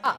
Ah,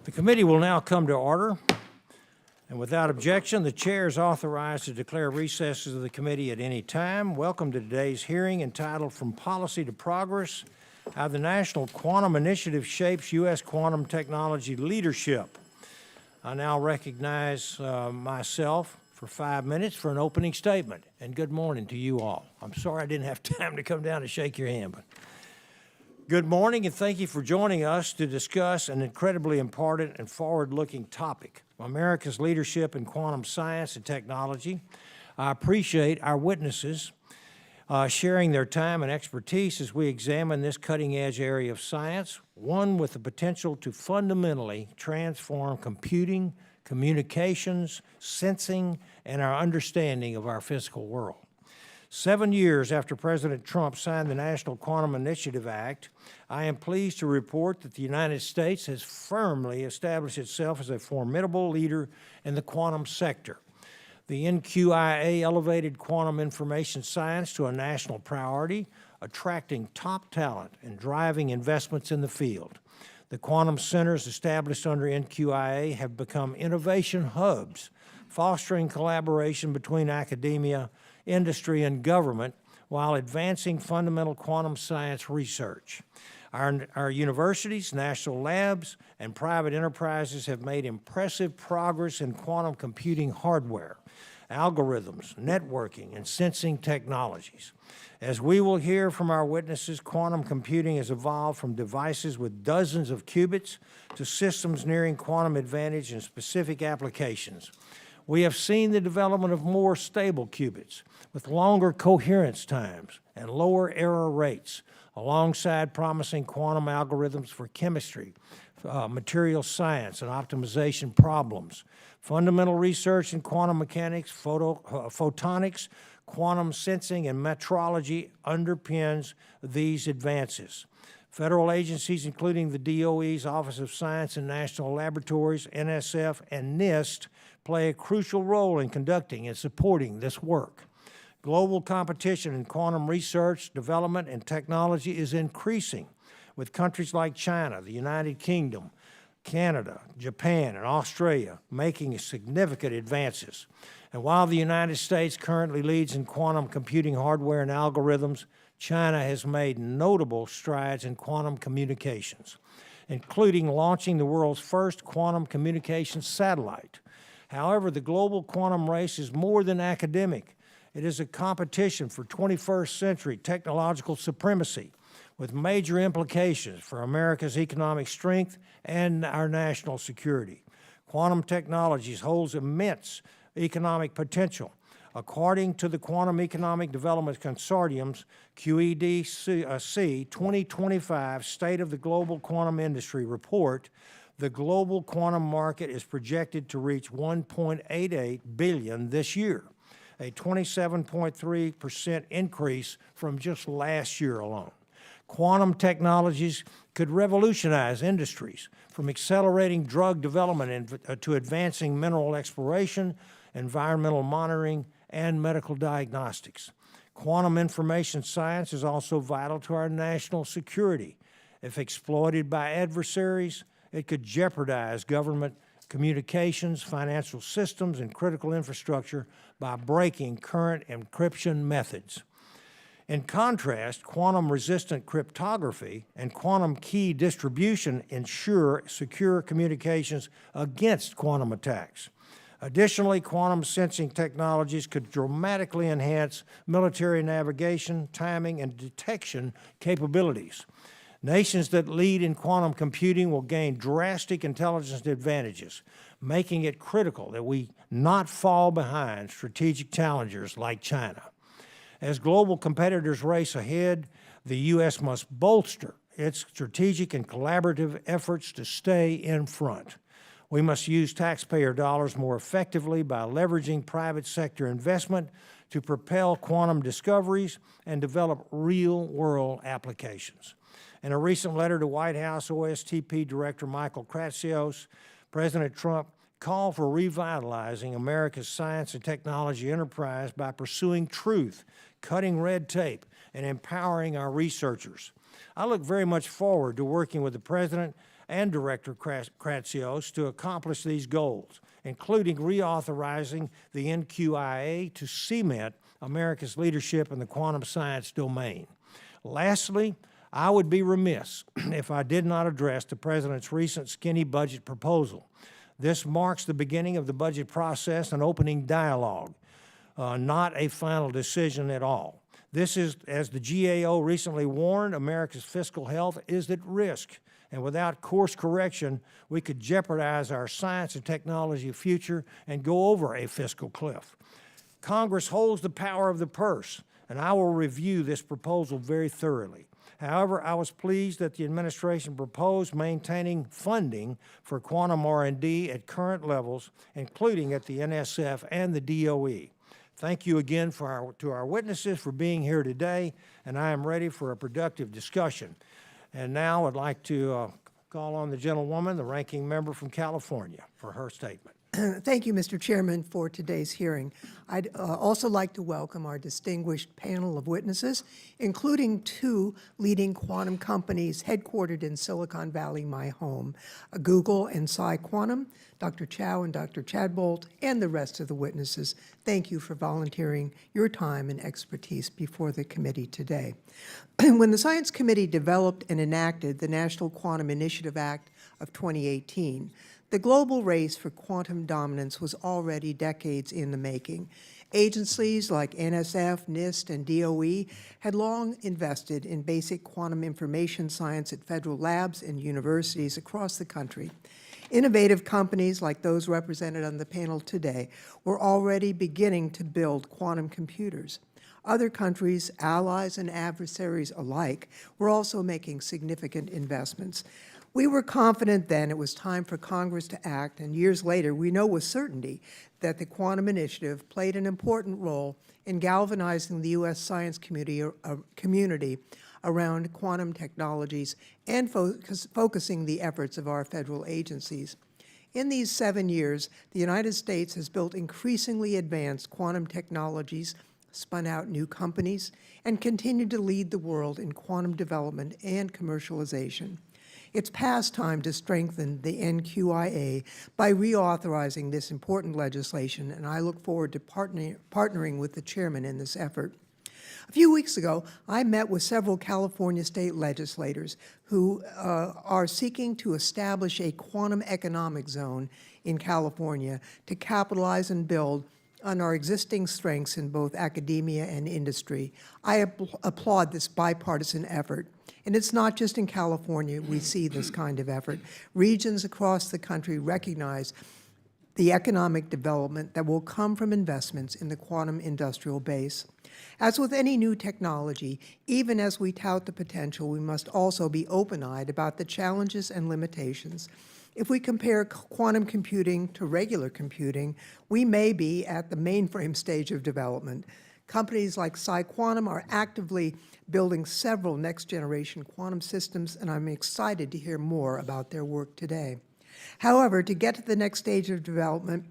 The committee will now come to order, and without objection, the chair is authorized to declare recesses of the committee at any time. Welcome to today's hearing entitled From Policy to Progress, How the National Quantum Initiative Shapes U.S. Quantum Technology Leadership. I now recognize myself for 5 minutes for an opening statement, and good morning to you all. I'm sorry I didn't have time to come down and shake your hand, but good morning, and thank you for joining us to discuss an incredibly important and forward-looking topic, America's leadership in quantum science and technology. I appreciate our witnesses sharing their time and expertise as we examine this cutting-edge area of science, one with the potential to fundamentally transform computing, communications, sensing, and our understanding of our physical world. 7 years after President Trump signed the National Quantum Initiative Act, I am pleased to report that the United States has firmly established itself as a formidable leader in the quantum sector. The NQIA elevated quantum information science to a national priority, attracting top talent and driving investments in the field. The quantum centers established under NQIA have become innovation hubs, fostering collaboration between academia, industry, and government while advancing fundamental quantum science research. Our universities, national labs, and private enterprises have made impressive progress in quantum computing hardware, algorithms, networking, and sensing technologies. As we will hear from our witnesses, quantum computing has evolved from devices with dozens of qubits to systems nearing quantum advantage in specific applications. We have seen the development of more stable qubits with longer coherence times and lower error rates, alongside promising quantum algorithms for chemistry, material science, and optimization problems. Fundamental research in quantum mechanics, photonics, quantum sensing, and metrology underpins these advances. Federal agencies, including the DOE's Office of Science and National Laboratories, NSF, and NIST, play a crucial role in conducting and supporting this work. Global competition in quantum research, development, and technology is increasing, with countries like China, the United Kingdom, Canada, Japan, and Australia making significant advances. And while the United States currently leads in quantum computing hardware and algorithms, China has made notable strides in quantum communications, including launching the world's first quantum communications satellite. However, the global quantum race is more than academic. It is a competition for 21st century technological supremacy, with major implications for America's economic strength and our national security. Quantum technologies holds immense economic potential. According to the Quantum Economic Development Consortium's QEDC 2025 State of the Global Quantum Industry report, the global quantum market is projected to reach $1.88 billion this year, a 27.3% increase from just last year alone. Quantum technologies could revolutionize industries, from accelerating drug development to advancing mineral exploration, environmental monitoring, and medical diagnostics. Quantum information science is also vital to our national security. If exploited by adversaries, it could jeopardize government communications, financial systems, and critical infrastructure by breaking current encryption methods. In contrast, quantum-resistant cryptography and quantum key distribution ensure secure communications against quantum attacks. Additionally, quantum sensing technologies could dramatically enhance military navigation, timing, and detection capabilities. Nations that lead in quantum computing will gain drastic intelligence advantages, making it critical that we not fall behind strategic challengers like China. As global competitors race ahead, the U.S. must bolster its strategic and collaborative efforts to stay in front. We must use taxpayer dollars more effectively by leveraging private sector investment to propel quantum discoveries and develop real-world applications. In a recent letter to White House OSTP Director Michael Kratsios, President Trump called for revitalizing America's science and technology enterprise by pursuing truth, cutting red tape, and empowering our researchers. I look very much forward to working with the President and Director Kratsios to accomplish these goals, including reauthorizing the NQIA to cement America's leadership in the quantum science domain. Lastly, I would be remiss if I did not address the President's recent skinny budget proposal. This marks the beginning of the budget process and opening dialogue, not a final decision at all. This is, as the GAO recently warned, America's fiscal health is at risk, and without course correction, we could jeopardize our science and technology future and go over a fiscal cliff. Congress holds the power of the purse, and I will review this proposal very thoroughly. However, I was pleased that the administration proposed maintaining funding for quantum R&D at current levels, including at the NSF and the DOE. Thank you again to our witnesses for being here today, and I am ready for a productive discussion. And now I'd like to call on the gentlewoman, the ranking member from California, for her statement. Thank you, Mr. Chairman, for today's hearing. I'd also like to welcome our distinguished panel of witnesses, including two leading quantum companies headquartered in Silicon Valley, my home, Google and PsiQuantum, Dr. Chow and Dr. Chadbolt, and the rest of the witnesses. Thank you for volunteering your time and expertise before the committee today. When the Science Committee developed and enacted the National Quantum Initiative Act of 2018, the global race for quantum dominance was already decades in the making. Agencies like NSF, NIST, and DOE had long invested in basic quantum information science at federal labs and universities across the country. Innovative companies like those represented on the panel today were already beginning to build quantum computers. Other countries, allies and adversaries alike, were also making significant investments. We were confident then it was time for Congress to act, and years later, we know with certainty that the Quantum Initiative played an important role in galvanizing the U.S. science community around quantum technologies and focusing the efforts of our federal agencies. In these 7 years, the United States has built increasingly advanced quantum technologies, spun out new companies, and continued to lead the world in quantum development and commercialization. It's past time to strengthen the NQIA by reauthorizing this important legislation, and I look forward to partnering with the chairman in this effort. A few weeks ago, I met with several California state legislators who are seeking to establish a quantum economic zone in California to capitalize and build on our existing strengths in both academia and industry. I applaud this bipartisan effort. And it's not just in California we see this kind of effort. Regions across the country recognize the economic development that will come from investments in the quantum industrial base. As with any new technology, even as we tout the potential, we must also be open-eyed about the challenges and limitations. If we compare quantum computing to regular computing, we may be at the mainframe stage of development. Companies like PsiQuantum are actively building several next-generation quantum systems, and I'm excited to hear more about their work today. However, to get to the next stage of development,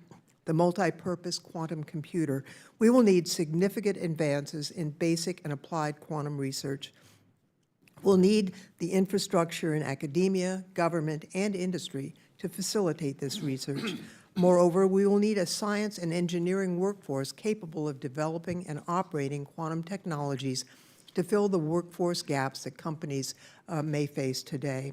the multi-purpose quantum computer, we will need significant advances in basic and applied quantum research. We'll need the infrastructure in academia, government, and industry to facilitate this research. Moreover, we will need a science and engineering workforce capable of developing and operating quantum technologies to fill the workforce gaps that companies may face today.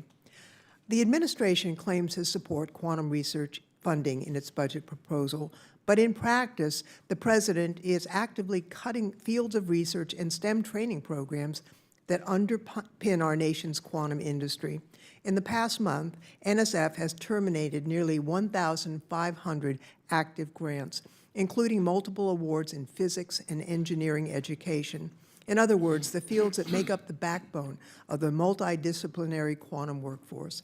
The administration claims to support quantum research funding in its budget proposal, but in practice, the President is actively cutting fields of research and STEM training programs that underpin our nation's quantum industry. In the past month, NSF has terminated nearly 1,500 active grants, including multiple awards in physics and engineering education. In other words, the fields that make up the backbone of the multidisciplinary quantum workforce.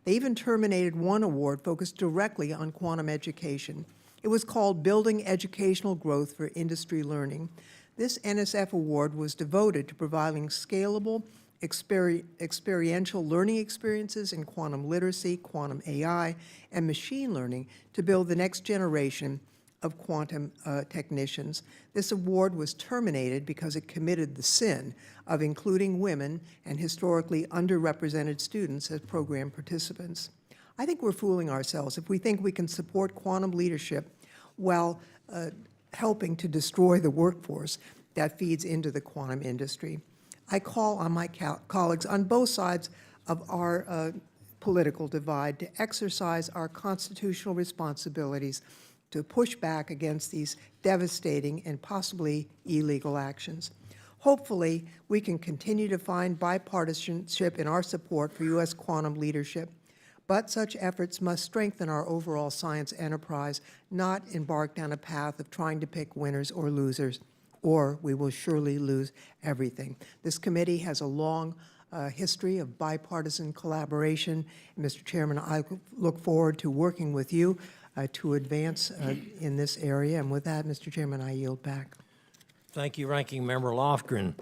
They even terminated one award focused directly on quantum education. It was called Building Educational Growth for Industry Learning. This NSF award was devoted to providing scalable, experiential learning experiences in quantum literacy, quantum AI, and machine learning to build the next generation of quantum technicians. This award was terminated because it committed the sin of including women and historically underrepresented students as program participants. I think we're fooling ourselves if we think we can support quantum leadership while helping to destroy the workforce that feeds into the quantum industry. I call on my colleagues on both sides of our political divide to exercise our constitutional responsibilities to push back against these devastating and possibly illegal actions. Hopefully, we can continue to find bipartisanship in our support for U.S. quantum leadership, but such efforts must strengthen our overall science enterprise, not embark down a path of trying to pick winners or losers, or we will surely lose everything. This committee has a long history of bipartisan collaboration. Mr. Chairman, I look forward to working with you to advance in this area. And with that, Mr. Chairman, I yield back. Thank you, Ranking Member Lofgren.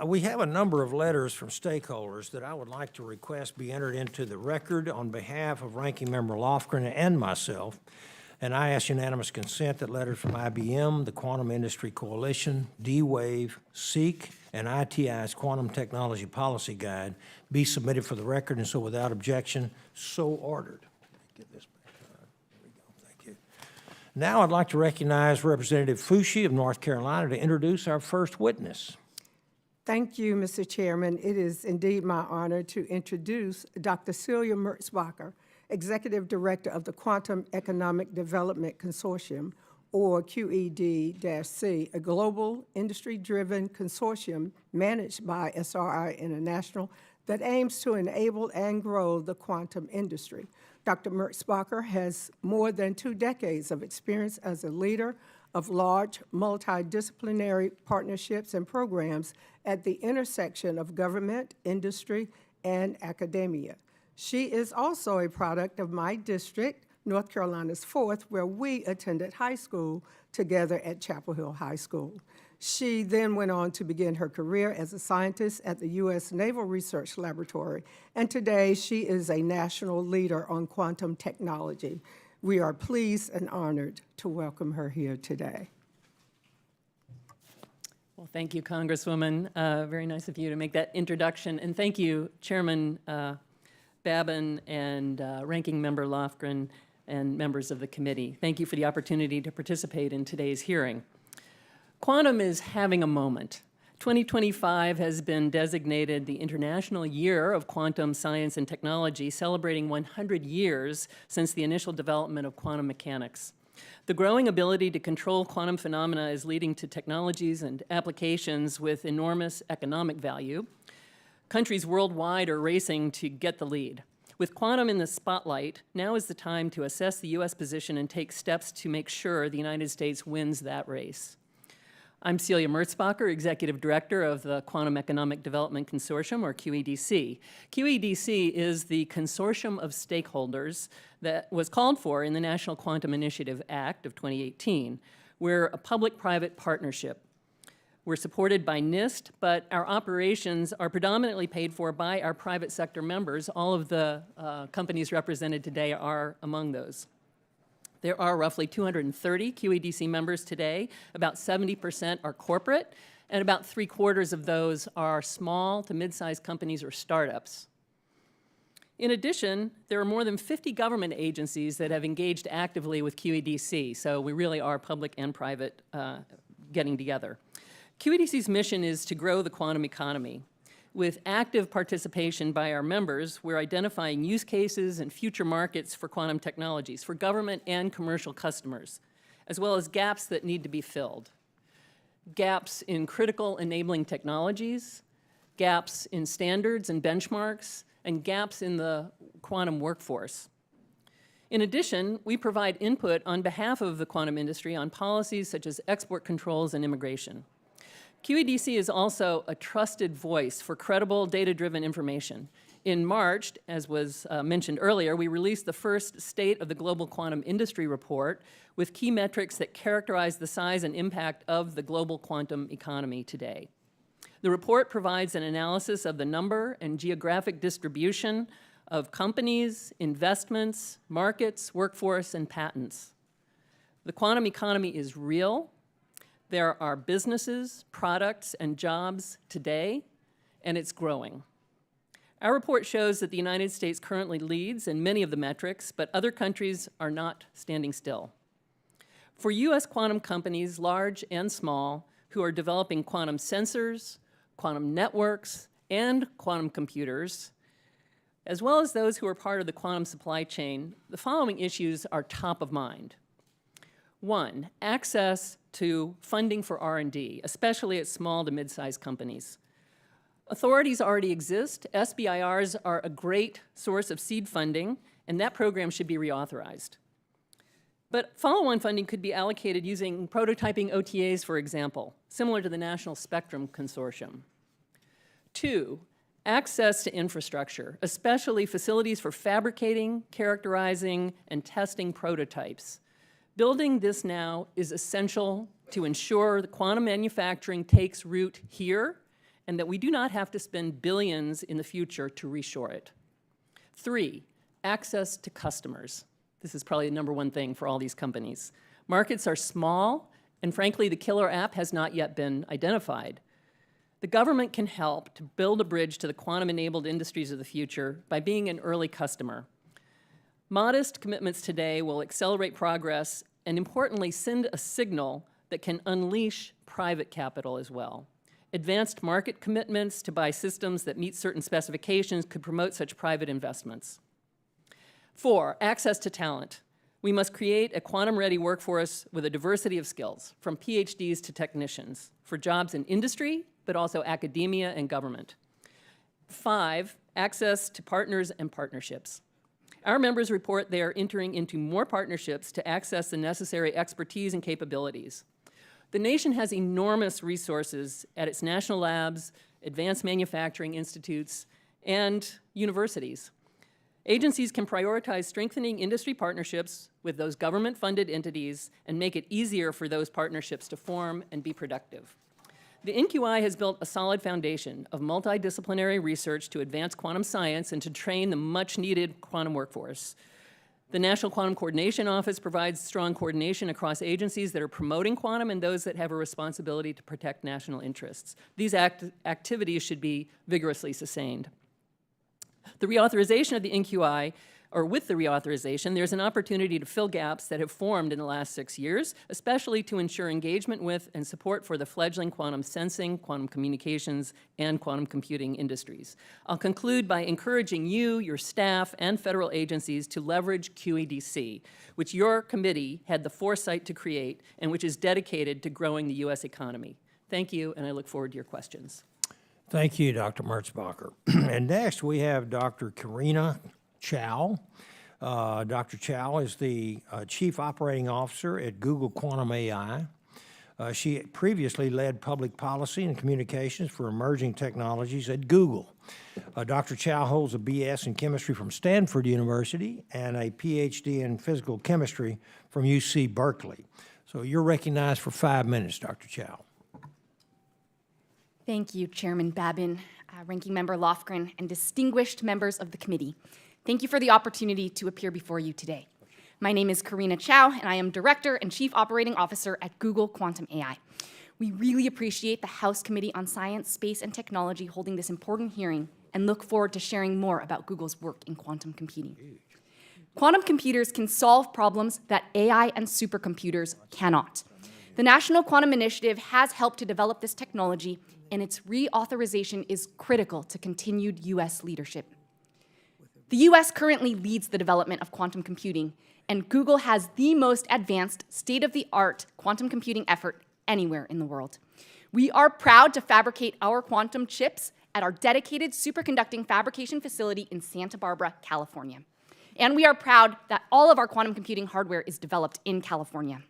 We have a number of letters from stakeholders that I would like to request be entered into the record on behalf of Ranking Member Lofgren and myself. And I ask unanimous consent that letters from IBM, the Quantum Industry Coalition, D-Wave, SEEK, and ITI's Quantum Technology Policy Guide be submitted for the record, and so without objection, so ordered. Get this back. There we go. Thank you. Now I'd like to recognize Representative Fushi of North Carolina to introduce our first witness. Thank you, Mr. Chairman. It is indeed my honor to introduce Dr. Celia Mertzbacher, Executive Director of the Quantum Economic Development Consortium, or QEDC, a global industry-driven consortium managed by SRI International that aims to enable and grow the quantum industry. Dr. Mertzbacher has more than 2 decades of experience as a leader of large multidisciplinary partnerships and programs at the intersection of government, industry, and academia. She is also a product of my district, North Carolina's 4th, where we attended high school together at Chapel Hill High School. She then went on to begin her career as a scientist at the U.S. Naval Research Laboratory, and today she is a national leader on quantum technology. We are pleased and honored to welcome her here today. Well, thank you, Congresswoman. Very nice of you to make that introduction, and thank you, Chairman Babin and Ranking Member Lofgren and members of the committee. Thank you for the opportunity to participate in today's hearing. Quantum is having a moment. 2025 has been designated the International Year of Quantum Science and Technology, celebrating 100 years since the initial development of quantum mechanics. The growing ability to control quantum phenomena is leading to technologies and applications with enormous economic value. Countries worldwide are racing to get the lead. With quantum in the spotlight, now is the time to assess the U.S. position and take steps to make sure the United States wins that race. I'm Celia Mertzbacher, Executive Director of the Quantum Economic Development Consortium, or QEDC. QEDC is the consortium of stakeholders that was called for in the National Quantum Initiative Act of 2018. We're a public-private partnership. We're supported by NIST, but our operations are predominantly paid for by our private sector members. All of the companies represented today are among those. There are roughly 230 QEDC members today. About 70% are corporate, and about 3/4 of those are small to mid-sized companies or startups. In addition, there are more than 50 government agencies that have engaged actively with QEDC, so we really are public and private getting together. QEDC's mission is to grow the quantum economy. With active participation by our members, we're identifying use cases and future markets for quantum technologies for government and commercial customers, as well as gaps that need to be filled. Gaps in critical enabling technologies, gaps in standards and benchmarks, and gaps in the quantum workforce. In addition, we provide input on behalf of the quantum industry on policies such as export controls and immigration. QEDC is also a trusted voice for credible data-driven information. In March, as was mentioned earlier, we released the first State of the Global Quantum Industry report with key metrics that characterize the size and impact of the global quantum economy today. The report provides an analysis of the number and geographic distribution of companies, investments, markets, workforce, and patents. The quantum economy is real. There are businesses, products, and jobs today, and it's growing. Our report shows that the United States currently leads in many of the metrics, but other countries are not standing still. For U.S. quantum companies, large and small, who are developing quantum sensors, quantum networks, and quantum computers, as well as those who are part of the quantum supply chain, the following issues are top of mind. One, access to funding for R&D, especially at small to mid-sized companies. Authorities already exist. SBIRs are a great source of seed funding, and that program should be reauthorized. But follow-on funding could be allocated using prototyping OTAs, for example, similar to the National Spectrum Consortium. Two, access to infrastructure, especially facilities for fabricating, characterizing, and testing prototypes. Building this now is essential to ensure that quantum manufacturing takes root here and that we do not have to spend billions in the future to reshore it. Three, access to customers. This is probably the #1 thing for all these companies. Markets are small, and frankly, the killer app has not yet been identified. The government can help to build a bridge to the quantum-enabled industries of the future by being an early customer. Modest commitments today will accelerate progress and, importantly, send a signal that can unleash private capital as well. Advanced market commitments to buy systems that meet certain specifications could promote such private investments. Four, access to talent. We must create a quantum-ready workforce with a diversity of skills, from PhDs to technicians, for jobs in industry, but also academia and government. Five, access to partners and partnerships. Our members report they are entering into more partnerships to access the necessary expertise and capabilities. The nation has enormous resources at its national labs, advanced manufacturing institutes, and universities. Agencies can prioritize strengthening industry partnerships with those government-funded entities and make it easier for those partnerships to form and be productive. The NQI has built a solid foundation of multidisciplinary research to advance quantum science and to train the much-needed quantum workforce. The National Quantum Coordination Office provides strong coordination across agencies that are promoting quantum and those that have a responsibility to protect national interests. These activities should be vigorously sustained. The reauthorization of the NQI, or with the reauthorization, there's an opportunity to fill gaps that have formed in the last 6 years, especially to ensure engagement with and support for the fledgling quantum sensing, quantum communications, and quantum computing industries. I'll conclude by encouraging you, your staff, and federal agencies to leverage QEDC, which your committee had the foresight to create and which is dedicated to growing the U.S. economy. Thank you, and I look forward to your questions. Thank you, Dr. Merzbacher. And next, we have Dr. Karina Chow. Dr. Chow is the Chief Operating Officer at Google Quantum AI. She previously led public policy and communications for emerging technologies at Google. Dr. Chow holds a BS in chemistry from Stanford University and a PhD in physical chemistry from UC Berkeley. So you're recognized for 5 minutes, Dr. Chow. Thank you, Chairman Babin, Ranking Member Lofgren, and distinguished members of the committee. Thank you for the opportunity to appear before you today. My name is Karina Chow, and I am Director and Chief Operating Officer at Google Quantum AI. We really appreciate the House Committee on Science, Space, and Technology holding this important hearing and look forward to sharing more about Google's work in quantum computing. Quantum computers can solve problems that AI and supercomputers cannot. The National Quantum Initiative has helped to develop this technology, and its reauthorization is critical to continued U.S. leadership. The U.S. currently leads the development of quantum computing, and Google has the most advanced, state-of-the-art quantum computing effort anywhere in the world. We are proud to fabricate our quantum chips at our dedicated superconducting fabrication facility in Santa Barbara, California. And we are proud that all of our quantum computing hardware is developed in California.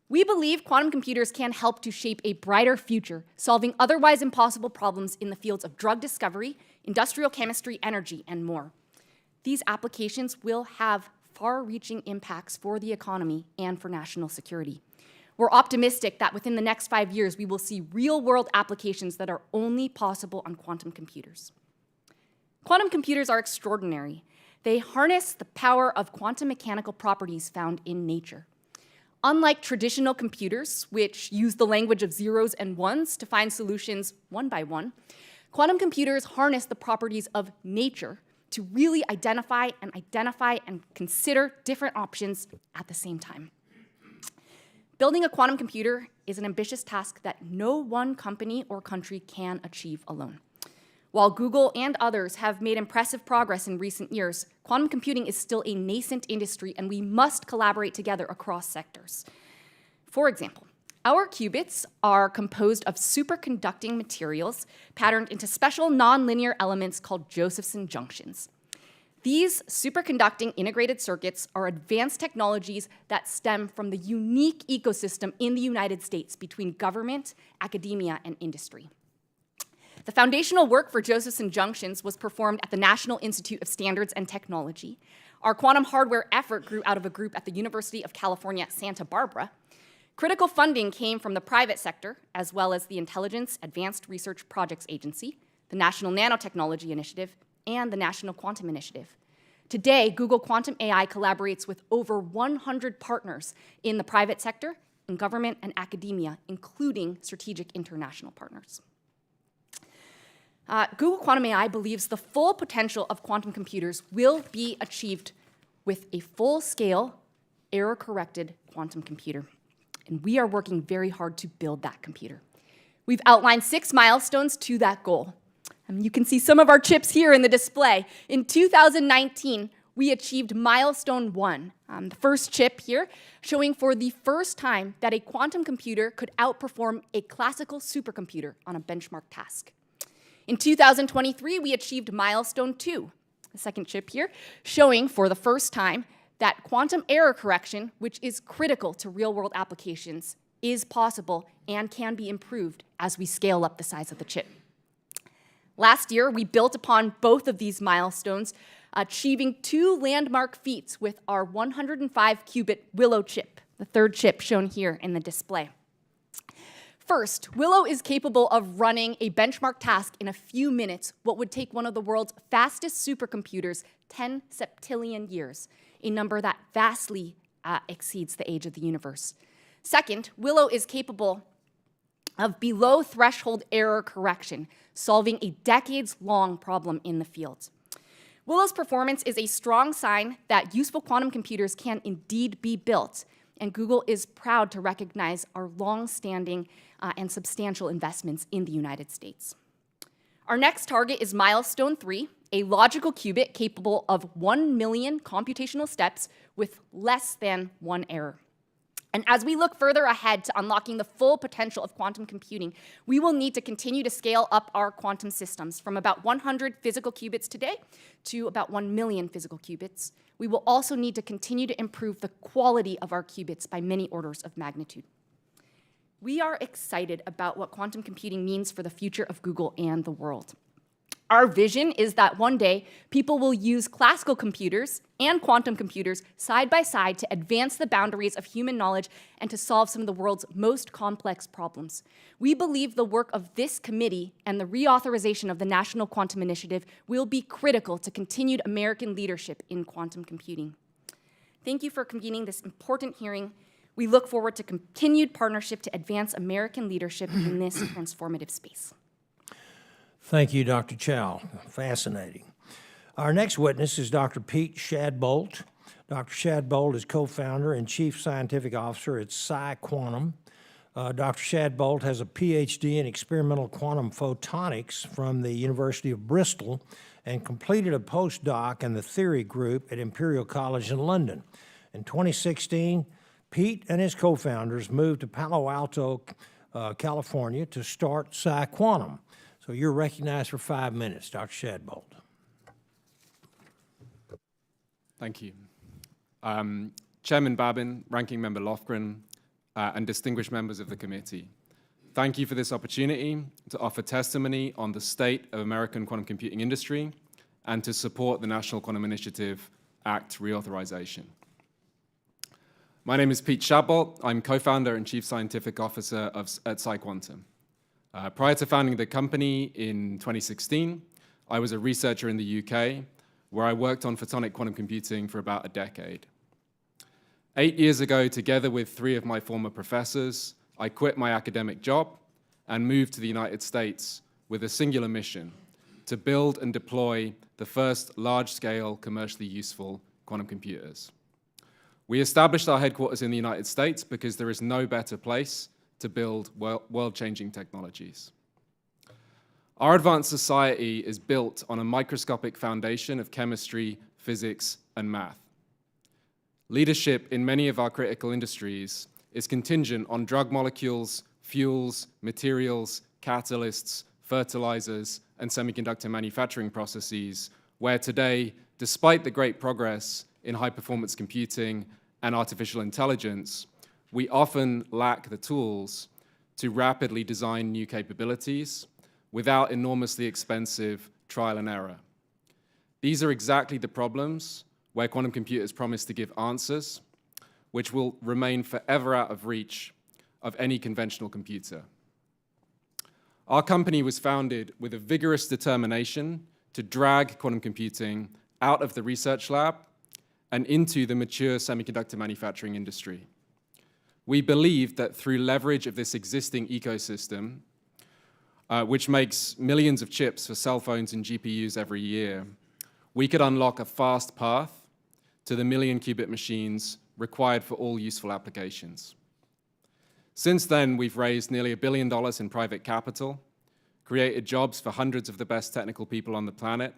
We believe quantum computers can help to shape a brighter future, solving otherwise impossible problems in the fields of drug discovery, industrial chemistry, energy, and more. These applications will have far-reaching impacts for the economy and for national security. We're optimistic that within the next 5 years, we will see real-world applications that are only possible on quantum computers. Quantum computers are extraordinary. They harness the power of quantum mechanical properties found in nature. Unlike traditional computers, which use the language of zeros and ones to find solutions one by one, quantum computers harness the properties of nature to really identify and consider different options at the same time. Building a quantum computer is an ambitious task that no one company or country can achieve alone. While Google and others have made impressive progress in recent years, quantum computing is still a nascent industry, and we must collaborate together across sectors. For example, our qubits are composed of superconducting materials patterned into special nonlinear elements called Josephson junctions. These superconducting integrated circuits are advanced technologies that stem from the unique ecosystem in the United States between government, academia, and industry. The foundational work for Josephson junctions was performed at the National Institute of Standards and Technology. Our quantum hardware effort grew out of a group at the University of California, Santa Barbara. Critical funding came from the private sector, as well as the Intelligence Advanced Research Projects Agency, the National Nanotechnology Initiative, and the National Quantum Initiative. Today, Google Quantum AI collaborates with over 100 partners in the private sector, in government, and academia, including strategic international partners. Google Quantum AI believes the full potential of quantum computers will be achieved with a full-scale, error-corrected quantum computer. And we are working very hard to build that computer. We've outlined 6 milestones to that goal. You can see some of our chips here in the display. In 2019, we achieved milestone 1, the first chip here, showing for the first time that a quantum computer could outperform a classical supercomputer on a benchmark task. In 2023, we achieved milestone 2, the second chip here, showing for the first time that quantum error correction, which is critical to real-world applications, is possible and can be improved as we scale up the size of the chip. Last year, we built upon both of these milestones, achieving 2 landmark feats with our 105-qubit Willow chip, the third chip shown here in the display. First, Willow is capable of running a benchmark task in a few minutes, what would take one of the world's fastest supercomputers 10 septillion years, a number that vastly exceeds the age of the universe. Second, Willow is capable of below-threshold error correction, solving a decades-long problem in the field. Willow's performance is a strong sign that useful quantum computers can indeed be built, and Google is proud to recognize our long-standing and substantial investments in the United States. Our next target is milestone 3, a logical qubit capable of 1 million computational steps with less than 1 error. And as we look further ahead to unlocking the full potential of quantum computing, we will need to continue to scale up our quantum systems from about 100 physical qubits today to about 1 million physical qubits. We will also need to continue to improve the quality of our qubits by many orders of magnitude. We are excited about what quantum computing means for the future of Google and the world. Our vision is that one day, people will use classical computers and quantum computers side by side to advance the boundaries of human knowledge and to solve some of the world's most complex problems. We believe the work of this committee and the reauthorization of the National Quantum Initiative will be critical to continued American leadership in quantum computing. Thank you for convening this important hearing. We look forward to continued partnership to advance American leadership in this transformative space. Thank you, Dr. Chow. Fascinating. Our next witness is Dr. Pete Shadbolt. Dr. Shadbolt is co-founder and chief scientific officer at PsiQuantum. Dr. Shadbolt has a PhD in experimental quantum photonics from the University of Bristol and completed a postdoc in the theory group at Imperial College in London. In 2016, Pete and his co-founders moved to Palo Alto, California to start PsiQuantum. So you're recognized for 5 minutes, Dr. Shadbolt. Thank you. Chairman Babin, Ranking Member Lofgren, and distinguished members of the committee, thank you for this opportunity to offer testimony on the state of American quantum computing industry and to support the National Quantum Initiative Act reauthorization. My name is Pete Shadbolt. I'm co-founder and chief scientific officer at PsiQuantum. Prior to founding the company in 2016, I was a researcher in the UK, where I worked on photonic quantum computing for about a decade. 8 years ago, together with 3 of my former professors, I quit my academic job and moved to the United States with a singular mission: to build and deploy the first large-scale, commercially useful quantum computers. We established our headquarters in the United States because there is no better place to build world-changing technologies. Our advanced society is built on a microscopic foundation of chemistry, physics, and math. Leadership in many of our critical industries is contingent on drug molecules, fuels, materials, catalysts, fertilizers, and semiconductor manufacturing processes, where today, despite the great progress in high-performance computing and artificial intelligence, we often lack the tools to rapidly design new capabilities without enormously expensive trial and error. These are exactly the problems where quantum computers promise to give answers, which will remain forever out of reach of any conventional computer. Our company was founded with a vigorous determination to drag quantum computing out of the research lab and into the mature semiconductor manufacturing industry. We believe that through leverage of this existing ecosystem, which makes millions of chips for cell phones and GPUs every year, we could unlock a fast path to the million-qubit machines required for all useful applications. Since then, we've raised nearly $1 billion in private capital, created jobs for hundreds of the best technical people on the planet,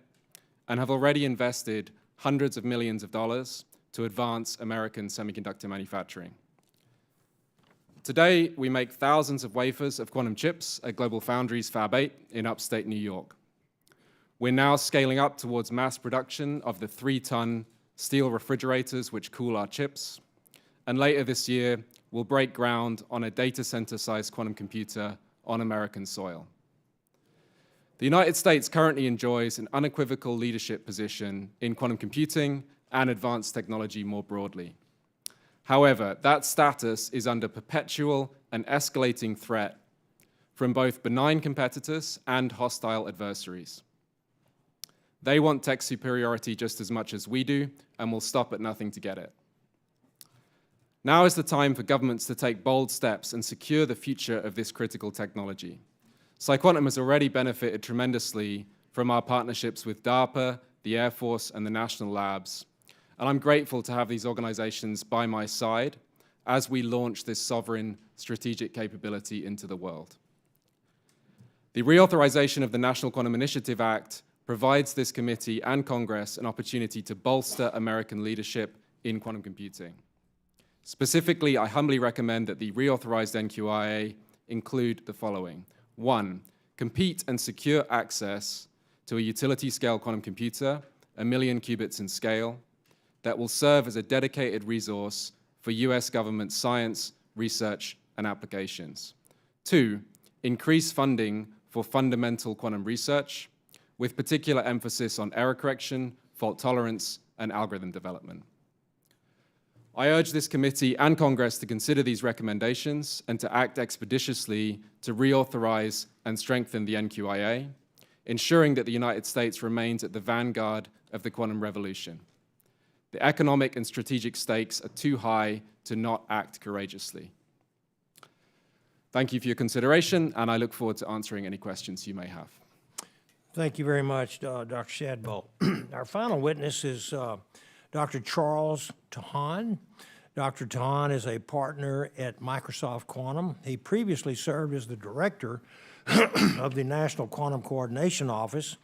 and have already invested hundreds of millions of dollars to advance American semiconductor manufacturing. Today, we make thousands of wafers of quantum chips at GlobalFoundries Fab 8 in upstate New York. We're now scaling up towards mass production of the 3-ton steel refrigerators which cool our chips, and later this year, we'll break ground on a data center-sized quantum computer on American soil. The United States currently enjoys an unequivocal leadership position in quantum computing and advanced technology more broadly. However, that status is under perpetual and escalating threat from both benign competitors and hostile adversaries. They want tech superiority just as much as we do, and will stop at nothing to get it. Now is the time for governments to take bold steps and secure the future of this critical technology. PsiQuantum has already benefited tremendously from our partnerships with DARPA, the Air Force, and the national labs, and I'm grateful to have these organizations by my side as we launch this sovereign strategic capability into the world. The reauthorization of the National Quantum Initiative Act provides this committee and Congress an opportunity to bolster American leadership in quantum computing. Specifically, I humbly recommend that the reauthorized NQIA include the following. 1, compete and secure access to a utility-scale quantum computer, 1 million qubits in scale, that will serve as a dedicated resource for US government science, research, and applications. 2, increase funding for fundamental quantum research, with particular emphasis on error correction, fault tolerance, and algorithm development. I urge this committee and Congress to consider these recommendations and to act expeditiously to reauthorize and strengthen the NQIA, ensuring that the United States remains at the vanguard of the quantum revolution. The economic and strategic stakes are too high to not act courageously. Thank you for your consideration, and I look forward to answering any questions you may have. Thank you very much, Dr. Shadbolt. Our final witness is Dr. Charles Tahan. Dr. Tahan is a partner at Microsoft Quantum. He previously served as the director of the National Quantum Coordination Office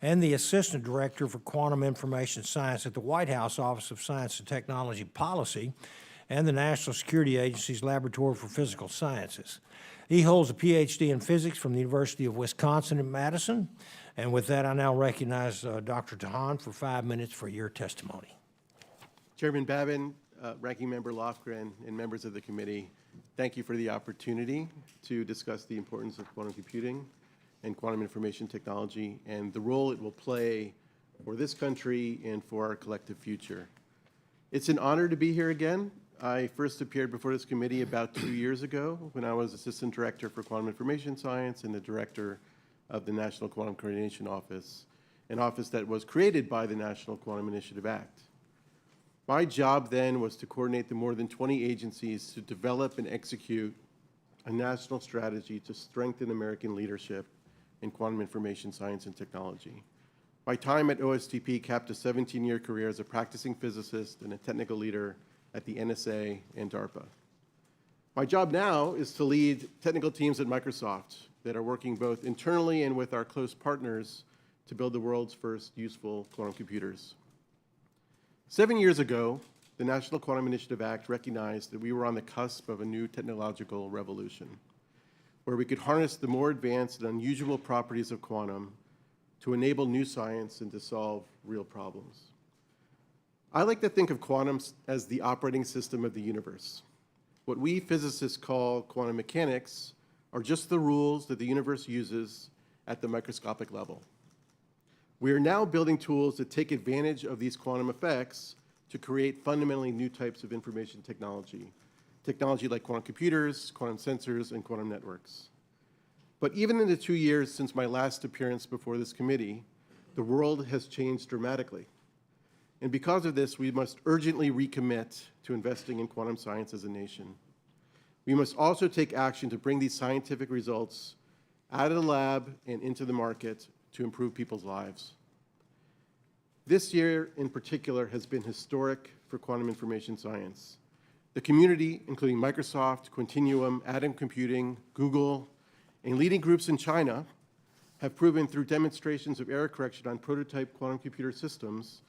and the Assistant Director for Quantum Information Science at the White House Office of Science and Technology Policy and the National Security Agency's Laboratory for Physical Sciences. He holds a PhD in physics from the University of Wisconsin in Madison. And with that, I now recognize Dr. Tahan for 5 minutes for your testimony. Chairman Babin, Ranking Member Lofgren, and members of the committee, thank you for the opportunity to discuss the importance of quantum computing and quantum information technology and the role it will play for this country and for our collective future. It's an honor to be here again. I first appeared before this committee about 2 years ago when I was Assistant Director for Quantum Information Science and the Director of the National Quantum Coordination Office, an office that was created by the National Quantum Initiative Act. My job then was to coordinate the more than 20 agencies to develop and execute a national strategy to strengthen American leadership in quantum information science and technology. My time at OSTP capped a 17-year career as a practicing physicist and a technical leader at the NSA and DARPA. My job now is to lead technical teams at Microsoft that are working both internally and with our close partners to build the world's first useful quantum computers. 7 years ago, the National Quantum Initiative Act recognized that we were on the cusp of a new technological revolution, where we could harness the more advanced and unusual properties of quantum to enable new science and to solve real problems. I like to think of quantum as the operating system of the universe. What we physicists call quantum mechanics are just the rules that the universe uses at the microscopic level. We are now building tools that take advantage of these quantum effects to create fundamentally new types of information technology like quantum computers, quantum sensors, and quantum networks. But even in the 2 years since my last appearance before this committee, the world has changed dramatically. And because of this, we must urgently recommit to investing in quantum science as a nation. We must also take action to bring these scientific results out of the lab and into the market to improve people's lives. This year in particular has been historic for quantum information science. The community, including Microsoft, Quantinuum, Atom Computing, Google, and leading groups in China, have proven through demonstrations of error correction on prototype quantum computer systems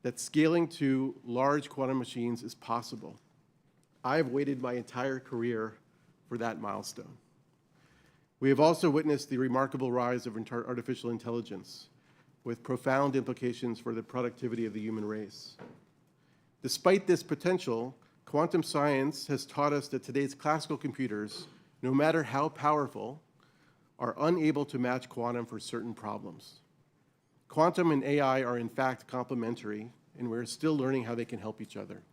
that scaling to large quantum machines is possible. I have waited my entire career for that milestone. We have also witnessed the remarkable rise of artificial intelligence, with profound implications for the productivity of the human race. Despite this potential, quantum science has taught us that today's classical computers, no matter how powerful, are unable to match quantum for certain problems. Quantum and AI are in fact complementary, and we're still learning how they can help each other.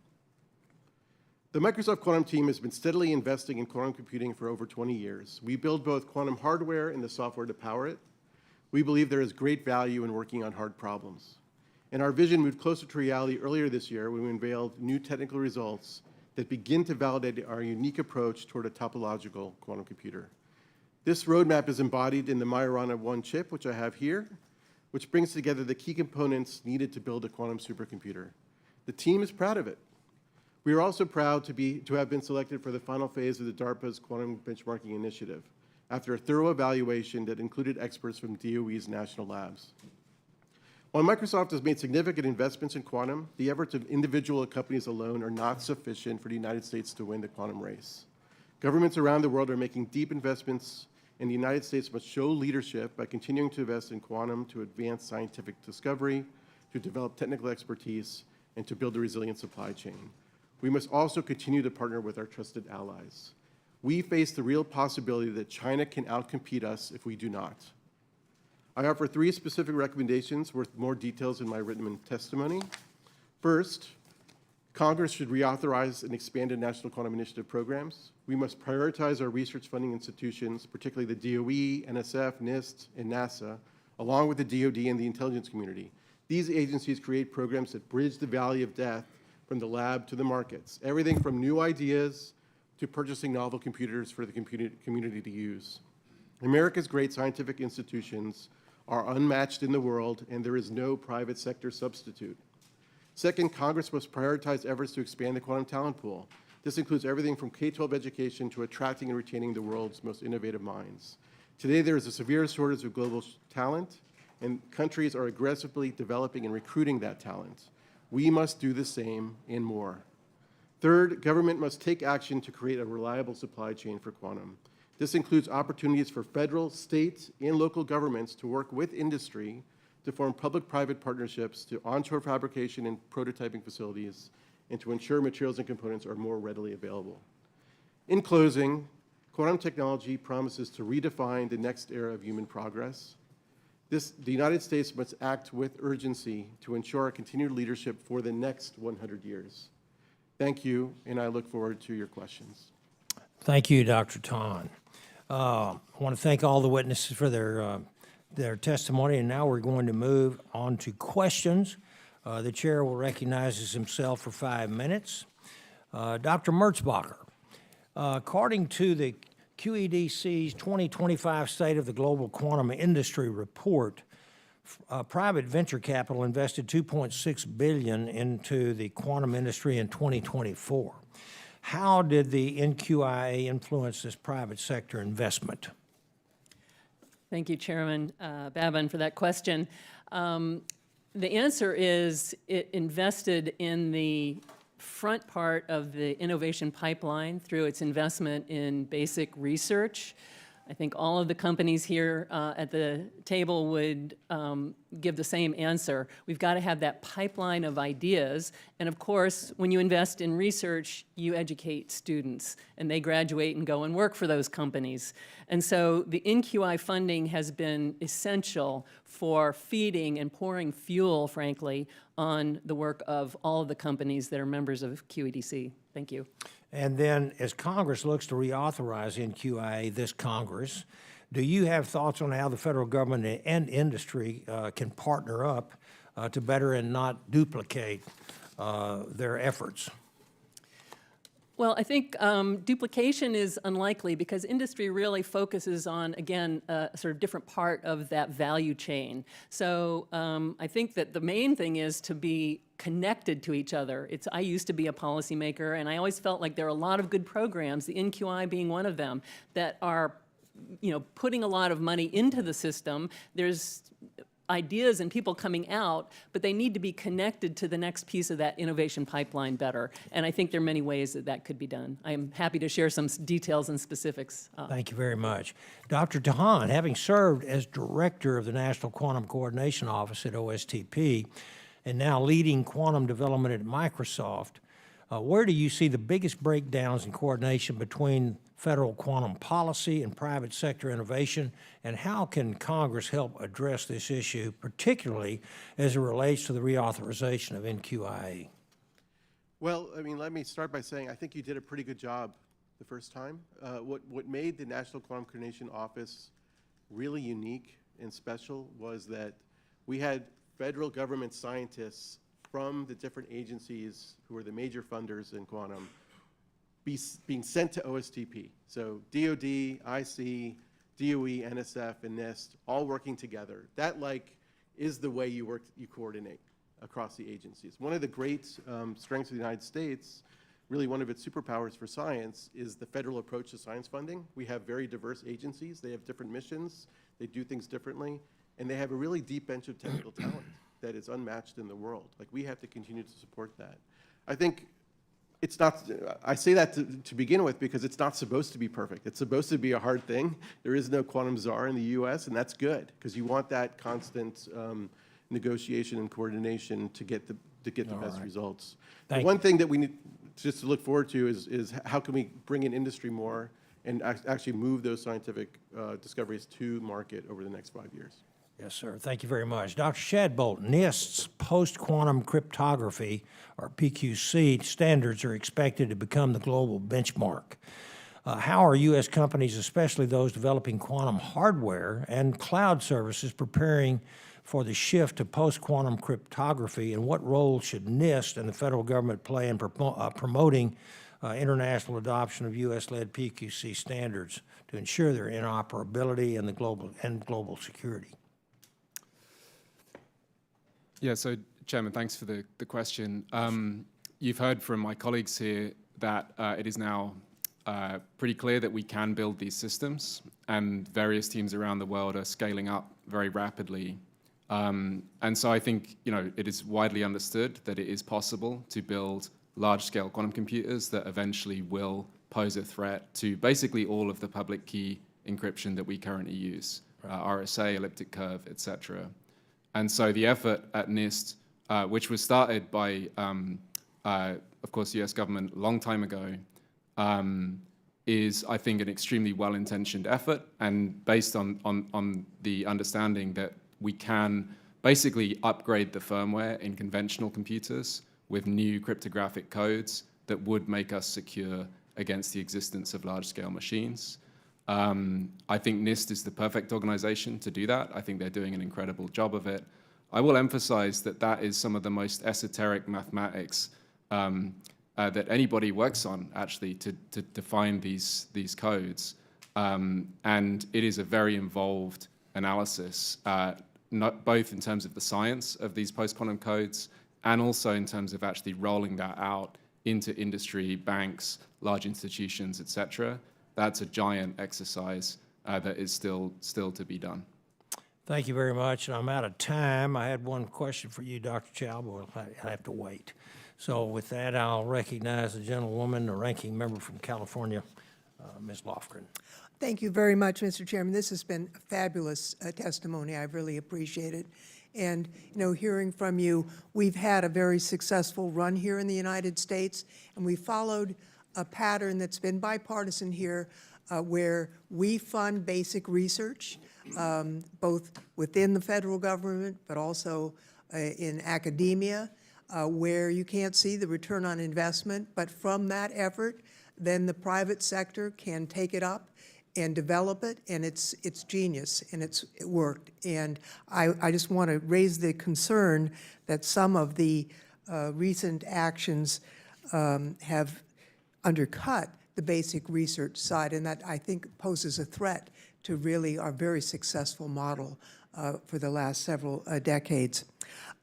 The Microsoft Quantum team has been steadily investing in quantum computing for over 20 years. We build both quantum hardware and the software to power it. We believe there is great value in working on hard problems. And our vision moved closer to reality earlier this year when we unveiled new technical results that begin to validate our unique approach toward a topological quantum computer. This roadmap is embodied in the Majorana 1 chip, which I have here, which brings together the key components needed to build a quantum supercomputer. The team is proud of it. We are also proud to have been selected for the final phase of the DARPA's Quantum Benchmarking Initiative, after a thorough evaluation that included experts from DOE's national labs. While Microsoft has made significant investments in quantum, the efforts of individual companies alone are not sufficient for the United States to win the quantum race. Governments around the world are making deep investments, and the United States must show leadership by continuing to invest in quantum to advance scientific discovery, to develop technical expertise, and to build a resilient supply chain. We must also continue to partner with our trusted allies. We face the real possibility that China can outcompete us if we do not. I offer 3 specific recommendations worth more details in my written testimony. First, Congress should reauthorize and expand National Quantum Initiative programs. We must prioritize our research funding institutions, particularly the DOE, NSF, NIST, and NASA, along with the DoD and the intelligence community. These agencies create programs that bridge the valley of death from the lab to the markets, everything from new ideas to purchasing novel computers for the community to use. America's great scientific institutions are unmatched in the world, and there is no private sector substitute. Second, Congress must prioritize efforts to expand the quantum talent pool. This includes everything from K-12 education to attracting and retaining the world's most innovative minds. Today, there is a severe shortage of global talent, and countries are aggressively developing and recruiting that talent. We must do the same and more. Third, government must take action to create a reliable supply chain for quantum. This includes opportunities for federal, state, and local governments to work with industry to form public-private partnerships to onshore fabrication and prototyping facilities, and to ensure materials and components are more readily available. In closing, quantum technology promises to redefine the next era of human progress. The United States must act with urgency to ensure our continued leadership for the next 100 years. Thank you, and I look forward to your questions. Thank you, Dr. Tan. I want to thank all the witnesses for their testimony, and now we're going to move on to questions. The chair will recognize himself for 5 minutes. Dr. Merzbacher, according to the QEDC's 2025 State of the Global Quantum Industry report, private venture capital invested $2.6 billion into the quantum industry in 2024. How did the NQIA influence this private sector investment? Thank you, Chairman Babin, for that question. The answer is it invested in the front part of the innovation pipeline through its investment in basic research. I think all of the companies here at the table would give the same answer. We've got to have that pipeline of ideas. And of course, when you invest in research, you educate students, and they graduate and go and work for those companies. And so the NQI funding has been essential for feeding and pouring fuel, frankly, on the work of all of the companies that are members of QEDC. Thank you. And then, as Congress looks to reauthorize NQIA this Congress, do you have thoughts on how the federal government and industry can partner up to better and not duplicate their efforts? Well, I think duplication is unlikely because industry really focuses on, again, a sort of different part of that value chain. So I think that the main thing is to be connected to each other. I used to be a policymaker, and I always felt like there are a lot of good programs, the NQI being one of them, that are putting a lot of money into the system. There's ideas and people coming out, but they need to be connected to the next piece of that innovation pipeline better. And I think there are many ways that that could be done. I am happy to share some details and specifics. Thank you very much. Dr. Tahan, having served as director of the National Quantum Coordination Office at OSTP and now leading quantum development at Microsoft, where do you see the biggest breakdowns in coordination between federal quantum policy and private sector innovation, and how can Congress help address this issue, particularly as it relates to the reauthorization of NQIA? Well, I mean, let me start by saying I think you did a pretty good job the first time. What made the National Quantum Coordination Office really unique and special was that we had federal government scientists from the different agencies who are the major funders in quantum being sent to OSTP. So DOD, IC, DOE, NSF, and NIST, all working together. That is the way you coordinate across the agencies. One of the great strengths of the United States, really one of its superpowers for science, is the federal approach to science funding. We have very diverse agencies. They have different missions. They do things differently. And they have a really deep bench of technical talent that is unmatched in the world. We have to continue to support that. I think it's not, I say that to begin with because it's not supposed to be perfect. It's supposed to be a hard thing. There is no quantum czar in the US, and that's good because you want that constant negotiation and coordination to get the best results. The one thing that we need just to look forward to is how can we bring in industry more and actually move those scientific discoveries to market over the next 5 years. Yes, sir. Thank you very much. Dr. Shadbolt, NIST's post-quantum cryptography, or PQC, standards are expected to become the global benchmark. How are U.S. companies, especially those developing quantum hardware and cloud services, preparing for the shift to post-quantum cryptography, and what role should NIST and the federal government play in promoting international adoption of U.S.-led PQC standards to ensure their interoperability and global security? Yeah, so Chairman, thanks for the question. You've heard from my colleagues here that it is now pretty clear that we can build these systems, and various teams around the world are scaling up very rapidly. And so I think it is widely understood that it is possible to build large-scale quantum computers that eventually will pose a threat to basically all of the public key encryption that we currently use, RSA, elliptic curve, etc. And so the effort at NIST, which was started by, of course, the US government a long time ago, is, I think, an extremely well-intentioned effort and based on the understanding that we can basically upgrade the firmware in conventional computers with new cryptographic codes that would make us secure against the existence of large-scale machines. I think NIST is the perfect organization to do that. I think they're doing an incredible job of it. I will emphasize that that is some of the most esoteric mathematics that anybody works on, actually, to define these codes. And it is a very involved analysis, both in terms of the science of these post-quantum codes and also in terms of actually rolling that out into industry, banks, large institutions, et cetera. That's a giant exercise that is still to be done. Thank you very much. And I'm out of time. I had one question for you, Dr. Chow, but I have to wait. So with that, I'll recognize the gentlewoman, the ranking member from California, Ms. Lofgren. Thank you very much, Mr. Chairman. This has been a fabulous testimony. I really appreciate it. And, hearing from you, we've had a very successful run here in the United States, and we followed a pattern that's been bipartisan here, where we fund basic research, both within the federal government, but also in academia, where you can't see the return on investment. But from that effort, then the private sector can take it up and develop it, and it's genius, and it worked. And I just want to raise the concern that some of the recent actions have undercut the basic research side, and that I think poses a threat to really our very successful model for the last several decades.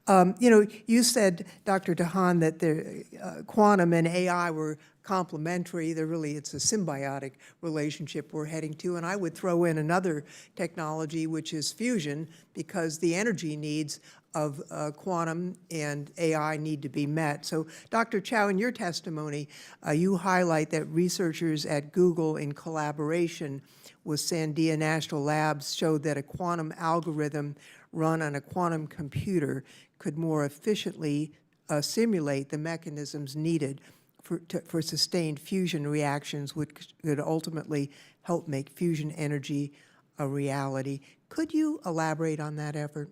You said, Dr. DeHaan, that the quantum and AI were complementary. It's a symbiotic relationship we're heading to. And I would throw in another technology, which is fusion, because the energy needs of quantum and AI need to be met. So, Dr. Chow, in your testimony, you highlight that researchers at Google, in collaboration with Sandia National Labs, showed that a quantum algorithm run on a quantum computer could more efficiently simulate the mechanisms needed for sustained fusion reactions, which could ultimately help make fusion energy a reality. Could you elaborate on that effort?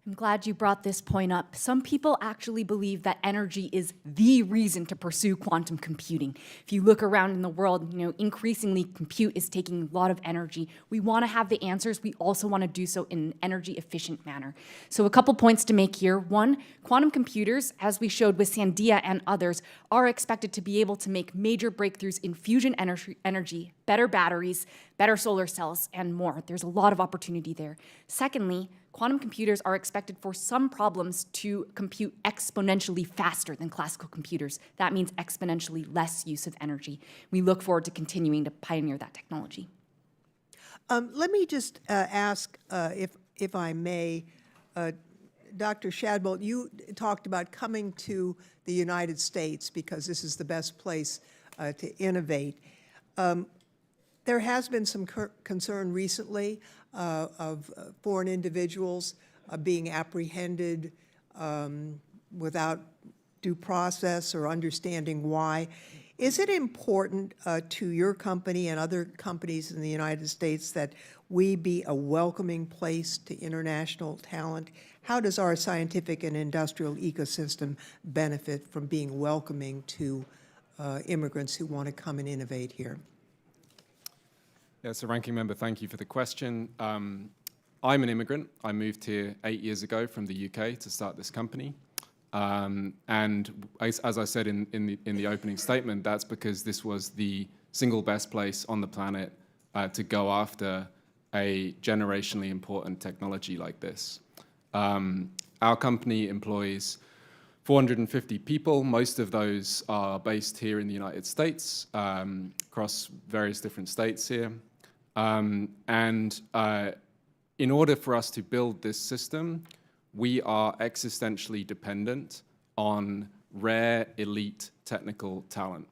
I'm glad you brought this point up. Some people actually believe that energy is the reason to pursue quantum computing. If you look around in the world, increasingly compute is taking a lot of energy. We want to have the answers. We also want to do so in an energy efficient manner. So a couple points to make here. One, quantum computers, as we showed with Sandia and others, are expected to be able to make major breakthroughs in fusion energy, better batteries, better solar cells, and more. There's a lot of opportunity there. Secondly, quantum computers are expected for some problems to compute exponentially faster than classical computers. That means exponentially less use of energy. We look forward to continuing to pioneer that technology. Let me just ask, if I may, Dr. Shadbolt, you talked about coming to the United States because this is the best place to innovate. There has been some concern recently of foreign individuals being apprehended without due process or understanding why. Is it important to your company and other companies in the United States that we be a welcoming place to international talent? How does our scientific and industrial ecosystem benefit from being welcoming to immigrants who want to come and innovate here? Yeah, so Ranking Member, thank you for the question. I'm an immigrant. I moved here 8 years ago from the UK to start this company. And as I said in the opening statement, that's because this was the single best place on the planet to go after a generationally important technology like this. Our company employs 450 people. Most of those are based here in the United States, across various different states here. In order for us to build this system, we are existentially dependent on rare, elite technical talent.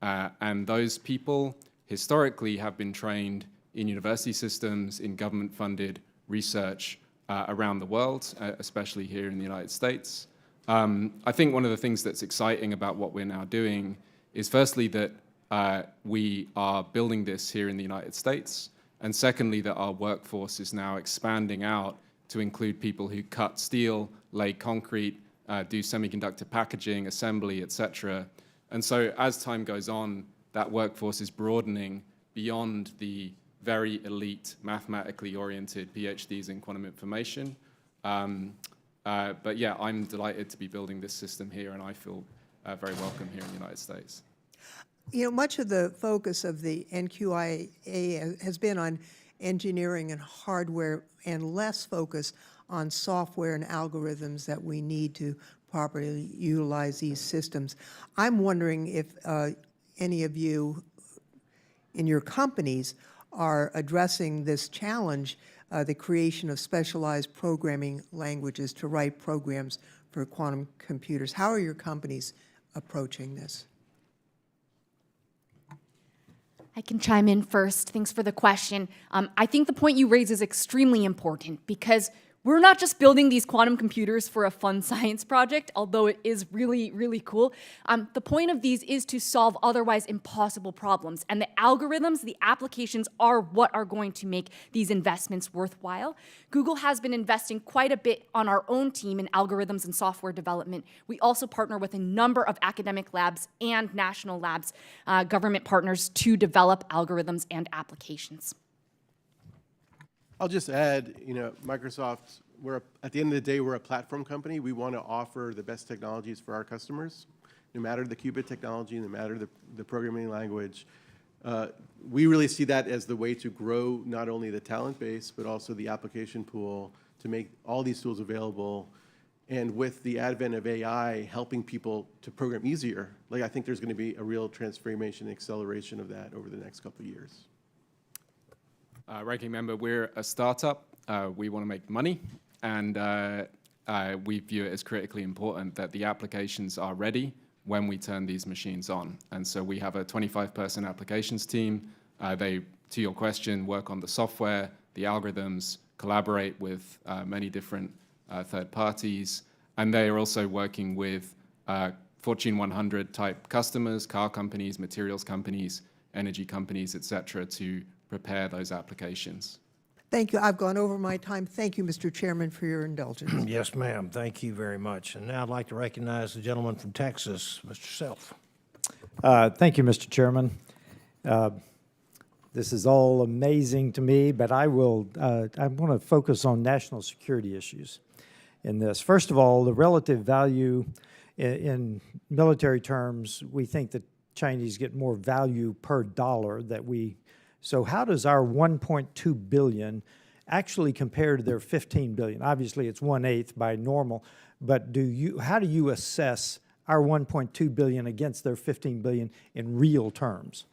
And those people historically have been trained in university systems, in government-funded research around the world, especially here in the United States. I think one of the things that's exciting about what we're now doing is firstly that we are building this here in the United States, and secondly that our workforce is now expanding out to include people who cut steel, lay concrete, do semiconductor packaging, assembly, etc. And so as time goes on, that workforce is broadening beyond the very elite, mathematically oriented PhDs in quantum information But yeah, I'm delighted to be building this system here, and I feel very welcome here in the United States. You know, much of the focus of the NQIA has been on engineering and hardware and less focus on software and algorithms that we need to properly utilize these systems. I'm wondering if any of you in your companies are addressing this challenge, the creation of specialized programming languages to write programs for quantum computers. How are your companies approaching this? I can chime in first. Thanks for the question. I think the point you raise is extremely important because we're not just building these quantum computers for a fun science project, although it is really, really cool. The point of these is to solve otherwise impossible problems. And the algorithms, the applications are what are going to make these investments worthwhile. Google has been investing quite a bit on our own team in algorithms and software development. We also partner with a number of academic labs and national labs, government partners, to develop algorithms and applications. I'll just add, Microsoft, at the end of the day, we're a platform company. We want to offer the best technologies for our customers, no matter the qubit technology, no matter the programming language. We really see that as the way to grow not only the talent base, but also the application pool to make all these tools available. And with the advent of AI helping people to program easier, I think there's going to be a real transformation and acceleration of that over the next couple of years. Ranking member, we're a startup. We want to make money, and we view it as critically important that the applications are ready when we turn these machines on. And so we have a 25-person applications team. They, to your question, work on the software, the algorithms, collaborate with many different third parties, and they are also working with Fortune 100 type customers, car companies, materials companies, energy companies, et cetera, to prepare those applications. Thank you. I've gone over my time. Thank you, Mr. Chairman, for your indulgence. Yes, ma'am. Thank you very much. And now I'd like to recognize the gentleman from Texas, Mr. Self. Thank you, Mr. Chairman. This is all amazing to me, but I want to focus on national security issues in this. First of all, the relative value in military terms, we think that Chinese get more value per dollar that we. So how does our 1.2 billion actually compare to their 15 billion? Obviously, it's 1/8 by normal, but how do you assess our 1.2 billion against their 15 billion in real terms?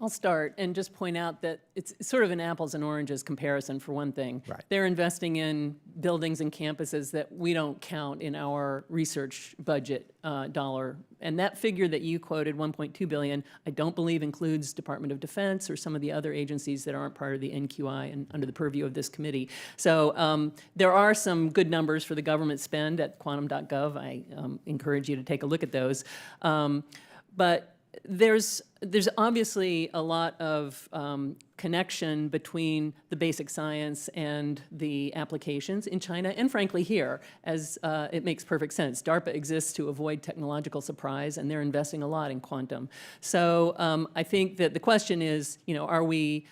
I'll start and just point out that it's sort of an apples and oranges comparison for one thing. Right. They're investing in buildings and campuses that we don't count in our research budget dollar. And that figure that you quoted, 1.2 billion, I don't believe includes Department of Defense or some of the other agencies that aren't part of the NQI and under the purview of this committee. So there are some good numbers for the government spend at quantum.gov. I encourage you to take a look at those. But there's obviously a lot of connection between the basic science and the applications in China and frankly here, as it makes perfect sense. DARPA exists to avoid technological surprise, and they're investing a lot in quantum. So I think that the question is, are we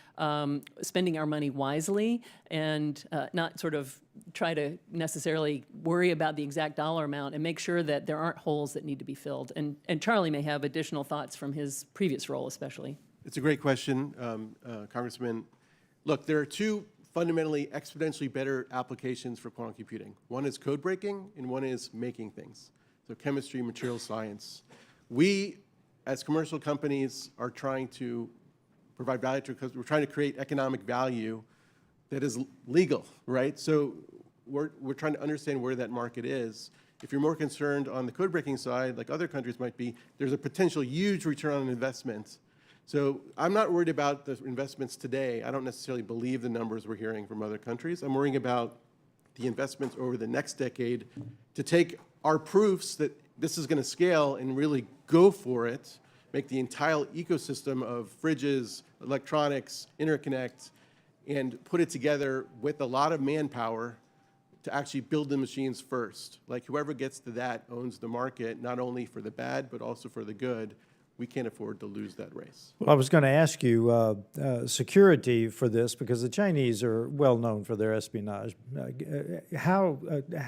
spending our money wisely and not sort of try to necessarily worry about the exact dollar amount and make sure that there aren't holes that need to be filled. And Charlie may have additional thoughts from his previous role especially. It's a great question, Congressman. Look, there are two fundamentally exponentially better applications for quantum computing. One is code breaking and one is making things. So chemistry, material science. We, as commercial companies, are trying to provide value to, because we're trying to create economic value that is legal, right? So we're trying to understand where that market is. If you're more concerned on the code breaking side, like other countries might be, there's a potential huge return on investment. So I'm not worried about the investments today. I don't necessarily believe the numbers we're hearing from other countries. I'm worrying about the investments over the next decade to take our proofs that this is going to scale and really go for it, make the entire ecosystem of fridges, electronics, interconnect, and put it together with a lot of manpower to actually build the machines first. Like whoever gets to that owns the market, not only for the bad, but also for the good. We can't afford to lose that race. Well, I was going to ask you security for this because the Chinese are well known for their espionage. How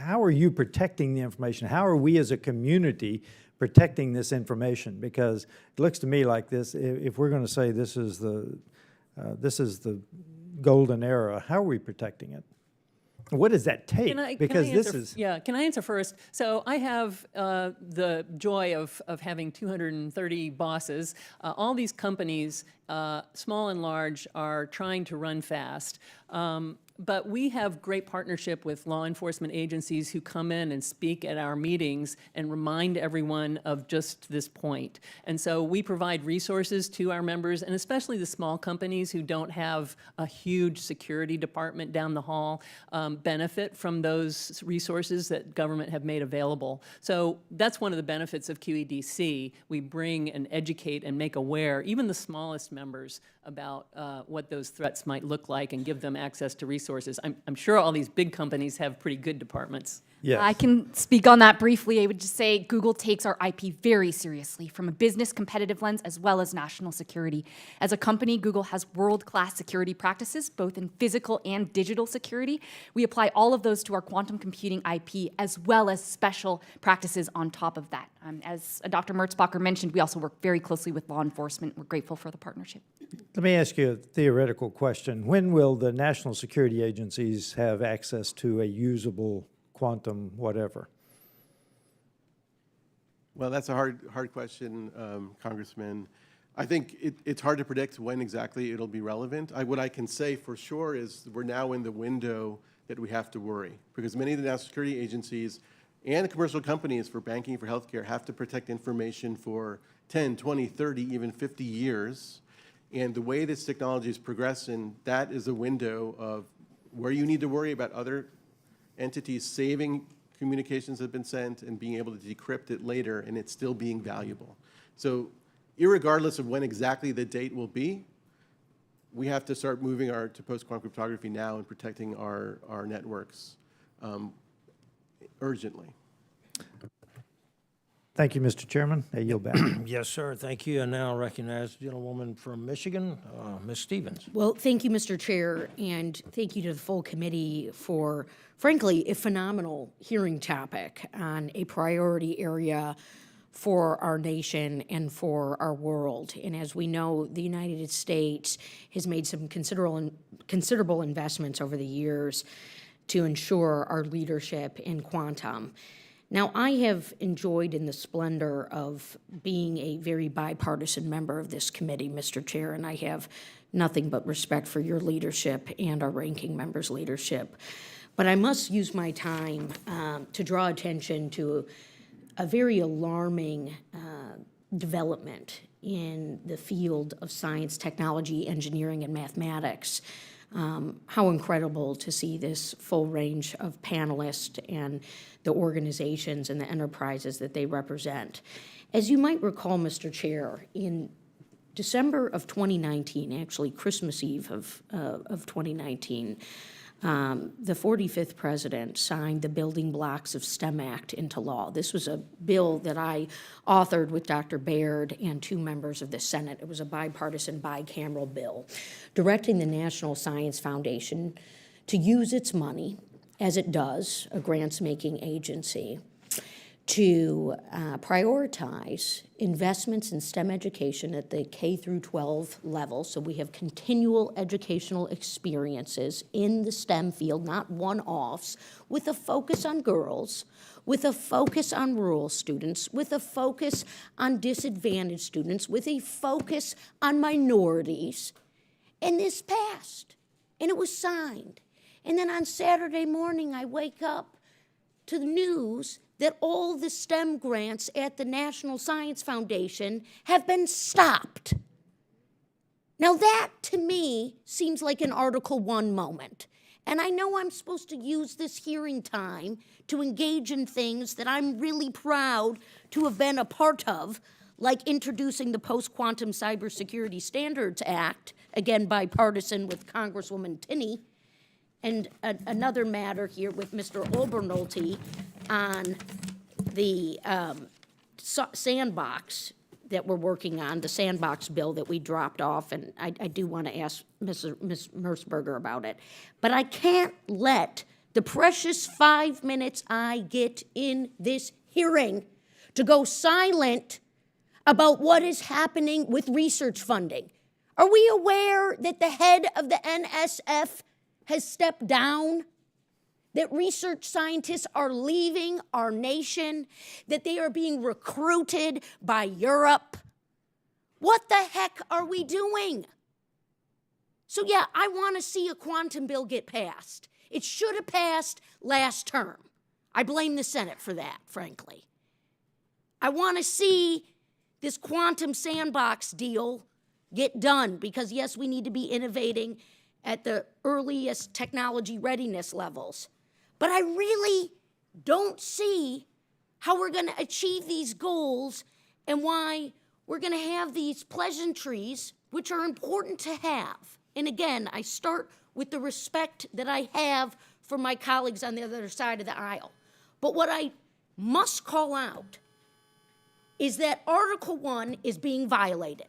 are you protecting the information? How are we as a community protecting this information? Because it looks to me like this, if we're going to say this is the golden era, how are we protecting it? What does that take? Can I answer first? So I have the joy of having 230 bosses. All these companies, small and large, are trying to run fast. But we have great partnership with law enforcement agencies who come in and speak at our meetings and remind everyone of just this point. And so we provide resources to our members, and especially the small companies who don't have a huge security department down the hall benefit from those resources that government have made available. So that's one of the benefits of QEDC. We bring and educate and make aware even the smallest members about what those threats might look like and give them access to resources. I'm sure all these big companies have pretty good departments. Yes. I can speak on that briefly. I would just say Google takes our IP very seriously from a business competitive lens as well as national security. As a company, Google has world-class security practices, both in physical and digital security. We apply all of those to our quantum computing IP as well as special practices on top of that. As Dr. Mertzbacher mentioned, we also work very closely with law enforcement. We're grateful for the partnership. Let me ask you a theoretical question. When will the national security agencies have access to a usable quantum whatever? Well, that's a hard question, Congressman. I think it's hard to predict when exactly it'll be relevant. What I can say for sure is we're now in the window that we have to worry, because many of the national security agencies and commercial companies for banking, for healthcare, have to protect information for 10, 20, 30, even 50 years. And the way this technology is progressing, that is a window of where you need to worry about other entities saving communications that have been sent and being able to decrypt it later and it's still being valuable. So irregardless of when exactly the date will be, we have to start moving to post-quantum cryptography now and protecting our networks urgently. Thank you, Mr. Chairman. I yield back. Yes, sir. Thank you. And now I recognize the gentlewoman from Michigan, Ms. Stevens. Well, thank you, Mr. Chair, and thank you to the full committee for, frankly, a phenomenal hearing topic on a priority area for our nation and for our world. And as we know, the United States has made some considerable investments over the years to ensure our leadership in quantum. Now, I have enjoyed in the splendor of being a very bipartisan member of this committee, Mr. Chair, and I have nothing but respect for your leadership and our ranking member's leadership. But I must use my time to draw attention to a very alarming development in the field of science, technology, engineering, and mathematics. How incredible to see this full range of panelists and the organizations and the enterprises that they represent. As you might recall, Mr. Chair, in December of 2019, actually Christmas Eve of 2019, the 45th president signed the Building Blocks of STEM Act into law. This was a bill that I authored with Dr. Baird and 2 members of the Senate. It was a bipartisan, bicameral bill directing the National Science Foundation to use its money, as it does, a grants-making agency, to prioritize investments in STEM education at the K through 12 level. So we have continual educational experiences in the STEM field, not one-offs, with a focus on girls, with a focus on rural students, with a focus on disadvantaged students, with a focus on minorities. And this passed, and it was signed. And then on Saturday morning, I wake up to the news that all the STEM grants at the National Science Foundation have been stopped. Now that, to me, seems like an Article 1 moment. And I know I'm supposed to use this hearing time to engage in things that I'm really proud to have been a part of, like introducing the Post-Quantum Cybersecurity Standards Act, again bipartisan with Congresswoman Tinney, and another matter here with Mr. Obernolte on the sandbox that we're working on, the sandbox bill that we dropped off, and I do want to ask Ms. Mertzberger about it. But I can't let the precious 5 minutes I get in this hearing to go silent about what is happening with research funding. Are we aware that the head of the NSF has stepped down? That research scientists are leaving our nation, that they are being recruited by Europe? What the heck are we doing? So yeah, I want to see a quantum bill get passed. It should have passed last term. I blame the Senate for that, frankly. I want to see this quantum sandbox deal get done because yes, we need to be innovating at the earliest technology readiness levels. But I really don't see how we're going to achieve these goals and why we're going to have these pleasantries, which are important to have. And again, I start with the respect that I have for my colleagues on the other side of the aisle. But what I must call out is that Article 1 is being violated.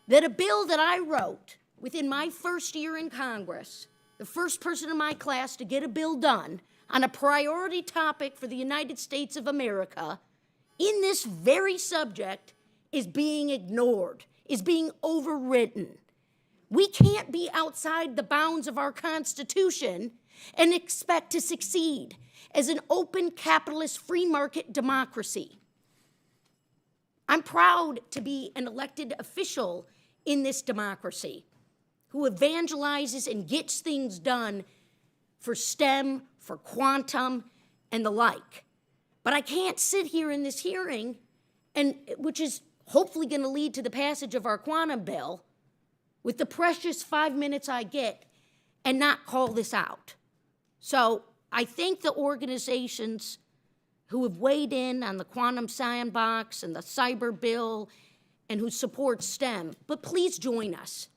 That a bill that I wrote within my first year in Congress, the first person in my class to get a bill done on a priority topic for the United States of America, in this very subject, is being ignored, is being overridden. We can't be outside the bounds of our Constitution and expect to succeed as an open capitalist free market democracy. I'm proud to be an elected official in this democracy who evangelizes and gets things done for STEM, for quantum, and the like. But I can't sit here in this hearing, and which is hopefully going to lead to the passage of our quantum bill, with the precious 5 minutes I get, and not call this out. So I thank the organizations who have weighed in on the quantum sandbox and the cyber bill and who support STEM, but please join us.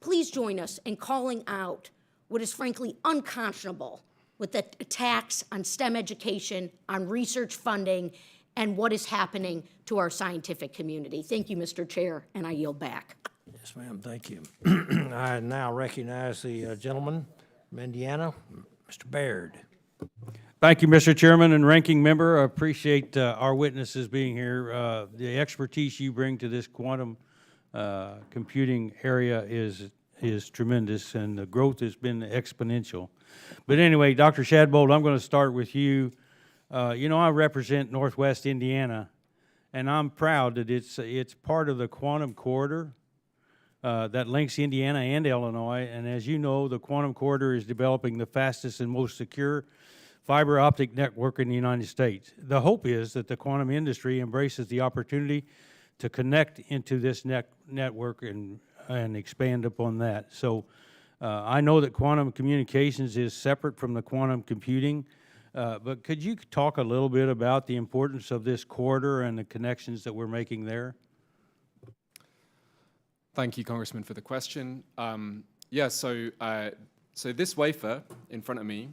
Please join us in calling out what is frankly unconscionable with the attacks on STEM education, on research funding, and what is happening to our scientific community. Thank you, Mr. Chair, and I yield back. Yes, ma'am, thank you. I now recognize the gentleman from Indiana, Mr. Baird. Thank you, Mr. Chairman and Ranking Member. I appreciate our witnesses being here. The expertise you bring to this quantum computing area is tremendous, and the growth has been exponential. But anyway, Dr. Shadbolt, I'm going to start with you. You know, I represent Northwest Indiana, and I'm proud that it's part of the quantum corridor that links Indiana and Illinois. And as you know, the quantum corridor is developing the fastest and most secure fiber optic network in the United States. The hope is that the quantum industry embraces the opportunity to connect into this network and expand upon that. So I know that quantum communications is separate from the quantum computing, but could you talk a little bit about the importance of this corridor and the connections that we're making there? Thank you, Congressman, for the question. So this wafer in front of me,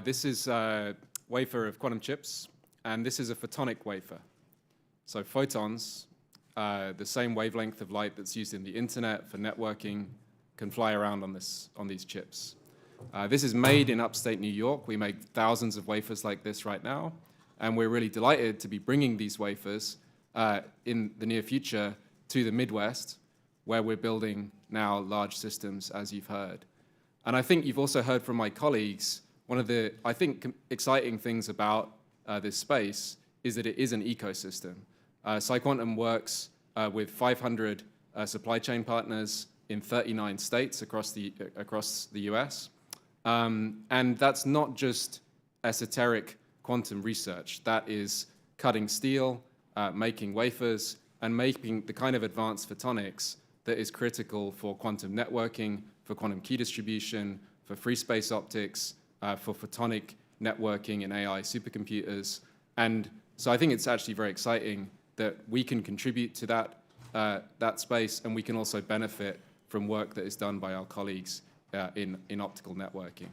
this is a wafer of quantum chips, and this is a photonic wafer. So photons, the same wavelength of light that's used in the internet for networking, can fly around on these chips. This is made in upstate New York. We make thousands of wafers like this right now, and we're really delighted to be bringing these wafers in the near future to the Midwest, where we're building now large systems, as you've heard. And I think you've also heard from my colleagues, one of the, I think, exciting things about this space is that it is an ecosystem. PsiQuantum works with 500 supply chain partners in 39 states across the US. And that's not just esoteric quantum research. That is cutting steel, making wafers, and making the kind of advanced photonics that is critical for quantum networking, for quantum key distribution, for free space optics, for photonic networking and AI supercomputers. And so I think it's actually very exciting that we can contribute to that space, and we can also benefit from work that is done by our colleagues in optical networking.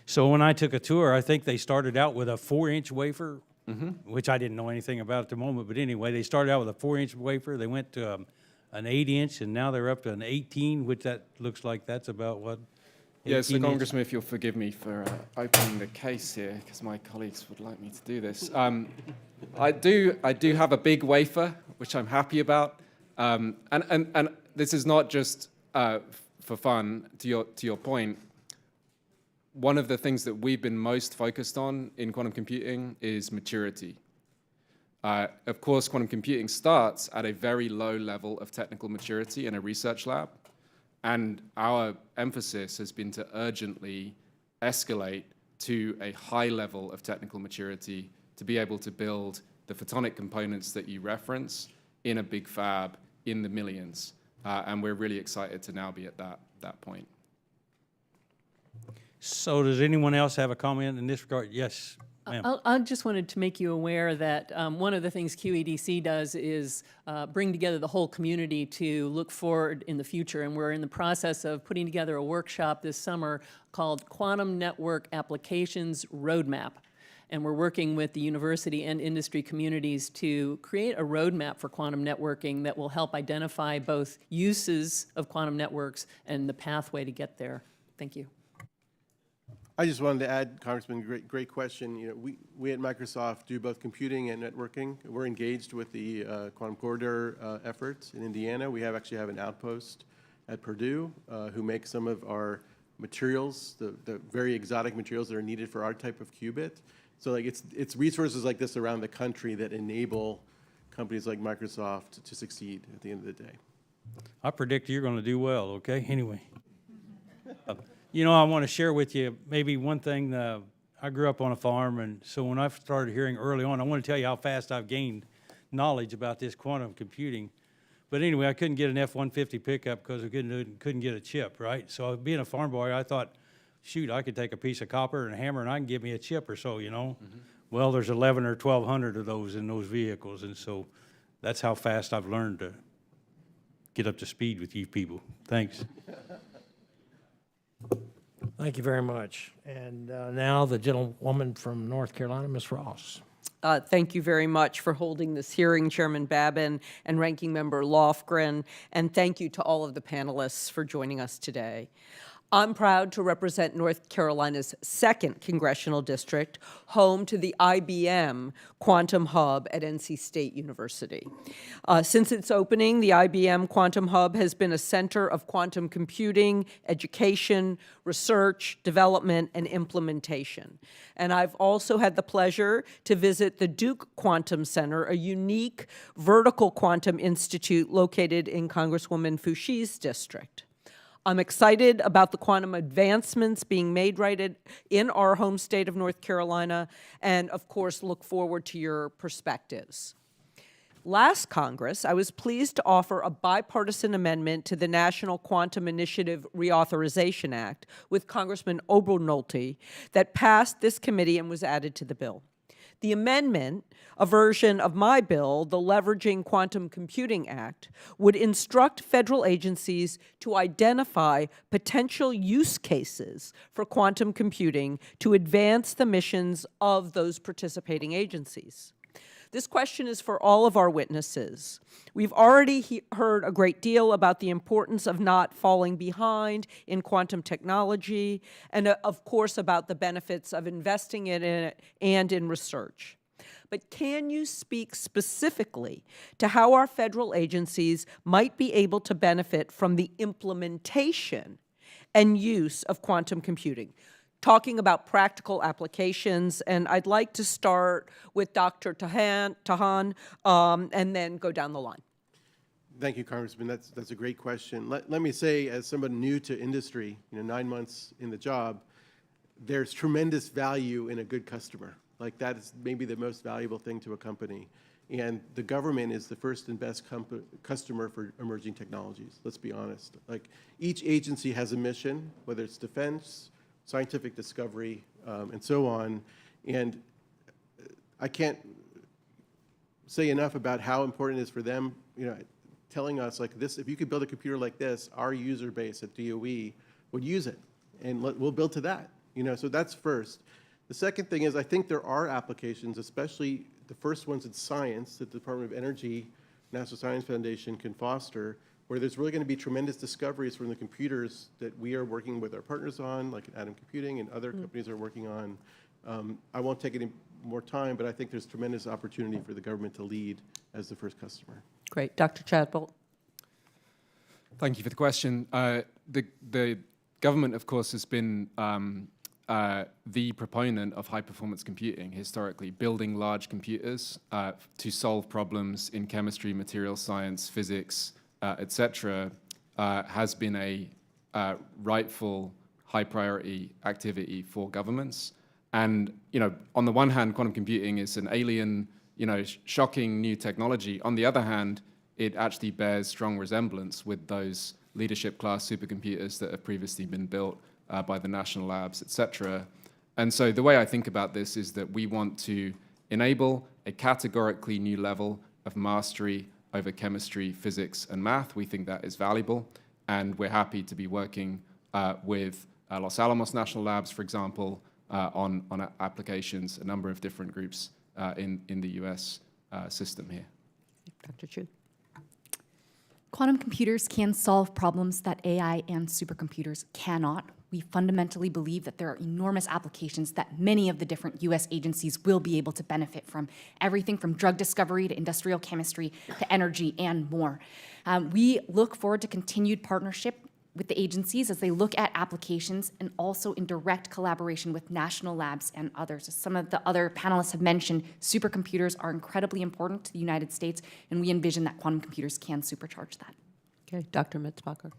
So when I took a tour, I think they started out with a 4-inch wafer which I didn't know anything about at the moment. But anyway, they started out with a 4-inch wafer. They went to an 8-inch, and now they're up to an 18, which that looks like that's about what? Yeah, so 18 inch? Congressman, if you'll forgive me for opening the case here, because my colleagues would like me to do this. I do have a big wafer, which I'm happy about, and this is not just for fun. To your point, one of the things that we've been most focused on in quantum computing is maturity. Of course, quantum computing starts at a very low level of technical maturity in a research lab. And our emphasis has been to urgently escalate to a high level of technical maturity to be able to build the photonic components that you reference in a big fab in the millions. And we're really excited to now be at that point. So does anyone else have a comment in this regard? Yes, ma'am. I just wanted to make you aware that one of the things QEDC does is bring together the whole community to look forward in the future, and we're in the process of putting together a workshop this summer called Quantum Network Applications Roadmap. And we're working with the university and industry communities to create a roadmap for quantum networking that will help identify both uses of quantum networks and the pathway to get there. Thank you. I just wanted to add, Congressman, great question. You know, we at Microsoft do both computing and networking. We're engaged with the Quantum Corridor efforts in Indiana. We actually have an outpost at Purdue who makes some of our materials, the very exotic materials that are needed for our type of qubit. So like it's resources like this around the country that enable companies like Microsoft to succeed at the end of the day. I predict you're going to do well, okay? Anyway. You know, I want to share with you maybe one thing. I grew up on a farm, and so when I started hearing early on, I want to tell you how fast I've gained knowledge about this quantum computing. But anyway, I couldn't get an F-150 pickup because I couldn't get a chip, right? So being a farm boy, I thought, shoot, I could take a piece of copper and a hammer, and I can get me a chip or so, you know? Well, there's 11 or 1,200 of those in those vehicles, and so that's how fast I've learned to get up to speed with you people. Thanks. Thank you very much. And now the gentlewoman from North Carolina, Ms. Ross. Thank you very much for holding this hearing, Chairman Babin and Ranking Member Lofgren, and thank you to all of the panelists for joining us today. I'm proud to represent North Carolina's 2nd Congressional District, home to the IBM Quantum Hub at NC State University. Since its opening, the IBM Quantum Hub has been a center of quantum computing, education, research, development, and implementation. And I've also had the pleasure to visit the Duke Quantum Center, a unique vertical quantum institute located in Congresswoman Fouchey's district. I'm excited about the quantum advancements being made right in our home state of North Carolina, and of course, look forward to your perspectives. Last Congress, I was pleased to offer a bipartisan amendment to the National Quantum Initiative Reauthorization Act with Congressman Obernolte that passed this committee and was added to the bill. The amendment, a version of my bill, the Leveraging Quantum Computing Act, would instruct federal agencies to identify potential use cases for quantum computing to advance the missions of those participating agencies. This question is for all of our witnesses. We've already heard a great deal about the importance of not falling behind in quantum technology, and of course about the benefits of investing in it and in research. But can you speak specifically to how our federal agencies might be able to benefit from the implementation and use of quantum computing? Talking about practical applications, and I'd like to start with Dr. Tahan and then go down the line. Thank you, Congressman. That's a great question. Let me say, as someone new to industry, 9 months in the job, there's tremendous value in a good customer. Like that is maybe the most valuable thing to a company. And the government is the first and best customer for emerging technologies, let's be honest. Like each agency has a mission, whether it's defense, scientific discovery, and so on. And I can't say enough about how important it is for them, telling us like this, if you could build a computer like this, our user base at DOE would use it, and we'll build to that. So that's first. The second thing is I think there are applications, especially the first ones in science that the Department of Energy, National Science Foundation can foster, where there's really going to be tremendous discoveries from the computers that we are working with our partners on, like Atom Computing and other companies are working on. I won't take any more time, but I think there's tremendous opportunity for the government to lead as the first customer. Great. Dr. Chadbolt? Thank you for the question. The government, of course, has been the proponent of high-performance computing historically, building large computers to solve problems in chemistry, material science, physics, etc., has been a rightful high-priority activity for governments. And on the one hand, quantum computing is an alien, shocking new technology. On the other hand, it actually bears strong resemblance with those leadership-class supercomputers that have previously been built by the national labs, etc. And so the way I think about this is that we want to enable a categorically new level of mastery over chemistry, physics, and math. We think that is valuable, and we're happy to be working with Los Alamos National Labs, for example, on applications, a number of different groups in the US system here. Dr. Chu? Quantum computers can solve problems that AI and supercomputers cannot. We fundamentally believe that there are enormous applications that many of the different US agencies will be able to benefit from, everything from drug discovery to industrial chemistry to energy and more. We look forward to continued partnership with the agencies as they look at applications and also in direct collaboration with national labs and others. As some of the other panelists have mentioned, supercomputers are incredibly important to the United States, and we envision that quantum computers can supercharge that. Okay, Dr. Mitzbacher?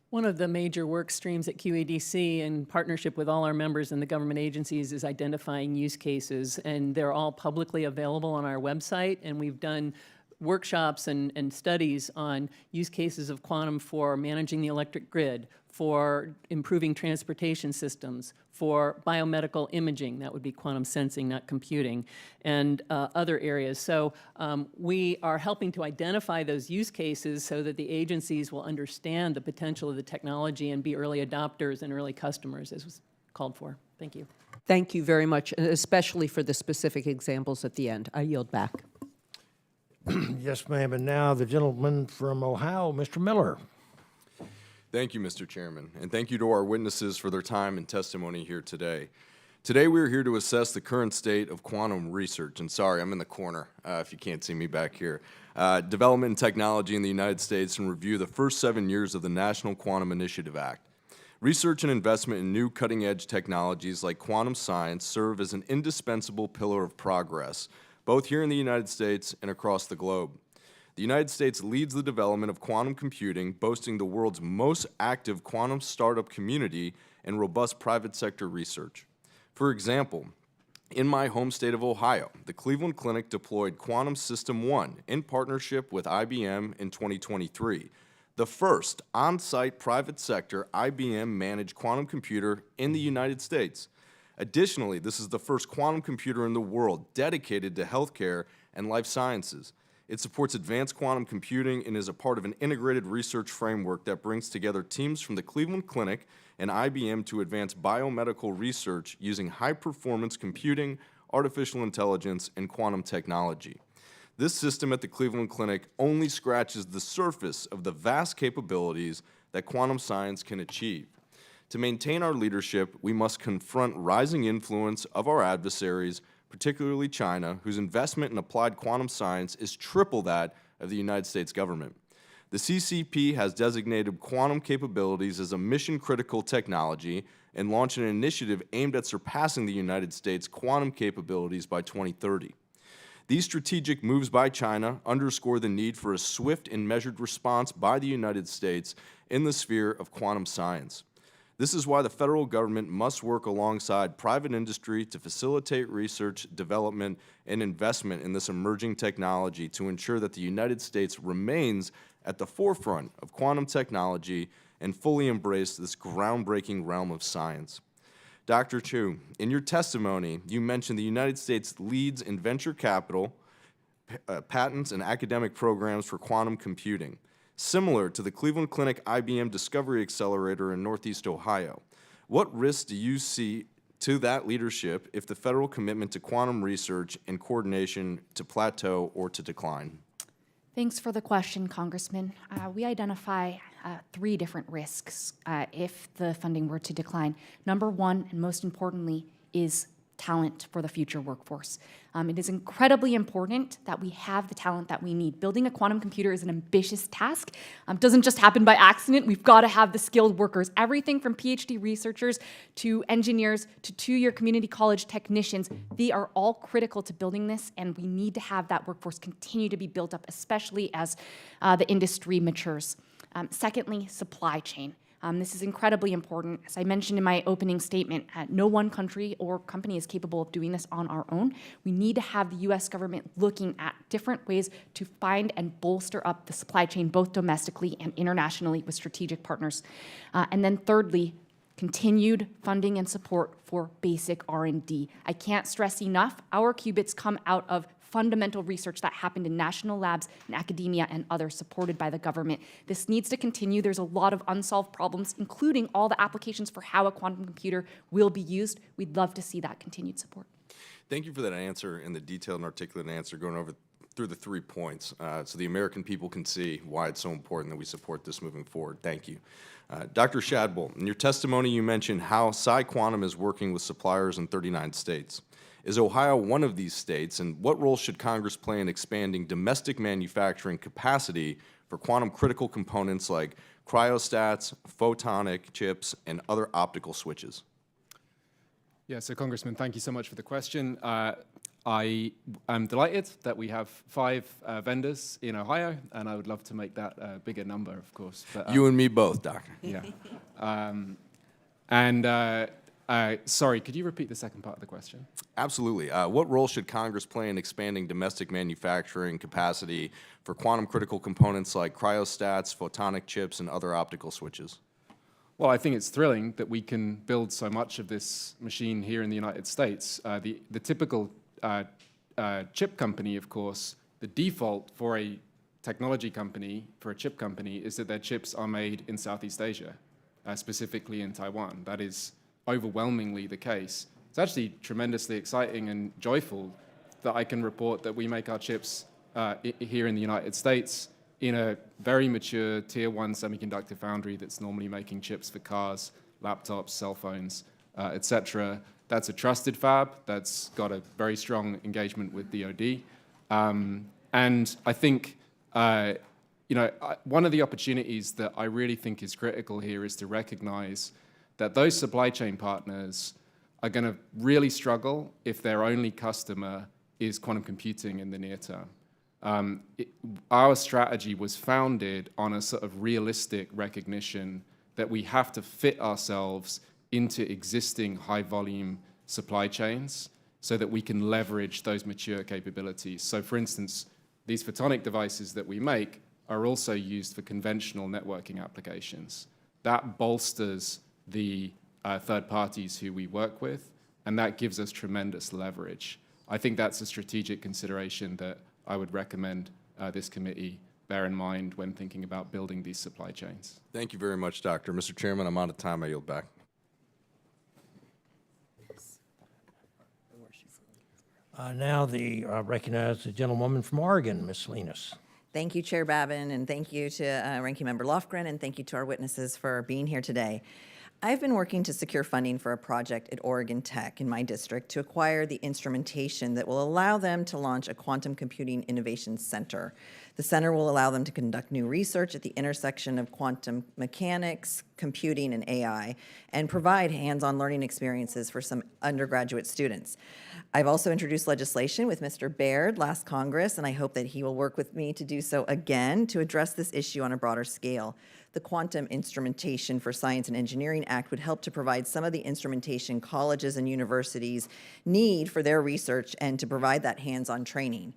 One of the major work streams at QEDC in partnership with all our members and the government agencies is identifying use cases, and they're all publicly available on our website, and we've done workshops and studies on use cases of quantum for managing the electric grid, for improving transportation systems, for biomedical imaging, that would be quantum sensing, not computing, and other areas. So we are helping to identify those use cases so that the agencies will understand the potential of the technology and be early adopters and early customers, as was called for. Thank you. Thank you very much, and especially for the specific examples at the end. I yield back. Yes, ma'am. And now the gentleman from Ohio, Mr. Miller. Thank you, Mr. Chairman, and thank you to our witnesses for their time and testimony here today. Today, we're here to assess the current state of quantum research. And sorry, I'm in the corner if you can't see me back here. Development and technology in the United States, and review the first 7 years of the National Quantum Initiative Act. Research and investment in new cutting-edge technologies like quantum science serve as an indispensable pillar of progress, both here in the United States and across the globe. The United States leads the development of quantum computing, boasting the world's most active quantum startup community and robust private sector research. For example, in my home state of Ohio, the Cleveland Clinic deployed Quantum System 1 in partnership with IBM in 2023, the first on-site private sector IBM-managed quantum computer in the United States. Additionally, this is the first quantum computer in the world dedicated to healthcare and life sciences. It supports advanced quantum computing and is a part of an integrated research framework that brings together teams from the Cleveland Clinic and IBM to advance biomedical research using high-performance computing, artificial intelligence, and quantum technology. This system at the Cleveland Clinic only scratches the surface of the vast capabilities that quantum science can achieve. To maintain our leadership, we must confront rising influence of our adversaries, particularly China, whose investment in applied quantum science is triple that of the United States government. The CCP has designated quantum capabilities as a mission-critical technology and launched an initiative aimed at surpassing the United States' quantum capabilities by 2030. These strategic moves by China underscore the need for a swift and measured response by the United States in the sphere of quantum science. This is why the federal government must work alongside private industry to facilitate research, development, and investment in this emerging technology to ensure that the United States remains at the forefront of quantum technology and fully embrace this groundbreaking realm of science. Dr. Chu, in your testimony, you mentioned the United States leads in venture capital, patents, and academic programs for quantum computing, similar to the Cleveland Clinic IBM Discovery Accelerator in Northeast Ohio. What risks do you see to that leadership if the federal commitment to quantum research and coordination to plateau or to decline? Thanks for the question, Congressman. We identify 3 different risks if the funding were to decline. Number one, and most importantly, is talent for the future workforce. It is incredibly important that we have the talent that we need. Building a quantum computer is an ambitious task. It doesn't just happen by accident. We've got to have the skilled workers. Everything from PhD researchers to engineers to two-year community college technicians, they are all critical to building this, and we need to have that workforce continue to be built up, especially as the industry matures. Secondly, supply chain. This is incredibly important. As I mentioned in my opening statement, no one country or company is capable of doing this on our own. We need to have the U.S. government looking at different ways to find and bolster up the supply chain, both domestically and internationally with strategic partners. And then thirdly, continued funding and support for basic R&D. I can't stress enough, our qubits come out of fundamental research that happened in national labs, in academia, and others supported by the government. This needs to continue. There's a lot of unsolved problems, including all the applications for how a quantum computer will be used. We'd love to see that continued support. Thank you for that answer and the detailed and articulate answer going over through the 3 points so the American people can see why it's so important that we support this moving forward. Thank you. Dr. Shadbolt, in your testimony you mentioned how PsiQuantum is working with suppliers in 39 states. Is Ohio one of these states, and what role should Congress play in expanding domestic manufacturing capacity for quantum critical components like cryostats, photonic chips, and other optical switches? Yeah, so Congressman, thank you so much for the question. I am delighted that we have 5 vendors in Ohio, and I would love to make that a bigger number, of course. But, you and me both, Doctor. Yeah. Sorry, could you repeat the second part of the question? Absolutely. What role should Congress play in expanding domestic manufacturing capacity for quantum critical components like cryostats, photonic chips, and other optical switches? Well, I think it's thrilling that we can build so much of this machine here in the United States. The typical chip company, of course, the default for a technology company, for a chip company, is that their chips are made in Southeast Asia, specifically in Taiwan. That is overwhelmingly the case. It's actually tremendously exciting and joyful that I can report that we make our chips here in the United States in a very mature tier 1 semiconductor foundry that's normally making chips for cars, laptops, cell phones, etc. That's a trusted fab that's got a very strong engagement with DoD. And I think one of the opportunities that I really think is critical here is to recognize that those supply chain partners are going to really struggle if their only customer is quantum computing in the near term. Our strategy was founded on a sort of realistic recognition that we have to fit ourselves into existing high-volume supply chains so that we can leverage those mature capabilities. So, for instance, these photonic devices that we make are also used for conventional networking applications. That bolsters the third parties who we work with, and that gives us tremendous leverage. I think that's a strategic consideration that I would recommend this committee bear in mind when thinking about building these supply chains. Thank you very much, Doctor. Mr. Chairman, I'm out of time. I yield back. Now recognize the gentlewoman from Oregon, Ms. Salinas. Thank you, Chair Babin, and thank you to Ranking Member Lofgren, and thank you to our witnesses for being here today. I've been working to secure funding for a project at Oregon Tech in my district to acquire the instrumentation that will allow them to launch a quantum computing innovation center. The center will allow them to conduct new research at the intersection of quantum mechanics, computing, and AI, and provide hands-on learning experiences for some undergraduate students. I've also introduced legislation with Mr. Baird last Congress, and I hope that he will work with me to do so again to address this issue on a broader scale. The Quantum Instrumentation for Science and Engineering Act would help to provide some of the instrumentation colleges and universities need for their research and to provide that hands-on training.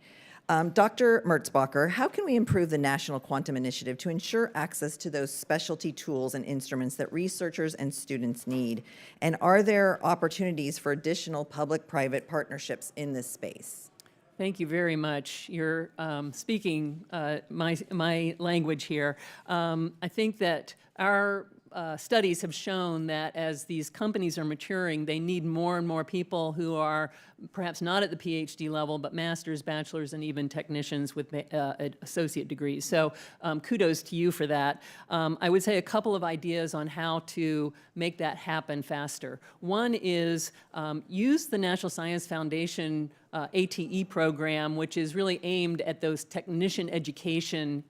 Dr. Mertzbacher, how can we improve the National Quantum Initiative to ensure access to those specialty tools and instruments that researchers and students need? And are there opportunities for additional public-private partnerships in this space? Thank you very much. You're speaking my language here. I think that our studies have shown that as these companies are maturing, they need more and more people who are perhaps not at the PhD level, but masters, bachelors, and even technicians with associate degrees. So kudos to you for that. I would say a couple of ideas on how to make that happen faster. One is use the National Science Foundation ATE program, which is really aimed at those technician education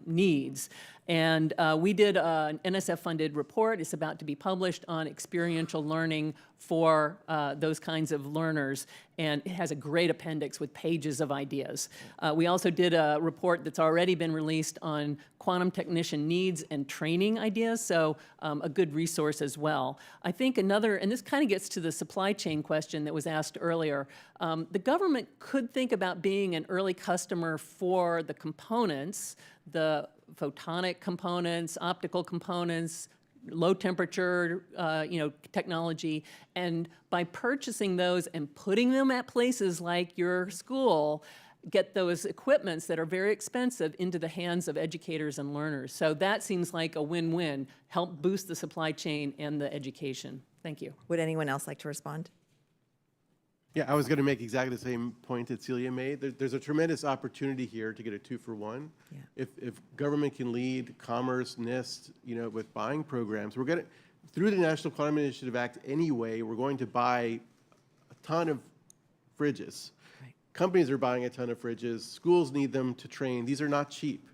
needs. And we did an NSF-funded report. It's about to be published on experiential learning for those kinds of learners, and it has a great appendix with pages of ideas. We also did a report that's already been released on quantum technician needs and training ideas, so a good resource as well. I think another, and this kind of gets to the supply chain question that was asked earlier, the government could think about being an early customer for the components, the photonic components, optical components, low temperature, technology, and by purchasing those and putting them at places like your school, get those equipments that are very expensive into the hands of educators and learners. So that seems like a win-win, help boost the supply chain and the education. Thank you. Would anyone else like to respond? Yeah, I was going to make exactly the same point that Celia made. There's a tremendous opportunity here to get a 2-for-1. Yeah. If government can lead commerce, NIST, with buying programs, we're going to, through the National Quantum Initiative Act anyway, we're going to buy a ton of fridges. Right. Companies are buying a ton of fridges. Schools need them to train. These are not cheap.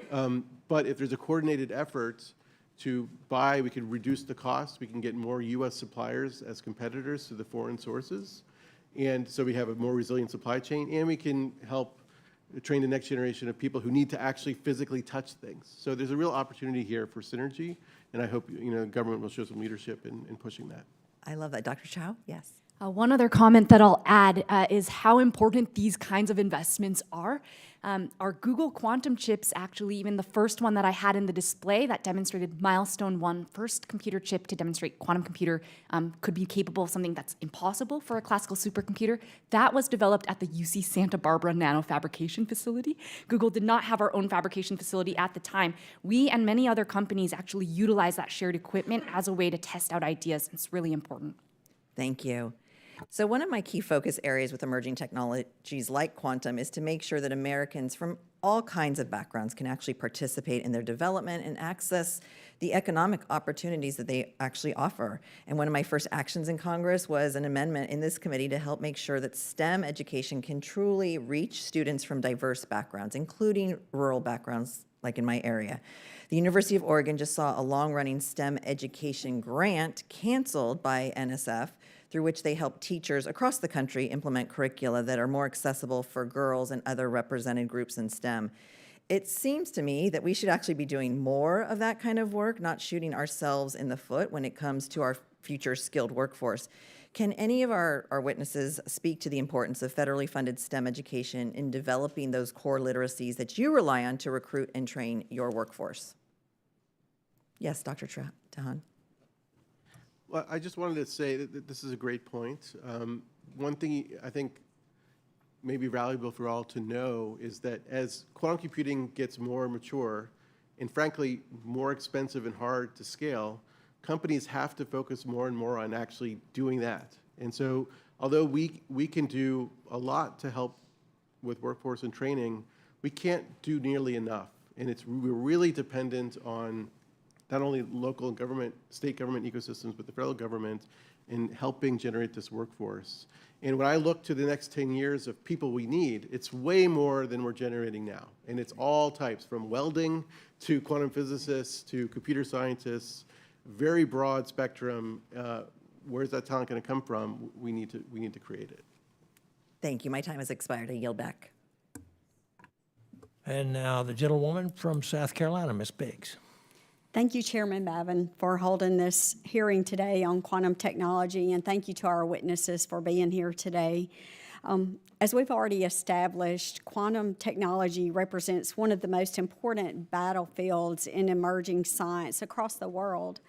But if there's a coordinated effort to buy, we could reduce the cost. We can get more U.S. suppliers as competitors to the foreign sources. And so we have a more resilient supply chain, and we can help train the next generation of people who need to actually physically touch things. So there's a real opportunity here for synergy, and I hope government will show some leadership in pushing that. I love that. Dr. Chow? Yes. One other comment that I'll add is how important these kinds of investments are. Our Google Quantum chips, actually, even the first one that I had in the display that demonstrated milestone 1, first computer chip to demonstrate quantum computer could be capable of something that's impossible for a classical supercomputer. That was developed at the UC Santa Barbara nanofabrication facility. Google did not have our own fabrication facility at the time. We and many other companies actually utilize that shared equipment as a way to test out ideas. It's really important. Thank you. So one of my key focus areas with emerging technologies like quantum is to make sure that Americans from all kinds of backgrounds can actually participate in their development and access the economic opportunities that they actually offer. And one of my first actions in Congress was an amendment in this committee to help make sure that STEM education can truly reach students from diverse backgrounds, including rural backgrounds like in my area. The University of Oregon just saw a long-running STEM education grant canceled by NSF, through which they help teachers across the country implement curricula that are more accessible for girls and other represented groups in STEM. It seems to me that we should actually be doing more of that kind of work, not shooting ourselves in the foot when it comes to our future skilled workforce. Can any of our witnesses speak to the importance of federally funded STEM education in developing those core literacies that you rely on to recruit and train your workforce? Yes, Dr. Tahan. Well, I just wanted to say that this is a great point. One thing I think may be valuable for all to know is that as quantum computing gets more mature and frankly more expensive and hard to scale, companies have to focus more and more on actually doing that. And so although we can do a lot to help with workforce and training, we can't do nearly enough. And we're really dependent on not only local government, state government ecosystems, but the federal government in helping generate this workforce. And when I look to the next 10 years of people we need, it's way more than we're generating now. And it's all types, from welding to quantum physicists to computer scientists, very broad spectrum. Where's that talent going to come from? We need to create it. Thank you. My time has expired. I yield back. And now the gentlewoman from South Carolina, Ms. Biggs. Thank you, Chairman Babin, for holding this hearing today on quantum technology, and thank you to our witnesses for being here today. As we've already established, quantum technology represents one of the most important battlefields in emerging science across the world.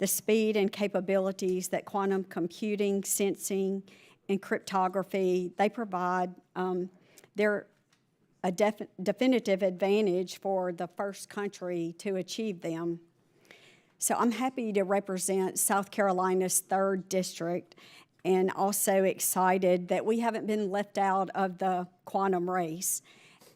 The speed and capabilities that quantum computing, sensing, and cryptography, they provide, they're a definitive advantage for the first country to achieve them. So I'm happy to represent South Carolina's 3rd District, and also excited that we haven't been left out of the quantum race.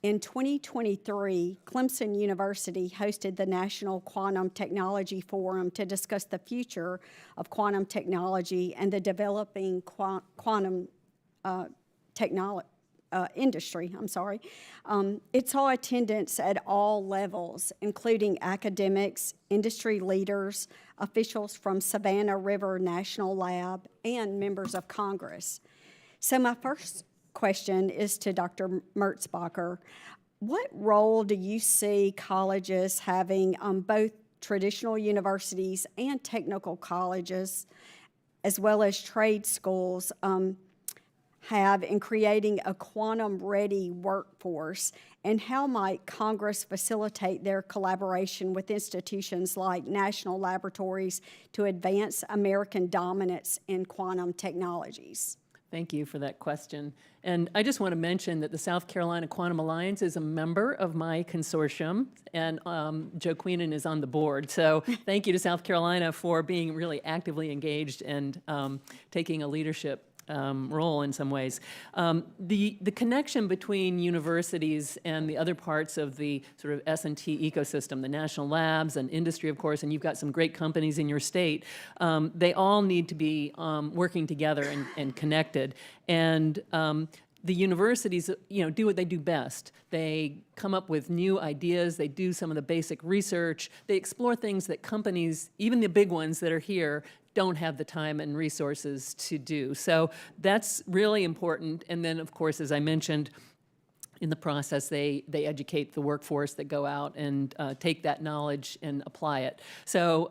In 2023, Clemson University hosted the National Quantum Technology Forum to discuss the future of quantum technology and the developing quantum industry. It saw attendance at all levels, including academics, industry leaders, officials from Savannah River National Lab, and members of Congress. So my first question is to Dr. Merzbacher. What role do you see colleges having, both traditional universities and technical colleges, as well as trade schools, have in creating a quantum-ready workforce, and how might Congress facilitate their collaboration with institutions like national laboratories to advance American dominance in quantum technologies? Thank you for that question. And I just want to mention that the South Carolina Quantum Alliance is a member of my consortium, and Joe Queenan is on the board. So thank you to South Carolina for being really actively engaged and taking a leadership role in some ways. The connection between universities and the other parts of the sort of S&T ecosystem, the national labs and industry, of course, and you've got some great companies in your state, they all need to be working together and connected. And the universities, do what they do best. They come up with new ideas. They do some of the basic research. They explore things that companies, even the big ones that are here, don't have the time and resources to do. So that's really important. And then, of course, as I mentioned, in the process, they educate the workforce that go out and take that knowledge and apply it. So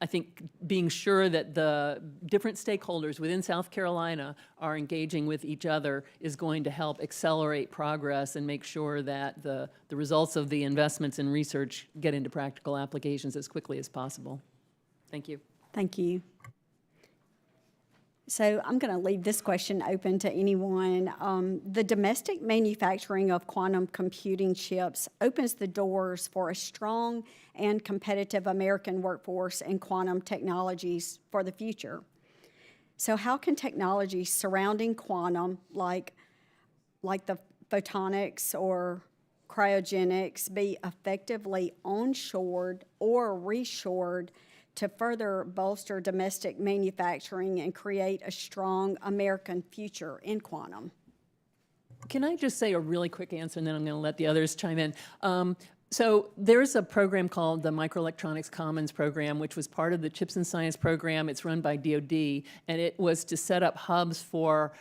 I think being sure that the different stakeholders within South Carolina are engaging with each other is going to help accelerate progress and make sure that the results of the investments in research get into practical applications as quickly as possible. Thank you. Thank you. So I'm going to leave this question open to anyone. The domestic manufacturing of quantum computing chips opens the doors for a strong and competitive American workforce in quantum technologies for the future. So how can technologies surrounding quantum, like the photonics or cryogenics, be effectively onshored or reshored to further bolster domestic manufacturing and create a strong American future in quantum? Can I just say a really quick answer, and then I'm going to let the others chime in. So there's a program called the Microelectronics Commons Program, which was part of the Chips and Science program. It's run by DoD, and it was to set up hubs for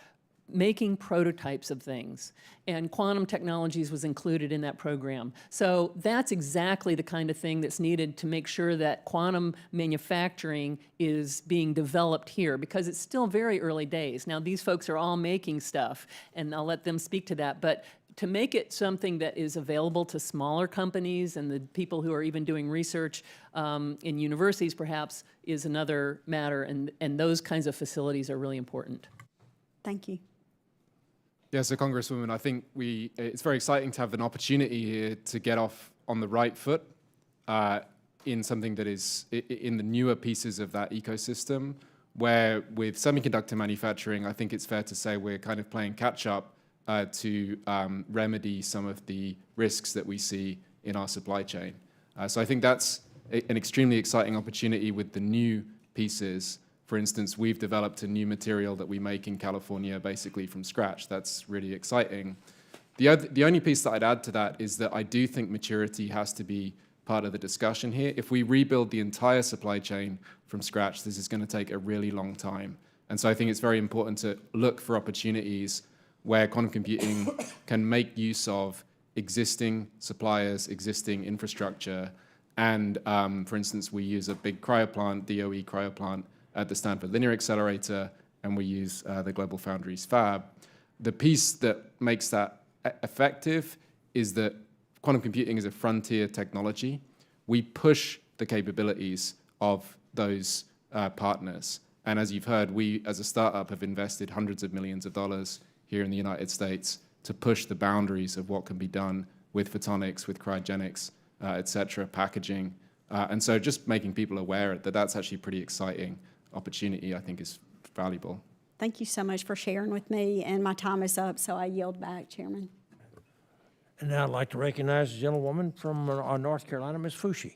making prototypes of things. And quantum technologies was included in that program. So that's exactly the kind of thing that's needed to make sure that quantum manufacturing is being developed here, because it's still very early days. Now, these folks are all making stuff, and I'll let them speak to that. But to make it something that is available to smaller companies and the people who are even doing research in universities, perhaps, is another matter. And those kinds of facilities are really important. Thank you. Yeah, so Congresswoman, I think it's very exciting to have an opportunity here to get off on the right foot in something that is in the newer pieces of that ecosystem, where with semiconductor manufacturing, I think it's fair to say we're kind of playing catch up to remedy some of the risks that we see in our supply chain. So I think that's an extremely exciting opportunity with the new pieces. For instance, we've developed a new material that we make in California basically from scratch. That's really exciting. The only piece that I'd add to that is that I do think maturity has to be part of the discussion here. If we rebuild the entire supply chain from scratch, this is going to take a really long time. And so I think it's very important to look for opportunities where quantum computing can make use of existing suppliers, existing infrastructure. And for instance, we use a big cryoplant, DOE cryoplant, at the Stanford Linear Accelerator, and we use the Global Foundries fab. The piece that makes that effective is that quantum computing is a frontier technology. We push the capabilities of those partners. And as you've heard, we as a startup have invested hundreds of millions of dollars here in the United States to push the boundaries of what can be done with photonics, with cryogenics, et cetera, packaging. And so just making people aware that that's actually a pretty exciting opportunity, I think, is valuable. Thank you so much for sharing with me, and my time is up, so I yield back, Chairman. And now I'd like to recognize the gentlewoman from North Carolina, Ms. Fushi.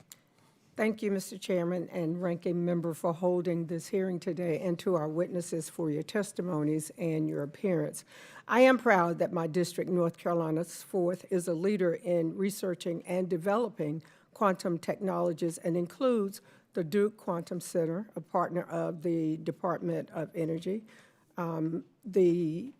Thank you, Mr. Chairman and Ranking Member, for holding this hearing today, and to our witnesses for your testimonies and your appearance. I am proud that my district, North Carolina's 4th, is a leader in researching and developing quantum technologies and includes the Duke Quantum Center, a partner of the Department of Energy, the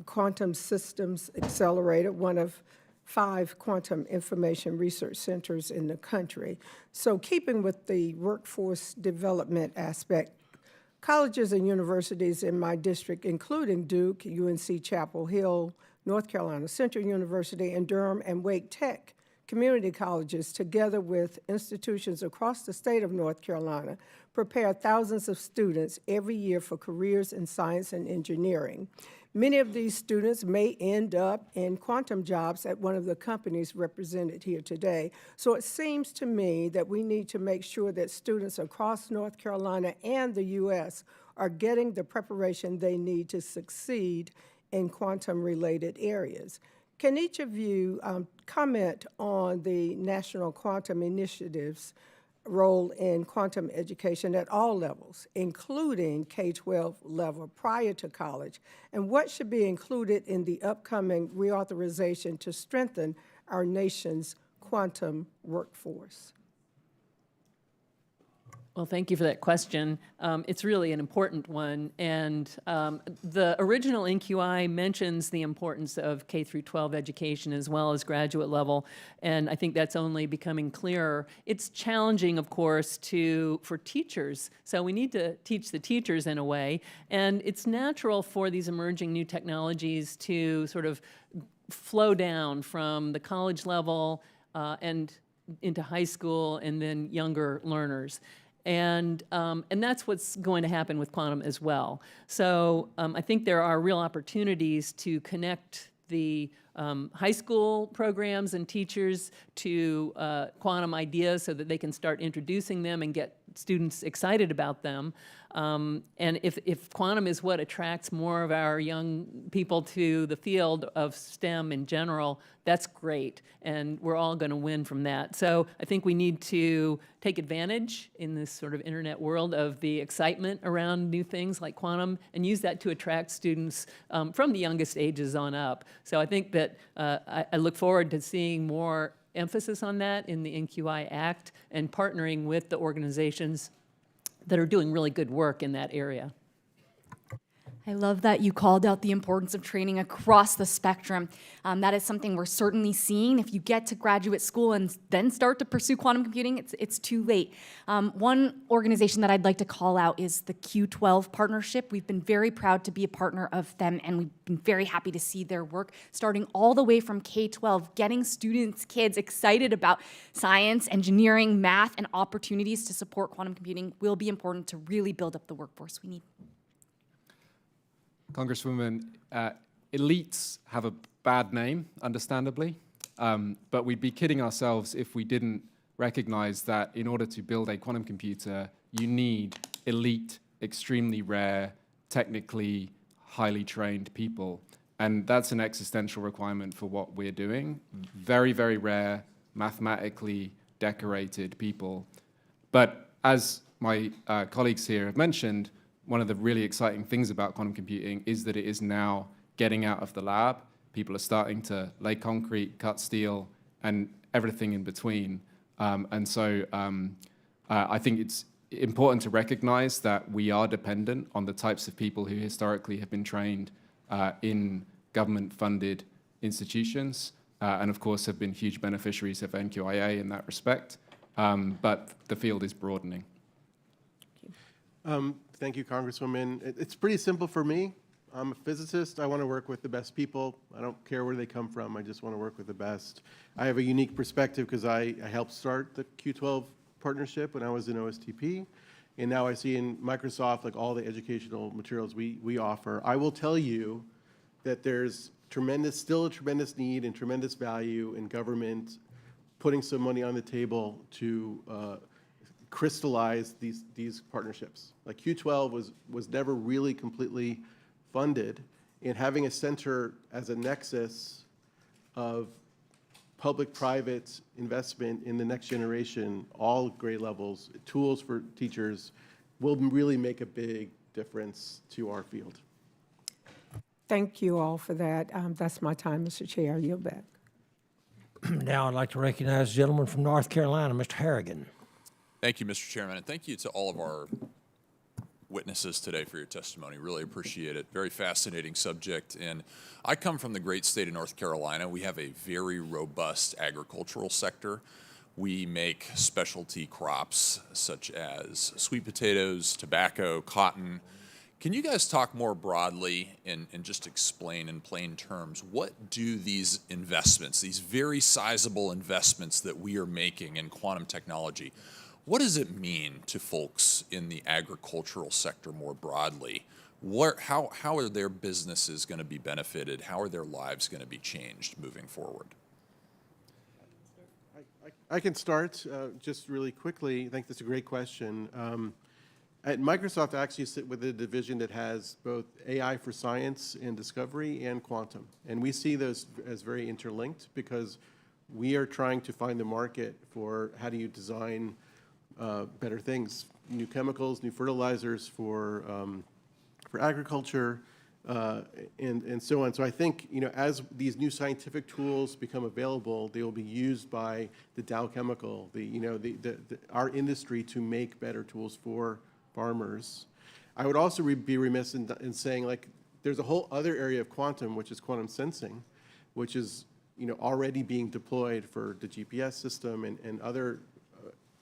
Quantum Systems Accelerator, one of 5 quantum information research centers in the country. So keeping with the workforce development aspect, colleges and universities in my district, including Duke, UNC Chapel Hill, North Carolina Central University, and Durham and Wake Tech community colleges, together with institutions across the state of North Carolina, prepare thousands of students every year for careers in science and engineering. Many of these students may end up in quantum jobs at one of the companies represented here today. So it seems to me that we need to make sure that students across North Carolina and the U.S. are getting the preparation they need to succeed in quantum-related areas. Can each of you comment on the National Quantum Initiative's role in quantum education at all levels, including K-12 level prior to college, and what should be included in the upcoming reauthorization to strengthen our nation's quantum workforce? Well, thank you for that question. It's really an important one, and the original NQI mentions the importance of K through 12 education as well as graduate level, and I think that's only becoming clearer. It's challenging, of course, for teachers, so we need to teach the teachers in a way, and it's natural for these emerging new technologies to sort of flow down from the college level and into high school and then younger learners. And that's what's going to happen with quantum as well. So I think there are real opportunities to connect the high school programs and teachers to quantum ideas so that they can start introducing them and get students excited about them. And if quantum is what attracts more of our young people to the field of STEM in general, that's great, and we're all going to win from that. So I think we need to take advantage in this sort of internet world of the excitement around new things like quantum and use that to attract students from the youngest ages on up. So I think that I look forward to seeing more emphasis on that in the NQI Act and partnering with the organizations that are doing really good work in that area. I love that you called out the importance of training across the spectrum. That is something we're certainly seeing. If you get to graduate school and then start to pursue quantum computing, it's too late. One organization that I'd like to call out is the Q12 partnership. We've been very proud to be a partner of them, and we've been very happy to see their work starting all the way from K-12, getting students, kids excited about science, engineering, math, and opportunities to support quantum computing will be important to really build up the workforce we need. Congresswoman, elites have a bad name, understandably, but we'd be kidding ourselves if we didn't recognize that in order to build a quantum computer, you need elite, extremely rare, technically highly trained people. And that's an existential requirement for what we're doing. Very, very rare, mathematically decorated people. But as my colleagues here have mentioned, one of the really exciting things about quantum computing is that it is now getting out of the lab. People are starting to lay concrete, cut steel, and everything in between. And so I think it's important to recognize that we are dependent on the types of people who historically have been trained in government-funded institutions, and of course have been huge beneficiaries of NQIA in that respect. But the field is broadening. Thank you, Congresswoman. It's pretty simple for me. I'm a physicist. I want to work with the best people. I don't care where they come from. I just want to work with the best. I have a unique perspective because I helped start the Q12 partnership when I was in OSTP. And now I see in Microsoft, like all the educational materials we offer. I will tell you that there's still a tremendous need and tremendous value in government putting some money on the table to crystallize these partnerships. Like Q12 was never really completely funded, and having a center as a nexus of public-private investment in the next generation, all grade levels, tools for teachers, will really make a big difference to our field. Thank you all for that. That's my time, Mr. Chair. Yield back. Now I'd like to recognize the gentleman from North Carolina, Mr. Harrigan. Thank you, Mr. Chairman, and thank you to all of our witnesses today for your testimony. Really appreciate it. Very fascinating subject. And I come from the great state of North Carolina. We have a very robust agricultural sector. We make specialty crops such as sweet potatoes, tobacco, cotton. Can you guys talk more broadly and just explain in plain terms, what do these investments, these very sizable investments that we are making in quantum technology, what does it mean to folks in the agricultural sector more broadly? How are their businesses going to be benefited? How are their lives going to be changed moving forward? I can start just really quickly. I think that's a great question. At Microsoft, I actually sit with a division that has both AI for science and discovery and quantum. And we see those as very interlinked because we are trying to find the market for how do you design better things, new chemicals, new fertilizers for agriculture, and so on. So I think, as these new scientific tools become available, they will be used by the Dow Chemical, our industry to make better tools for farmers. I would also be remiss in saying, like, there's a whole other area of quantum, which is quantum sensing, which is already being deployed for the GPS system and other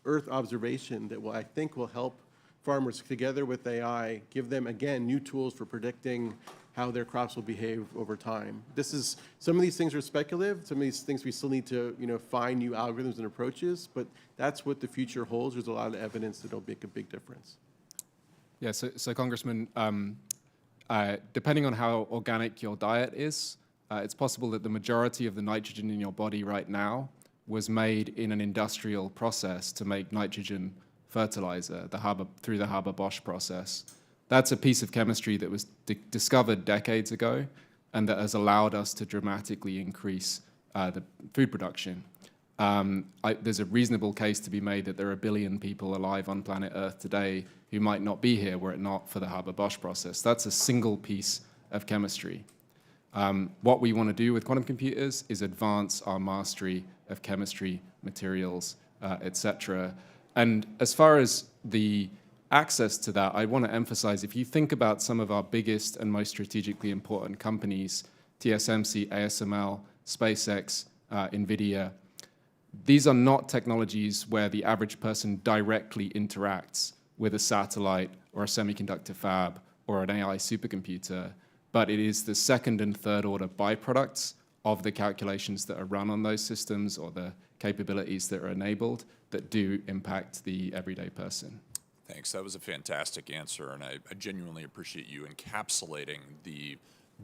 Earth observation that I think will help farmers, together with AI, give them, again, new tools for predicting how their crops will behave over time. Some of these things are speculative. Some of these things we still need to find new algorithms and approaches, but that's what the future holds. There's a lot of evidence that it'll make a big difference. Yeah, so Congressman, depending on how organic your diet is, it's possible that the majority of the nitrogen in your body right now was made in an industrial process to make nitrogen fertilizer, through the Haber-Bosch process. That's a piece of chemistry that was discovered decades ago and that has allowed us to dramatically increase the food production. There's a reasonable case to be made that there are 1 billion people alive on planet Earth today who might not be here were it not for the Haber-Bosch process. That's a single piece of chemistry. What we want to do with quantum computers is advance our mastery of chemistry, materials, etc. And as far as the access to that, I want to emphasize, if you think about some of our biggest and most strategically important companies, TSMC, ASML, SpaceX, NVIDIA, these are not technologies where the average person directly interacts with a satellite or a semiconductor fab or an AI supercomputer, but it is the second and third order byproducts of the calculations that are run on those systems or the capabilities that are enabled that do impact the everyday person. Thanks. That was a fantastic answer, and I genuinely appreciate you encapsulating the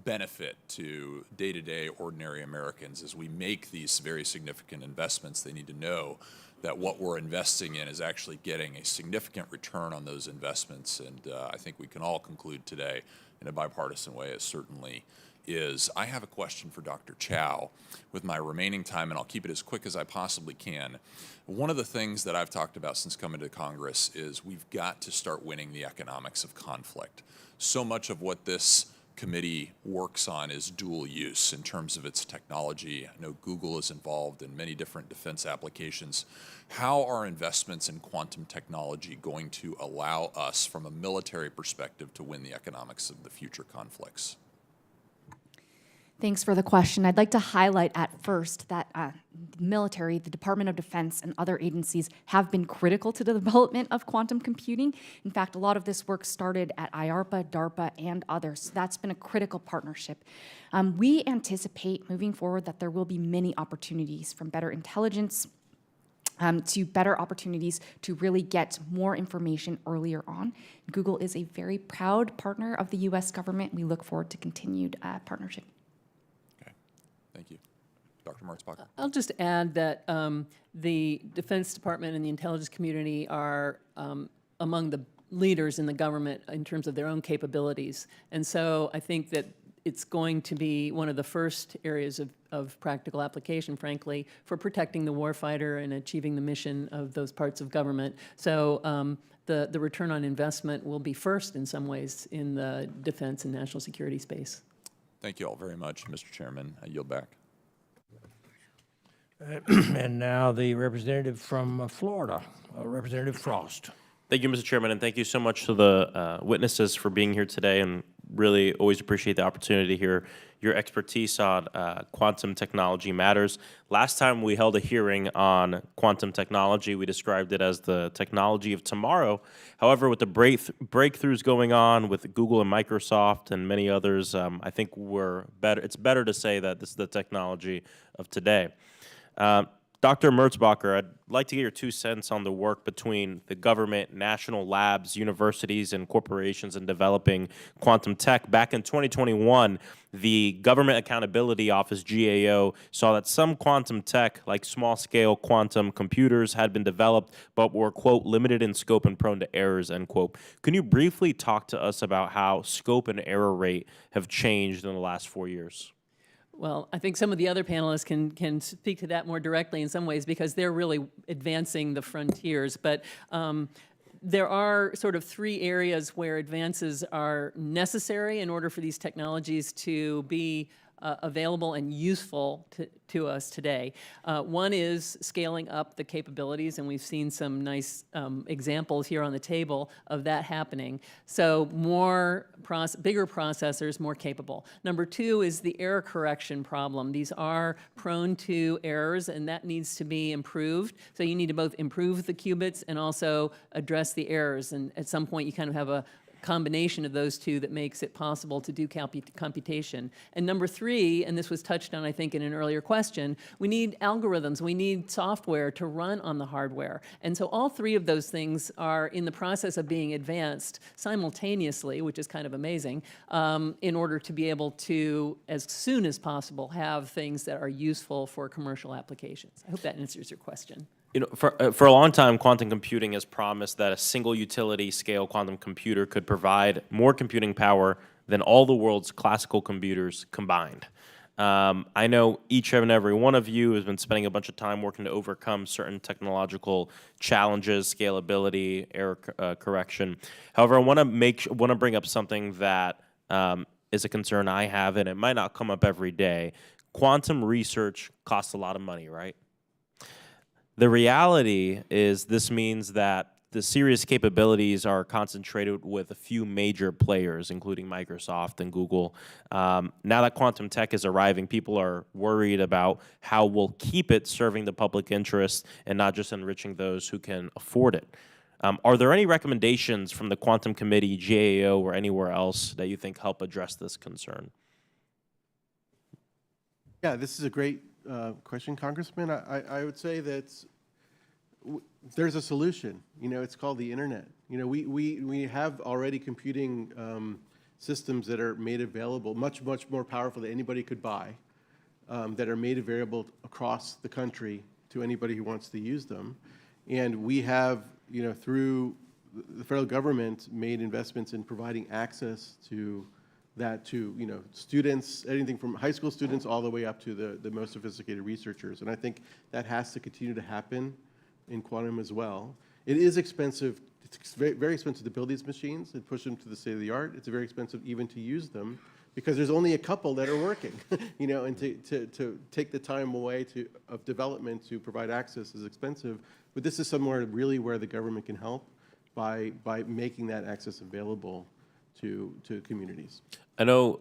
benefit to day-to-day ordinary Americans. As we make these very significant investments, they need to know that what we're investing in is actually getting a significant return on those investments, and I think we can all conclude today in a bipartisan way it certainly is. I have a question for Dr. Chow with my remaining time, and I'll keep it as quick as I possibly can. One of the things that I've talked about since coming to Congress is we've got to start winning the economics of conflict. So much of what this committee works on is dual use in terms of its technology. I know Google is involved in many different defense applications. How are investments in quantum technology going to allow us, from a military perspective, to win the economics of the future conflicts? Thanks for the question. I'd like to highlight at first that the military, the Department of Defense, and other agencies have been critical to the development of quantum computing. In fact, a lot of this work started at IARPA, DARPA, and others. So that's been a critical partnership. We anticipate moving forward that there will be many opportunities, from better intelligence to better opportunities to really get more information earlier on. Google is a very proud partner of the U.S. government. We look forward to continued partnership. Thank you. Dr. Merzbacher. I'll just add that the Defense Department and the intelligence community are among the leaders in the government in terms of their own capabilities. And so I think that it's going to be one of the first areas of practical application, frankly, for protecting the warfighter and achieving the mission of those parts of government. So the return on investment will be first in some ways in the defense and national security space. Thank you all very much, Mr. Chairman. I yield back. And now the representative from Florida, Representative Frost. Thank you, Mr. Chairman, and thank you so much to the witnesses for being here today, and really always appreciate the opportunity to hear your expertise on quantum technology matters. Last time we held a hearing on quantum technology, we described it as the technology of tomorrow. However, with the breakthroughs going on with Google and Microsoft and many others, I think it's better to say that this is the technology of today. Dr. Merzbacher, I'd like to get your 2 cents on the work between the government, national labs, universities, and corporations in developing quantum tech. Back in 2021, the Government Accountability Office, GAO, saw that some quantum tech, like small-scale quantum computers, had been developed but were, quote, limited in scope and prone to errors, end quote. Can you briefly talk to us about how scope and error rate have changed in the last 4 years? Well, I think some of the other panelists can speak to that more directly in some ways because they're really advancing the frontiers. But there are sort of 3 areas where advances are necessary in order for these technologies to be available and useful to us today. One is scaling up the capabilities, and we've seen some nice examples here on the table of that happening. So bigger processors, more capable. Number 2 is the error correction problem. These are prone to errors, and that needs to be improved. So you need to both improve the qubits and also address the errors. And at some point, you kind of have a combination of those 2 that makes it possible to do computation. And number 3, and this was touched on, I think, in an earlier question, we need algorithms, we need software to run on the hardware. And so all 3 of those things are in the process of being advanced simultaneously, which is kind of amazing, in order to be able to, as soon as possible, have things that are useful for commercial applications. I hope that answers your question. You know, for a long time, quantum computing has promised that a single utility scale quantum computer could provide more computing power than all the world's classical computers combined. I know each and every one of you has been spending a bunch of time working to overcome certain technological challenges, scalability, error correction. However, I want to bring up something that is a concern I have, and it might not come up every day. Quantum research costs a lot of money, right? The reality is this means that the serious capabilities are concentrated with a few major players, including Microsoft and Google. Now that quantum tech is arriving, people are worried about how we'll keep it serving the public interest and not just enriching those who can afford it. Are there any recommendations from the Quantum Committee, GAO, or anywhere else that you think help address this concern? Yeah, this is a great question, Congressman. I would say that there's a solution. You know, it's called the internet. You know, we have already computing systems that are made available, much more powerful than anybody could buy, that are made available across the country to anybody who wants to use them. And we have, you know, through the federal government, made investments in providing access to that to, you know, students, anything from high school students all the way up to the most sophisticated researchers. And I think that has to continue to happen in quantum as well. It is expensive. It's very expensive to build these machines and push them to the state of the art. It's very expensive even to use them because there's only a couple that are working, you know, and to take the time away of development to provide access is expensive. But this is somewhere really where the government can help by making that access available to communities. I know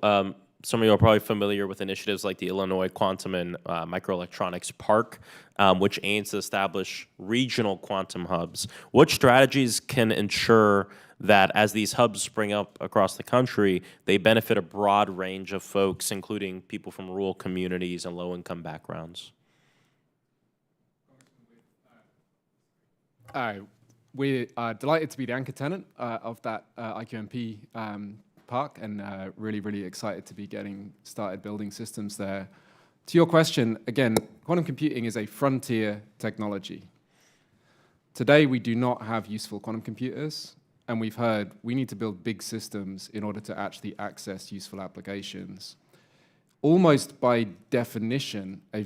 some of you are probably familiar with initiatives like the Illinois Quantum and Microelectronics Park, which aims to establish regional quantum hubs. What strategies can ensure that as these hubs spring up across the country, they benefit a broad range of folks, including people from rural communities and low-income backgrounds? We're delighted to be the anchor tenant of that IQMP park, and really excited to be getting started building systems there To your question, again, quantum computing is a frontier technology. Today, we do not have useful quantum computers, and we've heard we need to build big systems in order to actually access useful applications. Almost by definition, a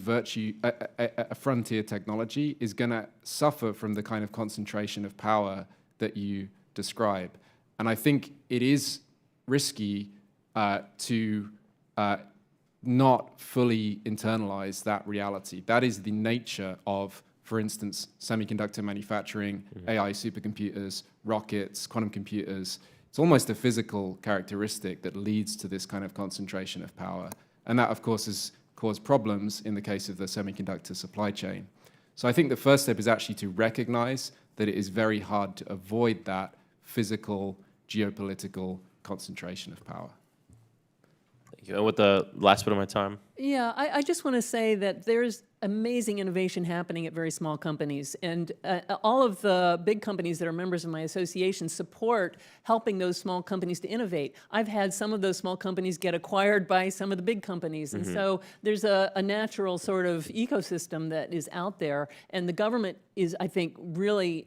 frontier technology is going to suffer from the kind of concentration of power that you describe. And I think it is risky to not fully internalize that reality. That is the nature of, for instance, semiconductor manufacturing, AI supercomputers, rockets, quantum computers. It's almost a physical characteristic that leads to this kind of concentration of power. And that, of course, has caused problems in the case of the semiconductor supply chain. So I think the first step is actually to recognize that it is very hard to avoid that physical, geopolitical concentration of power. Thank you. And with the last bit of my time. Yeah, I just want to say that there's amazing innovation happening at very small companies. And all of the big companies that are members of my association support helping those small companies to innovate. I've had some of those small companies get acquired by some of the big companies. And so there's a natural sort of ecosystem that is out there. And the government is, I think, really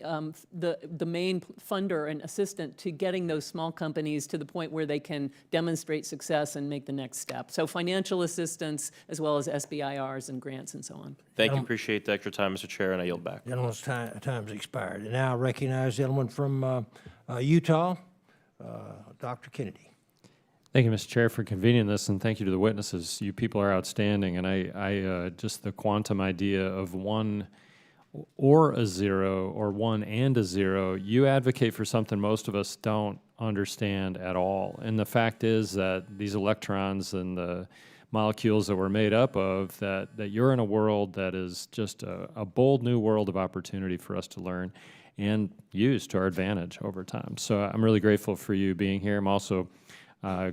the main funder and assistant to getting those small companies to the point where they can demonstrate success and make the next step. So financial assistance, as well as SBIRs and grants and so on. Thank you. Appreciate the extra time, Mr. Chair, and I yield back. Gentleman's time's expired. And now I recognize the gentleman from Utah, Dr. Kennedy. Thank you, Mr. Chair, for convening this, and thank you to the witnesses. You people are outstanding, and I just the quantum idea of one or a zero or one and a zero, you advocate for something most of us don't understand at all. And the fact is that these electrons and the molecules that we're made up of, that you're in a world that is just a bold new world of opportunity for us to learn and use to our advantage over time. So I'm really grateful for you being here. I'm also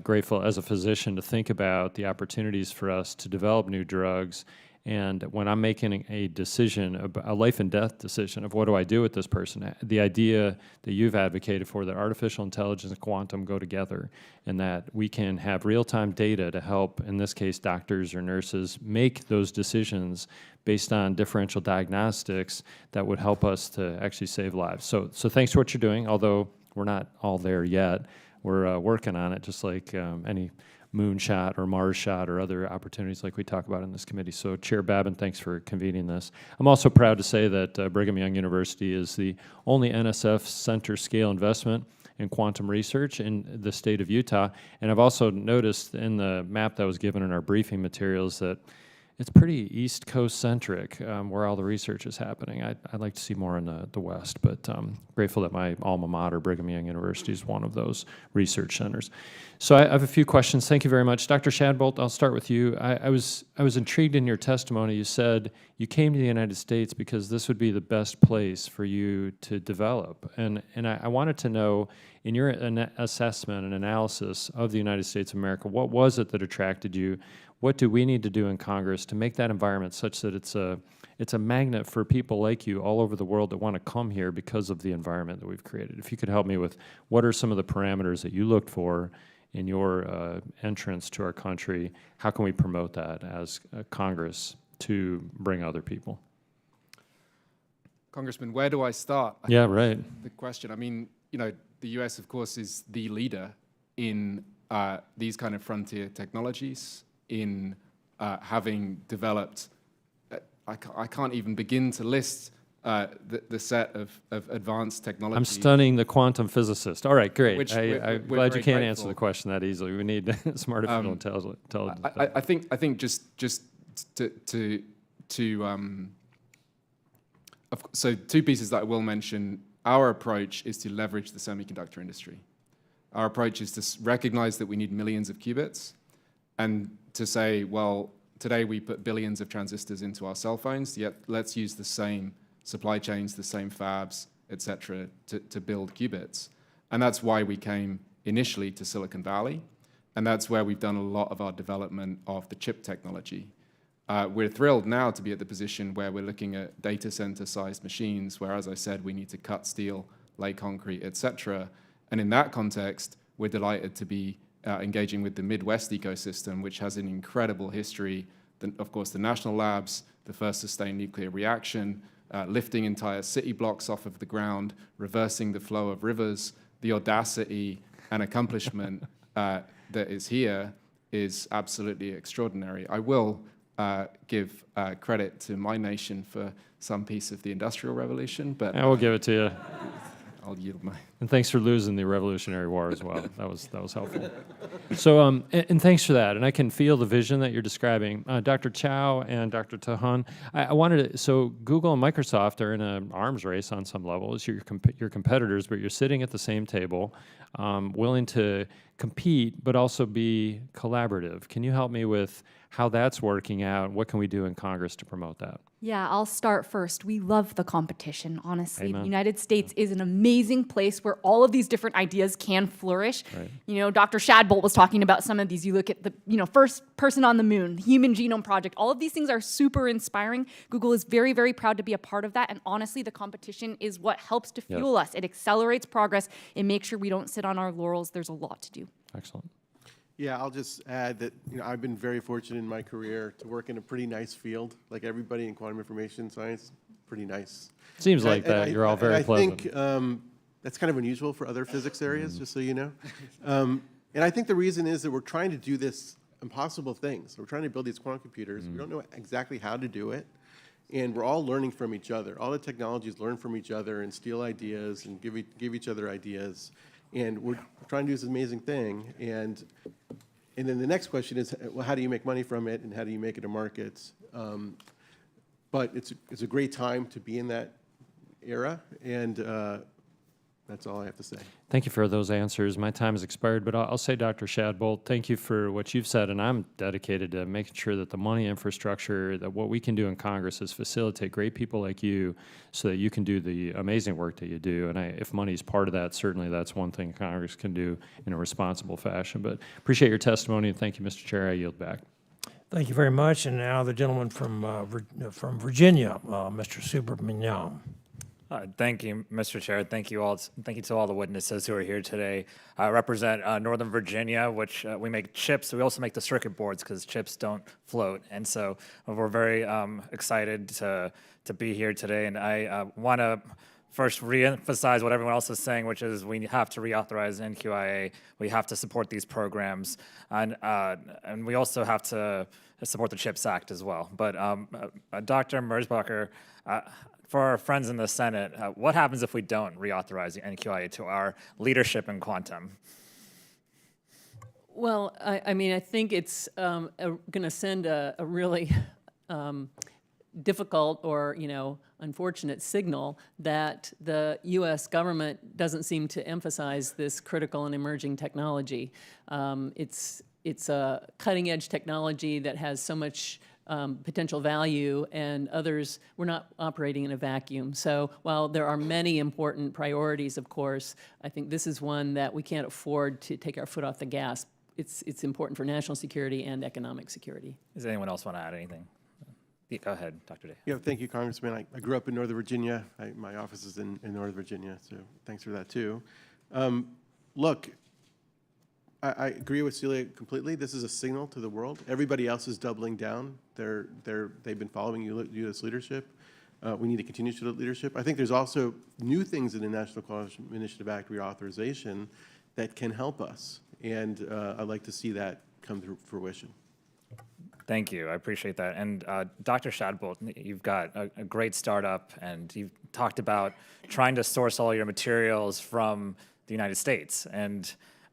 grateful as a physician to think about the opportunities for us to develop new drugs. And when I'm making a decision, a life and death decision of what do I do with this person, the idea that you've advocated for, that artificial intelligence and quantum go together, and that we can have real-time data to help, in this case, doctors or nurses, make those decisions based on differential diagnostics that would help us to actually save lives. So thanks for what you're doing, although we're not all there yet. We're working on it, just like any moonshot or Mars shot or other opportunities like we talk about in this committee. So Chair Babin, thanks for convening this. I'm also proud to say that Brigham Young University is the only NSF center scale investment in quantum research in the state of Utah. And I've also noticed in the map that was given in our briefing materials that it's pretty East Coast centric where all the research is happening. I'd like to see more in the West, but grateful that my alma mater, Brigham Young University, is one of those research centers. So I have a few questions. Thank you very much. Dr. Shadbolt, I'll start with you. I was intrigued in your testimony. You said you came to the United States because this would be the best place for you to develop. And I wanted to know, in your assessment and analysis of the United States of America, what was it that attracted you? What do we need to do in Congress to make that environment such that it's a magnet for people like you all over the world that want to come here because of the environment that we've created? If you could help me with what are some of the parameters that you looked for in your entrance to our country, how can we promote that as Congress to bring other people? Congressman, where do I start? Yeah, right. The question, I mean, you know, the US, of course, is the leader in these kind of frontier technologies, in having developed, I can't even begin to list the set of advanced technologies. I'm studying the quantum physicist. All right, great. I'm glad you can't answer the question that easily. We need some artificial intelligence. I think just so two pieces that I will mention. Our approach is to leverage the semiconductor industry. Our approach is to recognize that we need millions of qubits, and to say, well, today we put billions of transistors into our cell phones, yet let's use the same supply chains, the same fabs, et cetera, to build qubits. And that's why we came initially to Silicon Valley, and that's where we've done a lot of our development of the chip technology. We're thrilled now to be at the position where we're looking at data center-sized machines, where, as I said, we need to cut steel, lay concrete, et cetera. And in that context, we're delighted to be engaging with the Midwest ecosystem, which has an incredible history of course, the national labs, the first sustained nuclear reaction, lifting entire city blocks off of the ground, reversing the flow of rivers. The audacity and accomplishment that is here is absolutely extraordinary. I will give credit to my nation for some piece of the Industrial Revolution, but I will give it to you. I'll yield my. And thanks for losing the Revolutionary War as well. That was helpful. So, and thanks for that. And I can feel the vision that you're describing. Dr. Chow and Dr. Tahan, I wanted to, so Google and Microsoft are in an arms race on some levels. You're your competitors, but you're sitting at the same table, willing to compete, but also be collaborative. Can you help me with how that's working out? What can we do in Congress to promote that? Yeah, I'll start first. We love the competition, honestly. Amen. The United States is an amazing place where all of these different ideas can flourish. Right. You know, Dr. Shadbolt was talking about some of these. You look at the, first person on the moon, Human Genome Project. All of these things are super inspiring. Google is very, very proud to be a part of that. And honestly, the competition is what helps to fuel us. It accelerates progress. It makes sure we don't sit on our laurels. There's a lot to do. Excellent. Yeah, I'll just add that I've been very fortunate in my career to work in a pretty nice field. Like everybody in quantum information science, pretty nice. Seems like that. You're all very pleasant. I think that's kind of unusual for other physics areas, just so you know. And I think the reason is that we're trying to do this impossible things. We're trying to build these quantum computers. We don't know exactly how to do it. And we're all learning from each other. All the technologies learn from each other and steal ideas and give each other ideas. And we're trying to do this amazing thing. And then the next question is, well, how do you make money from it, and how do you make it a market? But it's a great time to be in that era, and that's all I have to say. Thank you for those answers. My time has expired, but I'll say, Dr. Shadbolt, thank you for what you've said, and I'm dedicated to making sure that the money infrastructure, that what we can do in Congress is facilitate great people like you so that you can do the amazing work that you do. And if money is part of that, certainly that's one thing Congress can do in a responsible fashion. But appreciate your testimony, and thank you, Mr. Chair. I yield back. Thank you very much. And now the gentleman from Virginia, Mr. Subramaniam. Thank you, Mr. Chair. Thank you all. Thank you to all the witnesses who are here today. I represent Northern Virginia, which we make chips. We also make the circuit boards because chips don't float. And so we're very excited to be here today. And I want to first reemphasize what everyone else is saying, which is we have to reauthorize NQIA. We have to support these programs. And we also have to support the CHIPS Act as well. But Dr. Merzbacher, for our friends in the Senate, what happens if we don't reauthorize the NQIA to our leadership in quantum? Well, I mean, I think it's going to send a really difficult or, unfortunate signal that the U.S. government doesn't seem to emphasize this critical and emerging technology. It's a cutting-edge technology that has so much potential value, and others, we're not operating in a vacuum. So while there are many important priorities, of course, I think this is one that we can't afford to take our foot off the gas. It's important for national security and economic security. Does anyone else want to add anything? Go ahead, Dr. Day. Yeah, thank you, Congressman. I grew up in Northern Virginia. My office is in Northern Virginia, so thanks for that, too. Look, I agree with Celia completely. This is a signal to the world. Everybody else is doubling down. They've been following U.S. leadership. We need to continue to show leadership. I think there's also new things in the National Quantum Initiative Act reauthorization that can help us, and I'd like to see that come to fruition. Thank you. I appreciate that. And Dr. Shadbolt, you've got a great startup, and you've talked about trying to source all your materials from the United States.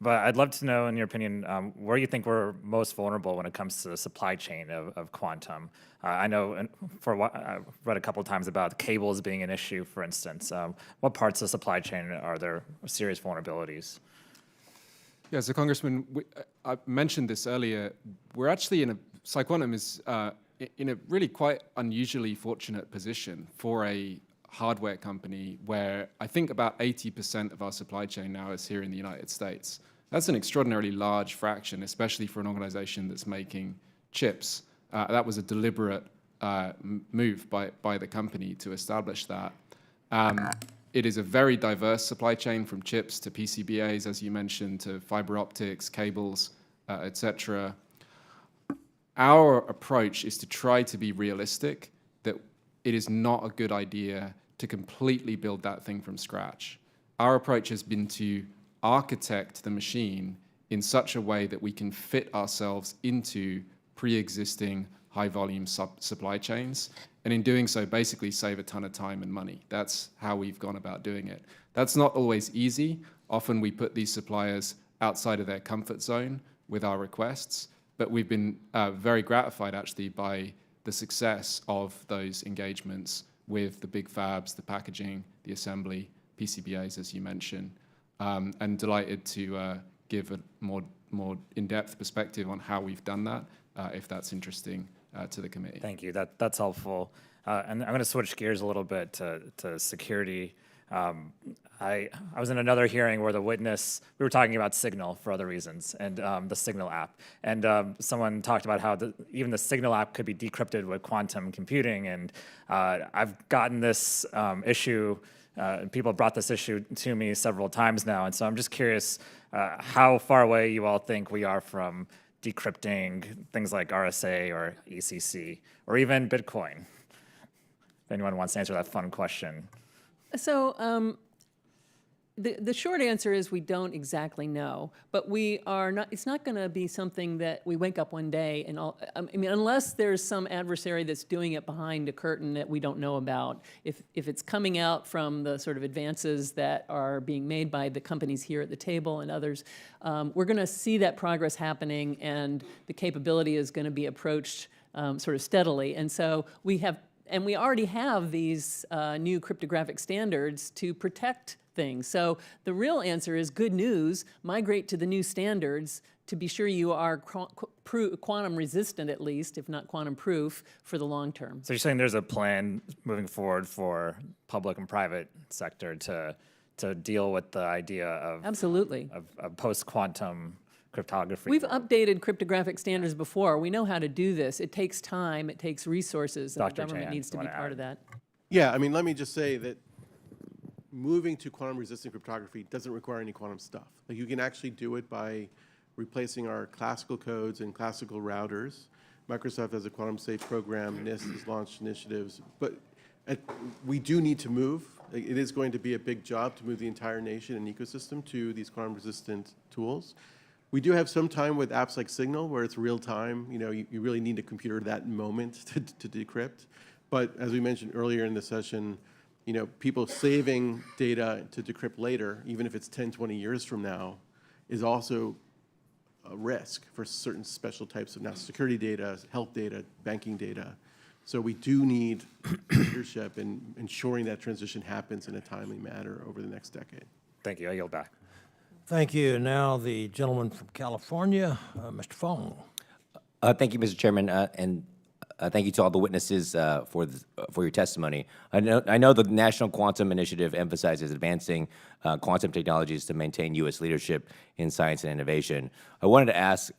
But I'd love to know, in your opinion, where you think we're most vulnerable when it comes to the supply chain of quantum. I know I've read a couple of times about cables being an issue, for instance. What parts of the supply chain are there serious vulnerabilities? Yeah, so Congressman, I mentioned this earlier. We're actually PsiQuantum is in a really quite unusually fortunate position for a hardware company where I think about 80% of our supply chain now is here in the United States. That's an extraordinarily large fraction, especially for an organization that's making chips. That was a deliberate move by the company to establish that. It is a very diverse supply chain, from chips to PCBAs, as you mentioned, to fiber optics, cables, et cetera. our approach is to try to be realistic that it is not a good idea to completely build that thing from scratch. Our approach has been to architect the machine in such a way that we can fit ourselves into pre-existing high-volume supply chains, and in doing so, basically save a ton of time and money. That's how we've gone about doing it. That's not always easy. Often we put these suppliers outside of their comfort zone with our requests, but we've been very gratified, actually, by the success of those engagements with the big fabs, the packaging, the assembly, PCBAs, as you mentioned, and delighted to give a more in-depth perspective on how we've done that, if that's interesting to the committee. Thank you. That's helpful. And I'm going to switch gears a little bit to security. I was in another hearing where we were talking about Signal for other reasons, and the Signal app. And someone talked about how even the Signal app could be decrypted with quantum computing. And I've gotten this issue, people have brought this issue to me several times now. And so I'm just curious how far away you all think we are from decrypting things like RSA or ECC, or even Bitcoin. If anyone wants to answer that fun question. So the short answer is we don't exactly know, but we are not. It's not going to be something that we wake up one day and all. I mean, unless there's some adversary that's doing it behind a curtain that we don't know about. If it's coming out from the sort of advances that are being made by the companies here at the table and others, we're going to see that progress happening, and the capability is going to be approached sort of steadily. And so we already have these new cryptographic standards to protect things. So the real answer is good news, migrate to the new standards to be sure you are quantum resistant at least, if not quantum proof, for the long term. So you're saying there's a plan moving forward for public and private sector to deal with the idea of absolutely of post-quantum cryptography? We've updated cryptographic standards before. We know how to do this. It takes time, it takes resources, and the government needs to be part of that. Yeah, I mean, let me just say that moving to quantum-resistant cryptography doesn't require any quantum stuff. Like, you can actually do it by replacing our classical codes and classical routers. Microsoft has a quantum-safe program. NIST has launched initiatives. But we do need to move. It is going to be a big job to move the entire nation and ecosystem to these quantum-resistant tools. We do have some time with apps like Signal, where it's real time. You know, you really need a computer at that moment to decrypt. But as we mentioned earlier in the session, you know, people saving data to decrypt later, even if it's 10, 20 years from now, is also a risk for certain special types of national security data, health data, banking data. So we do need leadership in ensuring that transition happens in a timely manner over the next decade. Thank you. I yield back. Thank you. And now the gentleman from California, Mr. Fong. Thank you, Mr. Chairman, and thank you to all the witnesses for your testimony. I know the National Quantum Initiative emphasizes advancing quantum technologies to maintain U.S. leadership in science and innovation. I wanted to ask,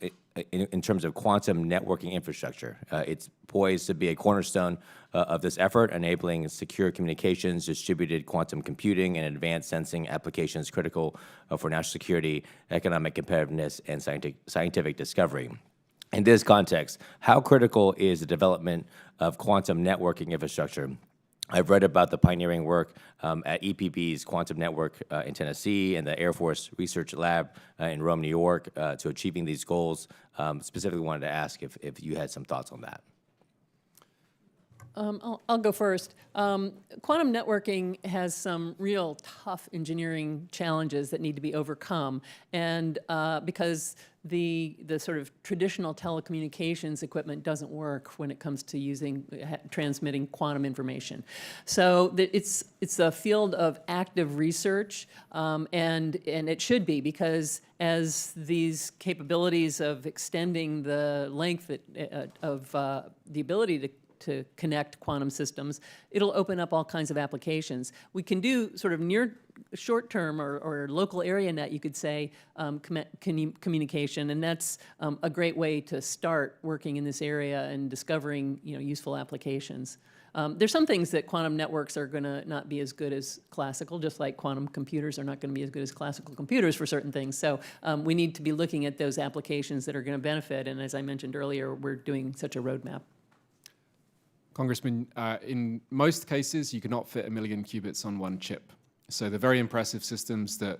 in terms of quantum networking infrastructure, it's poised to be a cornerstone of this effort, enabling secure communications, distributed quantum computing, and advanced sensing applications critical for national security, economic competitiveness, and scientific discovery. In this context, how critical is the development of quantum networking infrastructure? I've read about the pioneering work at EPB's quantum network in Tennessee and the Air Force Research Lab in Rome, New York, to achieving these goals. Specifically wanted to ask if you had some thoughts on that. I'll go first. Quantum networking has some real tough engineering challenges that need to be overcome, and because the sort of traditional telecommunications equipment doesn't work when it comes to transmitting quantum information. So it's a field of active research, and it should be, because as these capabilities of extending the length of the ability to connect quantum systems, it'll open up all kinds of applications. We can do sort of near short-term or local area net, you could say, communication, and that's a great way to start working in this area and discovering, useful applications. There's some things that quantum networks are going to not be as good as classical, just like quantum computers are not going to be as good as classical computers for certain things. So we need to be looking at those applications that are going to benefit, and as I mentioned earlier, we're doing such a roadmap. Congressman, in most cases, you cannot fit 1 million qubits on one chip. So the very impressive systems that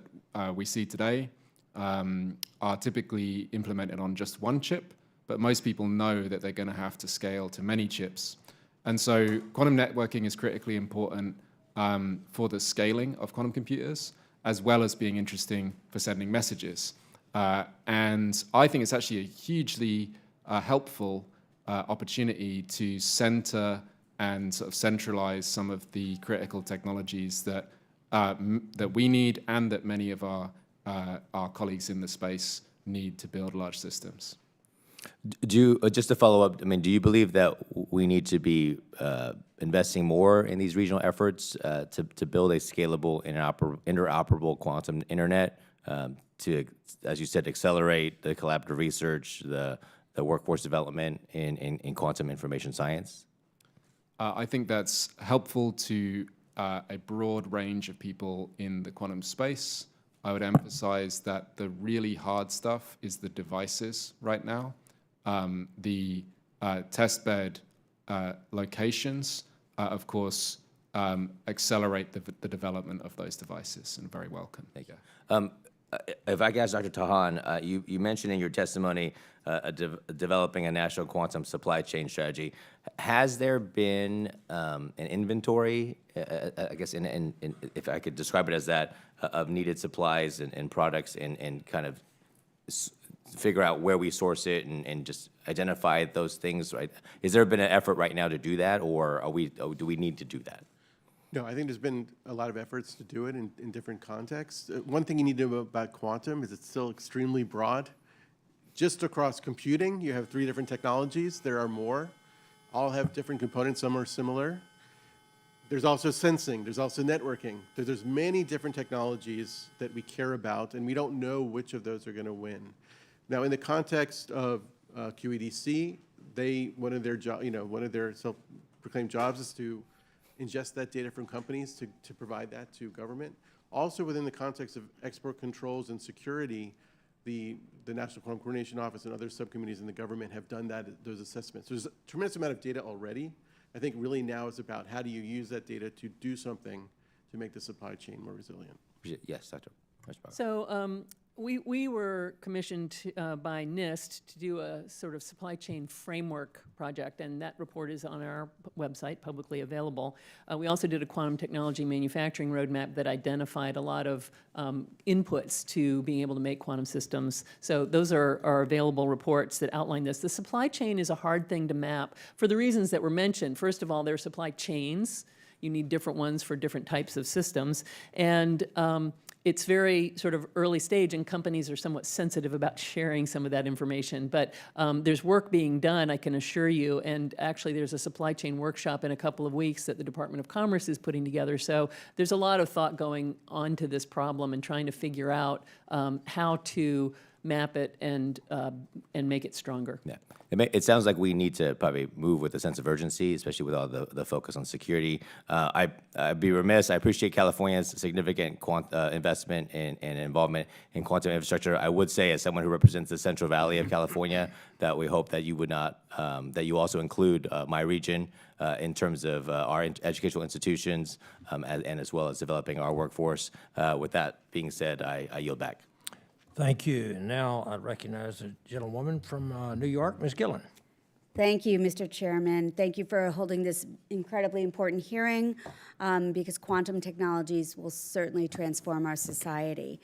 we see today are typically implemented on just one chip, but most people know that they're going to have to scale to many chips. And so quantum networking is critically important for the scaling of quantum computers, as well as being interesting for sending messages. And I think it's actually a hugely helpful opportunity to center and sort of centralize some of the critical technologies that we need and that many of our colleagues in the space need to build large systems. Just to follow up, do you believe that we need to be investing more in these regional efforts to build a scalable, interoperable quantum internet to, as you said, accelerate the collaborative research, the workforce development in quantum information science? I think that's helpful to a broad range of people in the quantum space. I would emphasize that the really hard stuff is the devices right now. The testbed locations, of course, accelerate the development of those devices, and very welcome. Thank you. If I could ask Dr. Tahan, you mentioned in your testimony developing a national quantum supply chain strategy. Has there been an inventory, I guess, if I could describe it as that, of needed supplies and products and kind of figure out where we source it and just identify those things, right? Has there been an effort right now to do that, or do we need to do that? No, I think there's been a lot of efforts to do it in different contexts. One thing you need to know about quantum is it's still extremely broad. Just across computing, you have 3 different technologies. There are more. All have different components. Some are similar. There's also sensing. There's also networking. There's many different technologies that we care about, and we don't know which of those are going to win. Now, in the context of QEDC, one of their self-proclaimed jobs is to ingest that data from companies to provide that to government. Also, within the context of export controls and security, the National Quantum Coordination Office and other subcommittees in the government have done those assessments. There's a tremendous amount of data already. I think really now is about how do you use that data to do something to make the supply chain more resilient. Yes, Dr. So we were commissioned by NIST to do a sort of supply chain framework project, and that report is on our website, publicly available. We also did a quantum technology manufacturing roadmap that identified a lot of inputs to being able to make quantum systems. So those are available reports that outline this. The supply chain is a hard thing to map for the reasons that were mentioned. First of all, there are supply chains. You need different ones for different types of systems. And it's very sort of early stage, and companies are somewhat sensitive about sharing some of that information. But there's work being done, I can assure you, and actually there's a supply chain workshop in a couple of weeks that the Department of Commerce is putting together. So there's a lot of thought going on to this problem and trying to figure out how to map it and make it stronger. Yeah. It sounds like we need to probably move with a sense of urgency, especially with all the focus on security. I'd be remiss. I appreciate California's significant investment and involvement in quantum infrastructure. I would say, as someone who represents the Central Valley of California, that we hope that you would not, that you also include my region in terms of our educational institutions and as well as developing our workforce. With that being said, I yield back. Thank you. And now I recognize a gentlewoman from New York, Ms. Gillen. Thank you, Mr. Chairman. Thank you for holding this incredibly important hearing because quantum technologies will certainly transform our society.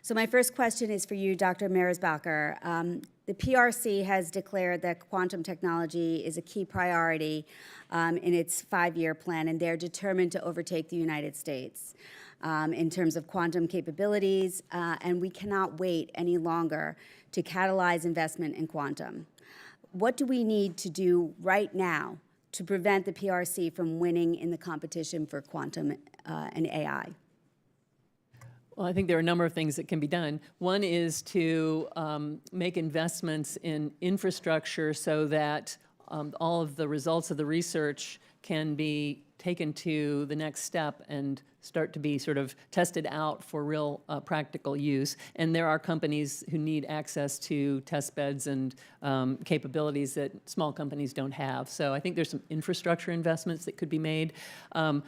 So my first question is for you, Dr. Merzbacher. The PRC has declared that quantum technology is a key priority in its 5-year plan, and they're determined to overtake the United States in terms of quantum capabilities, and we cannot wait any longer to catalyze investment in quantum. What do we need to do right now to prevent the PRC from winning in the competition for quantum and AI? Well, I think there are a number of things that can be done. One is to make investments in infrastructure so that all of the results of the research can be taken to the next step and start to be sort of tested out for real practical use. And there are companies who need access to test beds and capabilities that small companies don't have. So I think there's some infrastructure investments that could be made. Using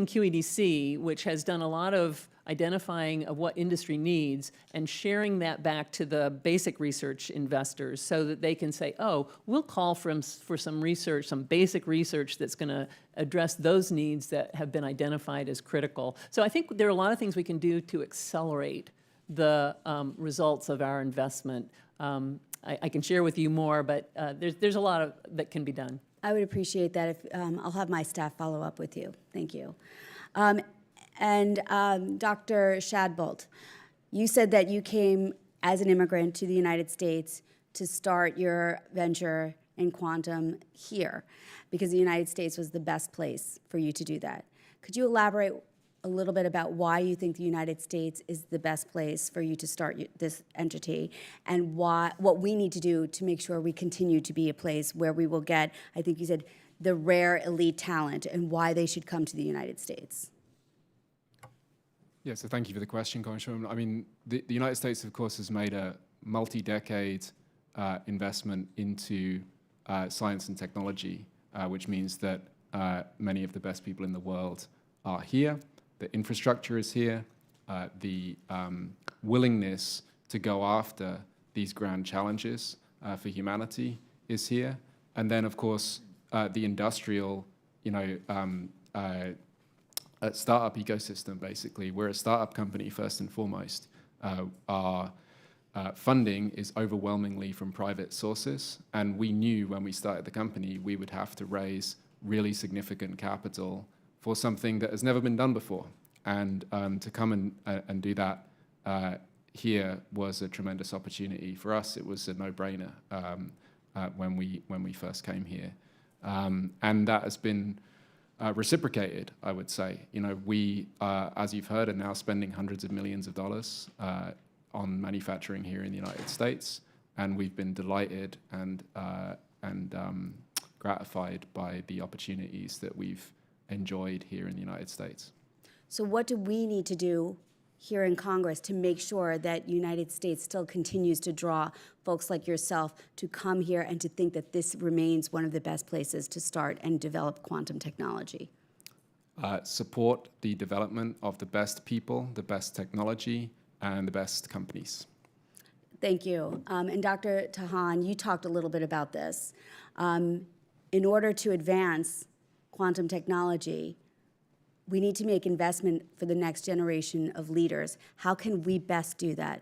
QEDC, which has done a lot of identifying of what industry needs and sharing that back to the basic research investors so that they can say, oh, we'll call for some research, some basic research that's going to address those needs that have been identified as critical. So I think there are a lot of things we can do to accelerate the results of our investment. I can share with you more, but there's a lot that can be done. I would appreciate that. If I'll have my staff follow up with you. Thank you. Dr. Shadbolt, you said that you came as an immigrant to the United States to start your venture in quantum here because the United States was the best place for you to do that. Could you elaborate a little bit about why you think the United States is the best place for you to start this entity and what we need to do to make sure we continue to be a place where we will get, I think you said, the rare elite talent and why they should come to the United States? Yeah, so thank you for the question, Congresswoman. I mean, the United States, of course, has made a multi-decade investment into science and technology, which means that many of the best people in the world are here. The infrastructure is here. The willingness to go after these grand challenges for humanity is here. And then, of course, the industrial, startup ecosystem, basically. We're a startup company, first and foremost. Our funding is overwhelmingly from private sources, and we knew when we started the company we would have to raise really significant capital for something that has never been done before. And to come and do that here was a tremendous opportunity. For us, it was a no-brainer when we first came here. And that has been reciprocated, I would say. We, as you've heard, are now spending hundreds of millions of dollars on manufacturing here in the United States, and we've been delighted and gratified by the opportunities that we've enjoyed here in the United States. So what do we need to do here in Congress to make sure that the United States still continues to draw folks like yourself to come here and to think that this remains one of the best places to start and develop quantum technology? Support the development of the best people, the best technology, and the best companies. Thank you. And Dr. Tahan, you talked a little bit about this. In order to advance quantum technology, we need to make investment for the next generation of leaders. How can we best do that?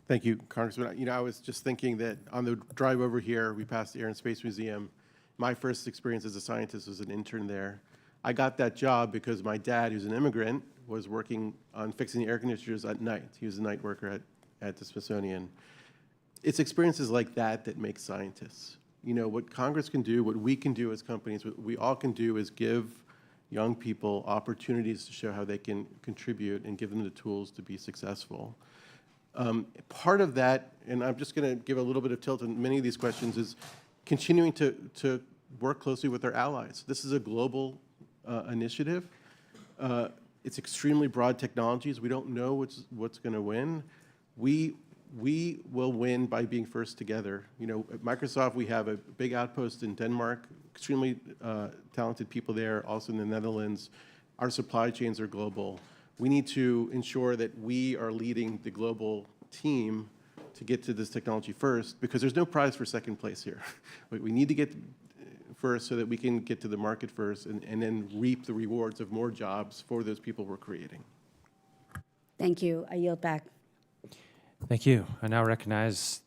Thank you, Congressman. I was just thinking that on the drive over here, we passed the Air and Space Museum. My first experience as a scientist was an intern there. I got that job because my dad, who's an immigrant, was working on fixing the air conditioners at night. He was a night worker at the Smithsonian. It's experiences like that that make scientists. What Congress can do, what we can do as companies, what we all can do is give young people opportunities to show how they can contribute and give them the tools to be successful. Part of that, and I'm just going to give a little bit of tilt on many of these questions, is continuing to work closely with our allies. This is a global initiative. It's extremely broad technologies. We don't know what's going to win. We will win by being first together. At Microsoft, we have a big outpost in Denmark, extremely talented people there, also in the Netherlands. Our supply chains are global. We need to ensure that we are leading the global team to get to this technology first, because there's no prize for second place here. We need to get first so that we can get to the market first and then reap the rewards of more jobs for those people we're creating. Thank you. I yield back. Thank you. I now recognize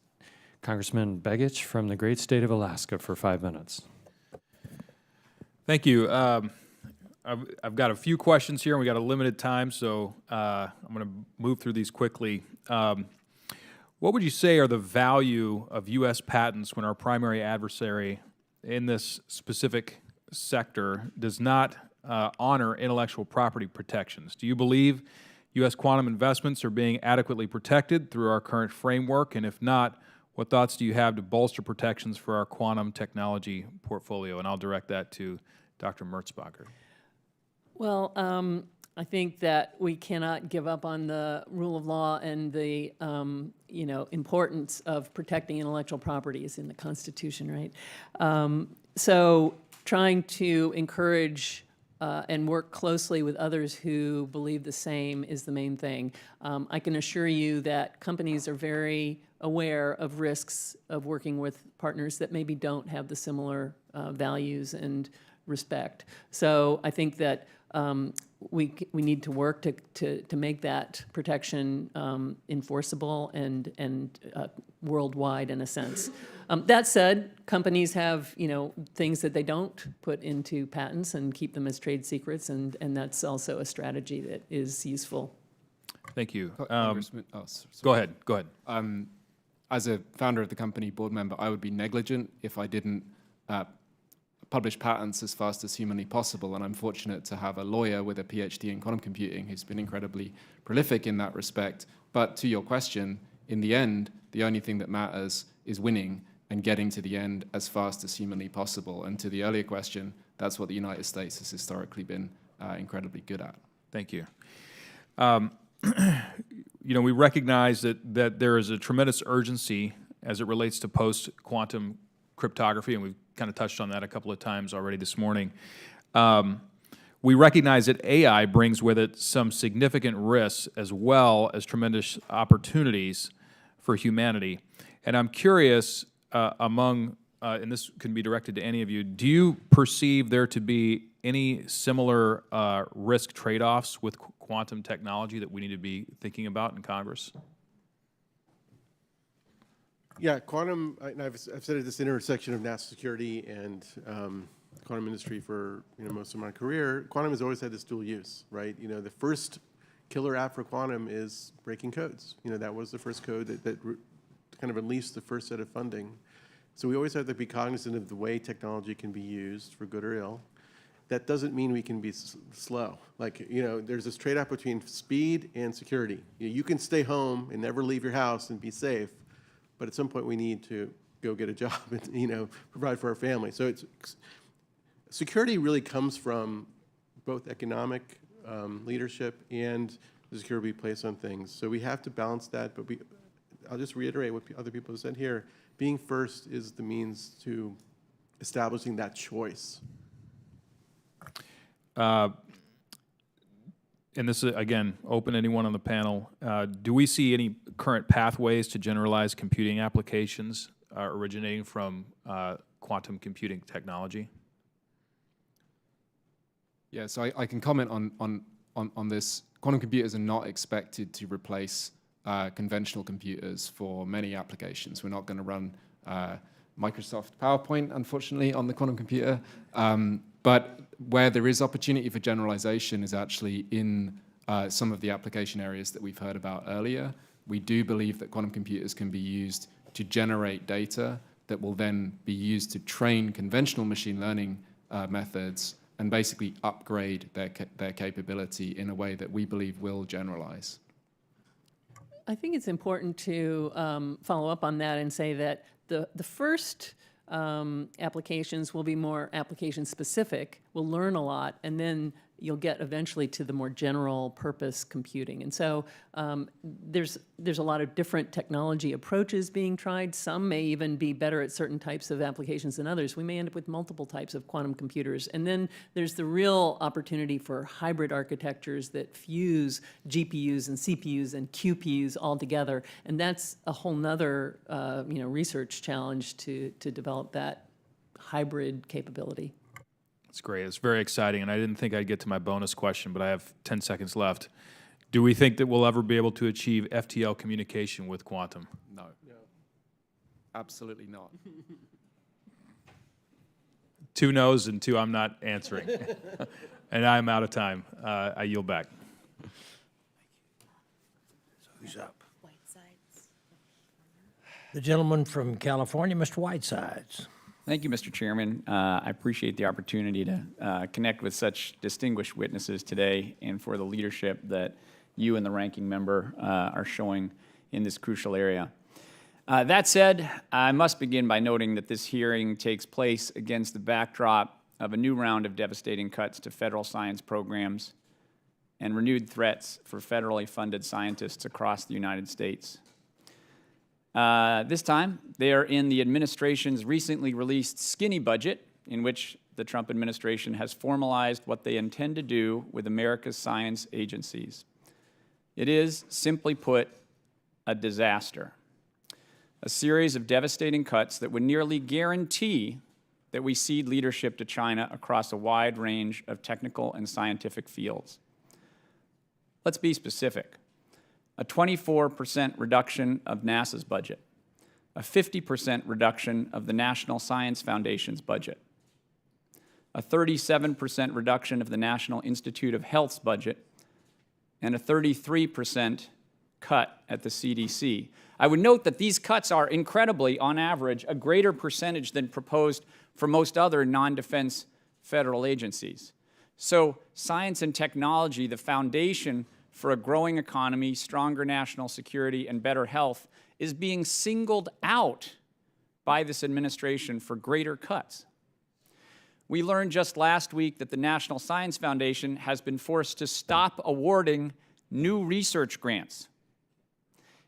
Congressman Begich from the great state of Alaska for 5 minutes. Thank you. I've got a few questions here, and we got a limited time, so I'm going to move through these quickly. What would you say are the value of U.S. patents when our primary adversary in this specific sector does not honor intellectual property protections? Do you believe U.S. quantum investments are being adequately protected through our current framework? And if not, what thoughts do you have to bolster protections for our quantum technology portfolio? And I'll direct that to Dr. Merzbacher. Well, I think that we cannot give up on the rule of law and the importance of protecting intellectual property is in the Constitution, right? So trying to encourage and work closely with others who believe the same is the main thing. I can assure you that companies are very aware of risks of working with partners that maybe don't have the similar values and respect. So I think that we need to work to make that protection enforceable and worldwide in a sense. That said, companies have things that they don't put into patents and keep them as trade secrets, and that's also a strategy that is useful. Thank you. Congressman, Go ahead. Go ahead. As a founder of the company, board member, I would be negligent if I didn't publish patents as fast as humanly possible, and I'm fortunate to have a lawyer with a PhD in quantum computing who's been incredibly prolific in that respect. But to your question, in the end, the only thing that matters is winning and getting to the end as fast as humanly possible. And to the earlier question, that's what the United States has historically been incredibly good at. Thank you. We recognize that there is a tremendous urgency as it relates to post-quantum cryptography, and we've kind of touched on that a couple of times already this morning. We recognize that AI brings with it some significant risks as well as tremendous opportunities for humanity. And I'm curious, and this can be directed to any of you, do you perceive there to be any similar risk trade-offs with quantum technology that we need to be thinking about in Congress? Yeah, quantum, and I've said at this intersection of national security and quantum industry for most of my career, quantum has always had this dual use, right? The first killer app for quantum is breaking codes. That was the first code that kind of released the first set of funding. So we always have to be cognizant of the way technology can be used for good or ill. That doesn't mean we can be slow. Like, there's this trade-off between speed and security. You can stay home and never leave your house and be safe, but at some point we need to go get a job and provide for our family. So security really comes from both economic leadership and the security we place on things. So we have to balance that, but I'll just reiterate what other people have said here. Being first is the means to establishing that choice. And this is, again, open to anyone on the panel. Do we see any current pathways to generalized computing applications originating from quantum computing technology? Yeah, so I can comment on this. Quantum computers are not expected to replace conventional computers for many applications. We're not going to run Microsoft PowerPoint, unfortunately, on the quantum computer. But where there is opportunity for generalization is actually in some of the application areas that we've heard about earlier. We do believe that quantum computers can be used to generate data that will then be used to train conventional machine learning methods and basically upgrade their capability in a way that we believe will generalize. I think it's important to follow up on that and say that the first applications will be more application specific. We'll learn a lot, and then you'll get eventually to the more general purpose computing. And so there's a lot of different technology approaches being tried. Some may even be better at certain types of applications than others. We may end up with multiple types of quantum computers. And then there's the real opportunity for hybrid architectures that fuse GPUs and CPUs and QPUs all together. And that's a whole nother research challenge to develop that hybrid capability. It's great. It's very exciting, and I didn't think I'd get to my bonus question, but I have 10 seconds left. Do we think that we'll ever be able to achieve FTL communication with quantum? No. Absolutely not. 2 no's and 2 I'm not answering. And I'm out of time. I yield back. So who's up? The gentleman from California, Mr. Whitesides. Thank you, Mr. Chairman. I appreciate the opportunity to connect with such distinguished witnesses today and for the leadership that you and the ranking member are showing in this crucial area. That said, I must begin by noting that this hearing takes place against the backdrop of a new round of devastating cuts to federal science programs and renewed threats for federally funded scientists across the United States. This time, they are in the administration's recently released skinny budget, in which the Trump administration has formalized what they intend to do with America's science agencies. It is, simply put, a disaster. A series of devastating cuts that would nearly guarantee that we cede leadership to China across a wide range of technical and scientific fields. Let's be specific. A 24% reduction of NASA's budget, a 50% reduction of the National Science Foundation's budget, a 37% reduction of the National Institute of Health's budget, and a 33% cut at the CDC. I would note that these cuts are incredibly, on average, a greater percentage than proposed for most other non-defense federal agencies. So science and technology, the foundation for a growing economy, stronger national security, and better health, is being singled out by this administration for greater cuts. We learned just last week that the National Science Foundation has been forced to stop awarding new research grants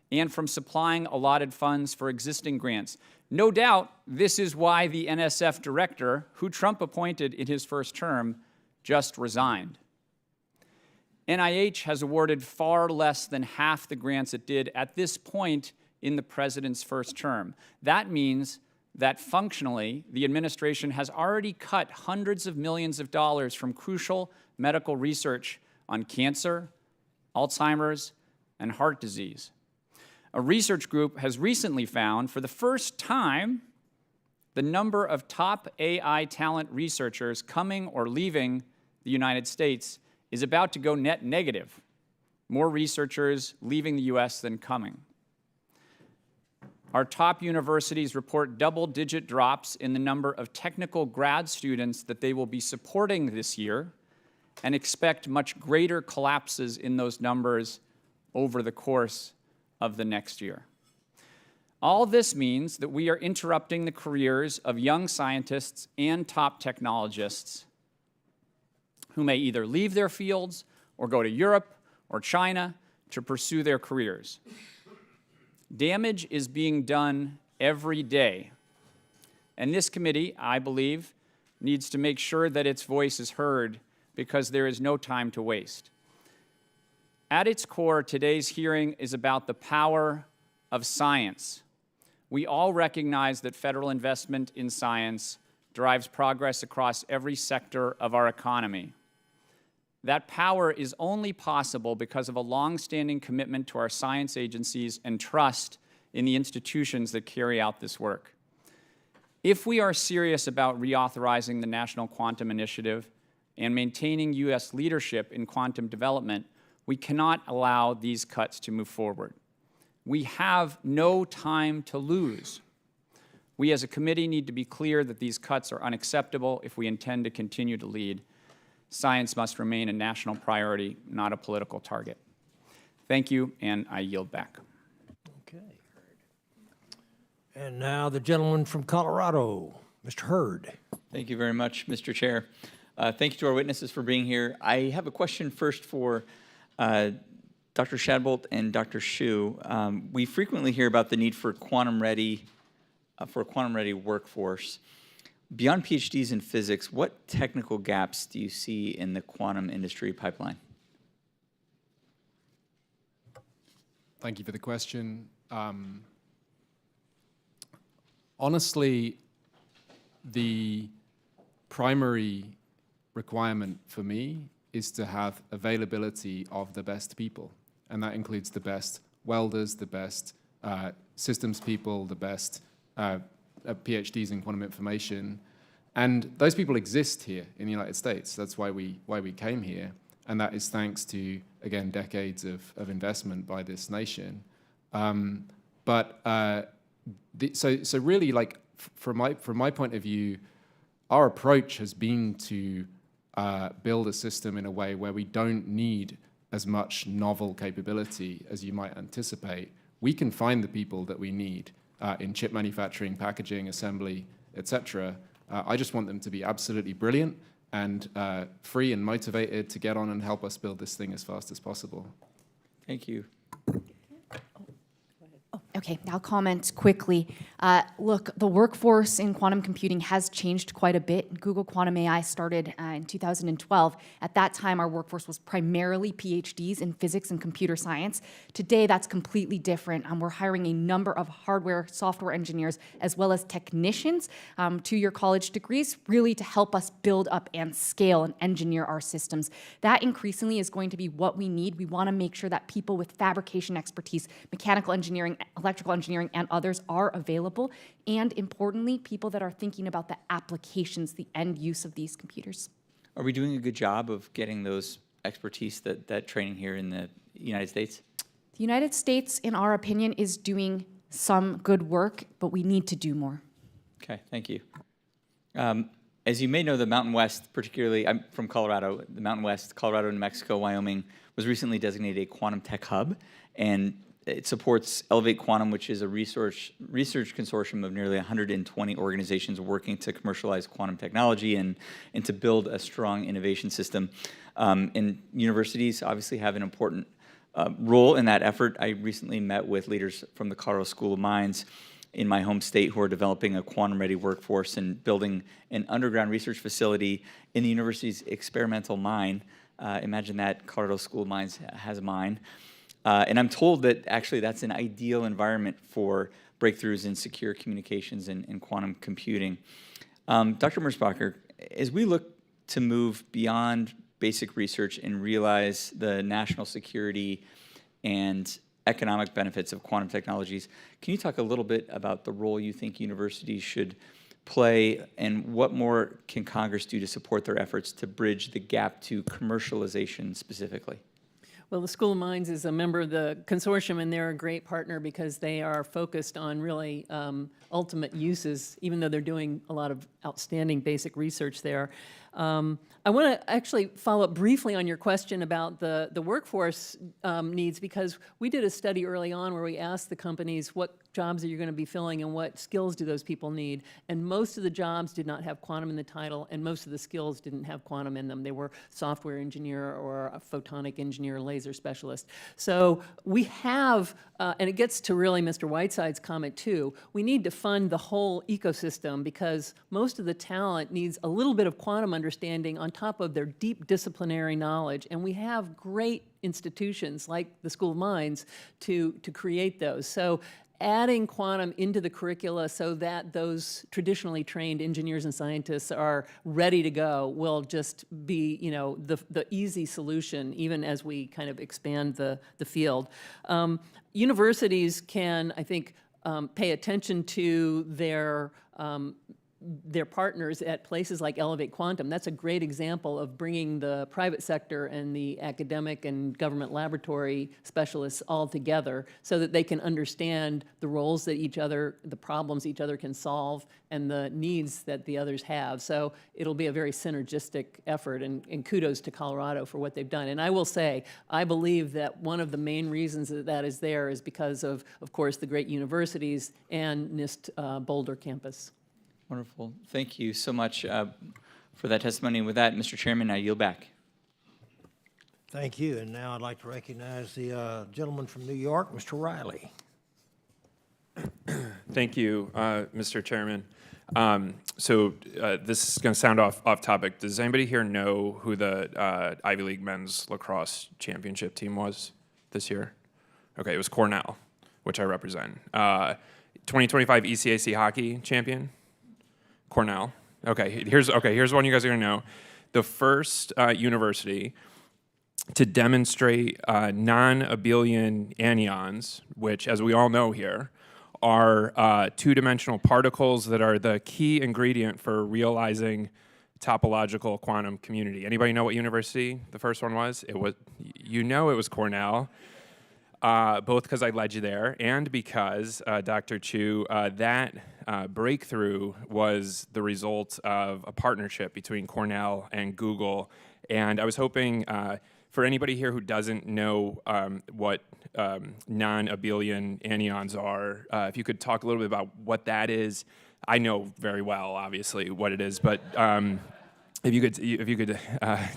and from supplying allotted funds for existing grants. No doubt, this is why the NSF director, who Trump appointed in his first term, just resigned. NIH has awarded far less than half the grants it did at this point in the president's first term. That means that functionally, the administration has already cut hundreds of millions of dollars from crucial medical research on cancer, Alzheimer's, and heart disease. A research group has recently found, for the first time, the number of top AI talent researchers coming or leaving the United States is about to go net negative. More researchers leaving the U.S. than coming. Our top universities report double-digit drops in the number of technical grad students that they will be supporting this year and expect much greater collapses in those numbers over the course of the next year. All this means that we are interrupting the careers of young scientists and top technologists who may either leave their fields or go to Europe or China to pursue their careers. Damage is being done every day. And this committee, I believe, needs to make sure that its voice is heard because there is no time to waste. At its core, today's hearing is about the power of science. We all recognize that federal investment in science drives progress across every sector of our economy. That power is only possible because of a long-standing commitment to our science agencies and trust in the institutions that carry out this work. If we are serious about reauthorizing the National Quantum Initiative and maintaining U.S. leadership in quantum development, we cannot allow these cuts to move forward. We have no time to lose. We as a committee need to be clear that these cuts are unacceptable if we intend to continue to lead. Science must remain a national priority, not a political target. Thank you, and I yield back. Okay. And now the gentleman from Colorado, Mr. Hurd. Thank you very much, Mr. Chair. Thank you to our witnesses for being here. I have a question first for Dr. Shadbolt and Dr. Hsu. We frequently hear about the need for a quantum-ready workforce. Beyond PhDs in physics, what technical gaps do you see in the quantum industry pipeline? Thank you for the question. Honestly, the primary requirement for me is to have availability of the best people. And that includes the best welders, the best systems people, the best PhDs in quantum information. And those people exist here in the United States. That's why we came here. And that is thanks to, again, decades of investment by this nation. But so really, like from my point of view, our approach has been to build a system in a way where we don't need as much novel capability as you might anticipate. We can find the people that we need in chip manufacturing, packaging, assembly, etc. I just want them to be absolutely brilliant and free and motivated to get on and help us build this thing as fast as possible. Thank you. Okay, I'll comment quickly. Look, the workforce in quantum computing has changed quite a bit. Google Quantum AI started in 2012. At that time, our workforce was primarily PhDs in physics and computer science. Today, that's completely different. We're hiring a number of hardware, software engineers, as well as technicians, 2-year college degrees, really to help us build up and scale and engineer our systems. That increasingly is going to be what we need. We want to make sure that people with fabrication expertise, mechanical engineering, electrical engineering, and others are available, and importantly, people that are thinking about the applications, the end use of these computers. Are we doing a good job of getting those expertise, that training here in the United States? The United States, in our opinion, is doing some good work, but we need to do more. Okay, thank you. As you may know, the Mountain West, particularly, I'm from Colorado, the Mountain West, Colorado, New Mexico, Wyoming, was recently designated a quantum tech hub, and it supports Elevate Quantum, which is a research consortium of nearly 120 organizations working to commercialize quantum technology and to build a strong innovation system. And universities obviously have an important role in that effort. I recently met with leaders from the Colorado School of Mines in my home state who are developing a quantum-ready workforce and building an underground research facility in the university's experimental mine. Imagine that, Colorado School of Mines has a mine. And I'm told that actually that's an ideal environment for breakthroughs in secure communications and quantum computing. Dr. Merzbacher, as we look to move beyond basic research and realize the national security and economic benefits of quantum technologies, can you talk a little bit about the role you think universities should play, and what more can Congress do to support their efforts to bridge the gap to commercialization specifically? Well, the School of Mines is a member of the consortium, and they're a great partner because they are focused on really ultimate uses, even though they're doing a lot of outstanding basic research there. I want to actually follow up briefly on your question about the workforce needs, because we did a study early on where we asked the companies what jobs are you going to be filling and what skills do those people need, and most of the jobs did not have quantum in the title, and most of the skills didn't have quantum in them. They were software engineer or a photonic engineer, laser specialist. So we have, and it gets to really Mr. Whiteside's comment too, we need to fund the whole ecosystem because most of the talent needs a little bit of quantum understanding on top of their deep disciplinary knowledge, and we have great institutions like the School of Mines to create those. So adding quantum into the curricula so that those traditionally trained engineers and scientists are ready to go will just be, you know, the easy solution, even as we kind of expand the field. Universities can, I think, pay attention to their partners at places like Elevate Quantum. That's a great example of bringing the private sector and the academic and government laboratory specialists all together so that they can understand the roles that each other, the problems each other can solve, and the needs that the others have. So it'll be a very synergistic effort, and kudos to Colorado for what they've done. And I will say, I believe that one of the main reasons that is there is because of course, the great universities and NIST Boulder campus. Wonderful. Thank you so much for that testimony. With that, Mr. Chairman, I yield back. Thank you. And now I'd like to recognize the gentleman from New York, Mr. Riley. Thank you, Mr. Chairman. This is going to sound off topic. Does anybody here know who the Ivy League men's lacrosse championship team was this year? Okay, it was Cornell, which I represent. 2025 ECAC hockey champion? Cornell. Okay, here's one you guys are going to know. The first university to demonstrate non-abelian anions, which, as we all know here, are two-dimensional particles that are the key ingredient for realizing topological quantum community. Anybody know what university the first one was? It was, you know, it was Cornell. both because I led you there and because, Dr. Chu, that breakthrough was the result of a partnership between Cornell and Google. And I was hoping for anybody here who doesn't know what non-abelian anions are, if you could talk a little bit about what that is. I know very well, obviously, what it is, but if you could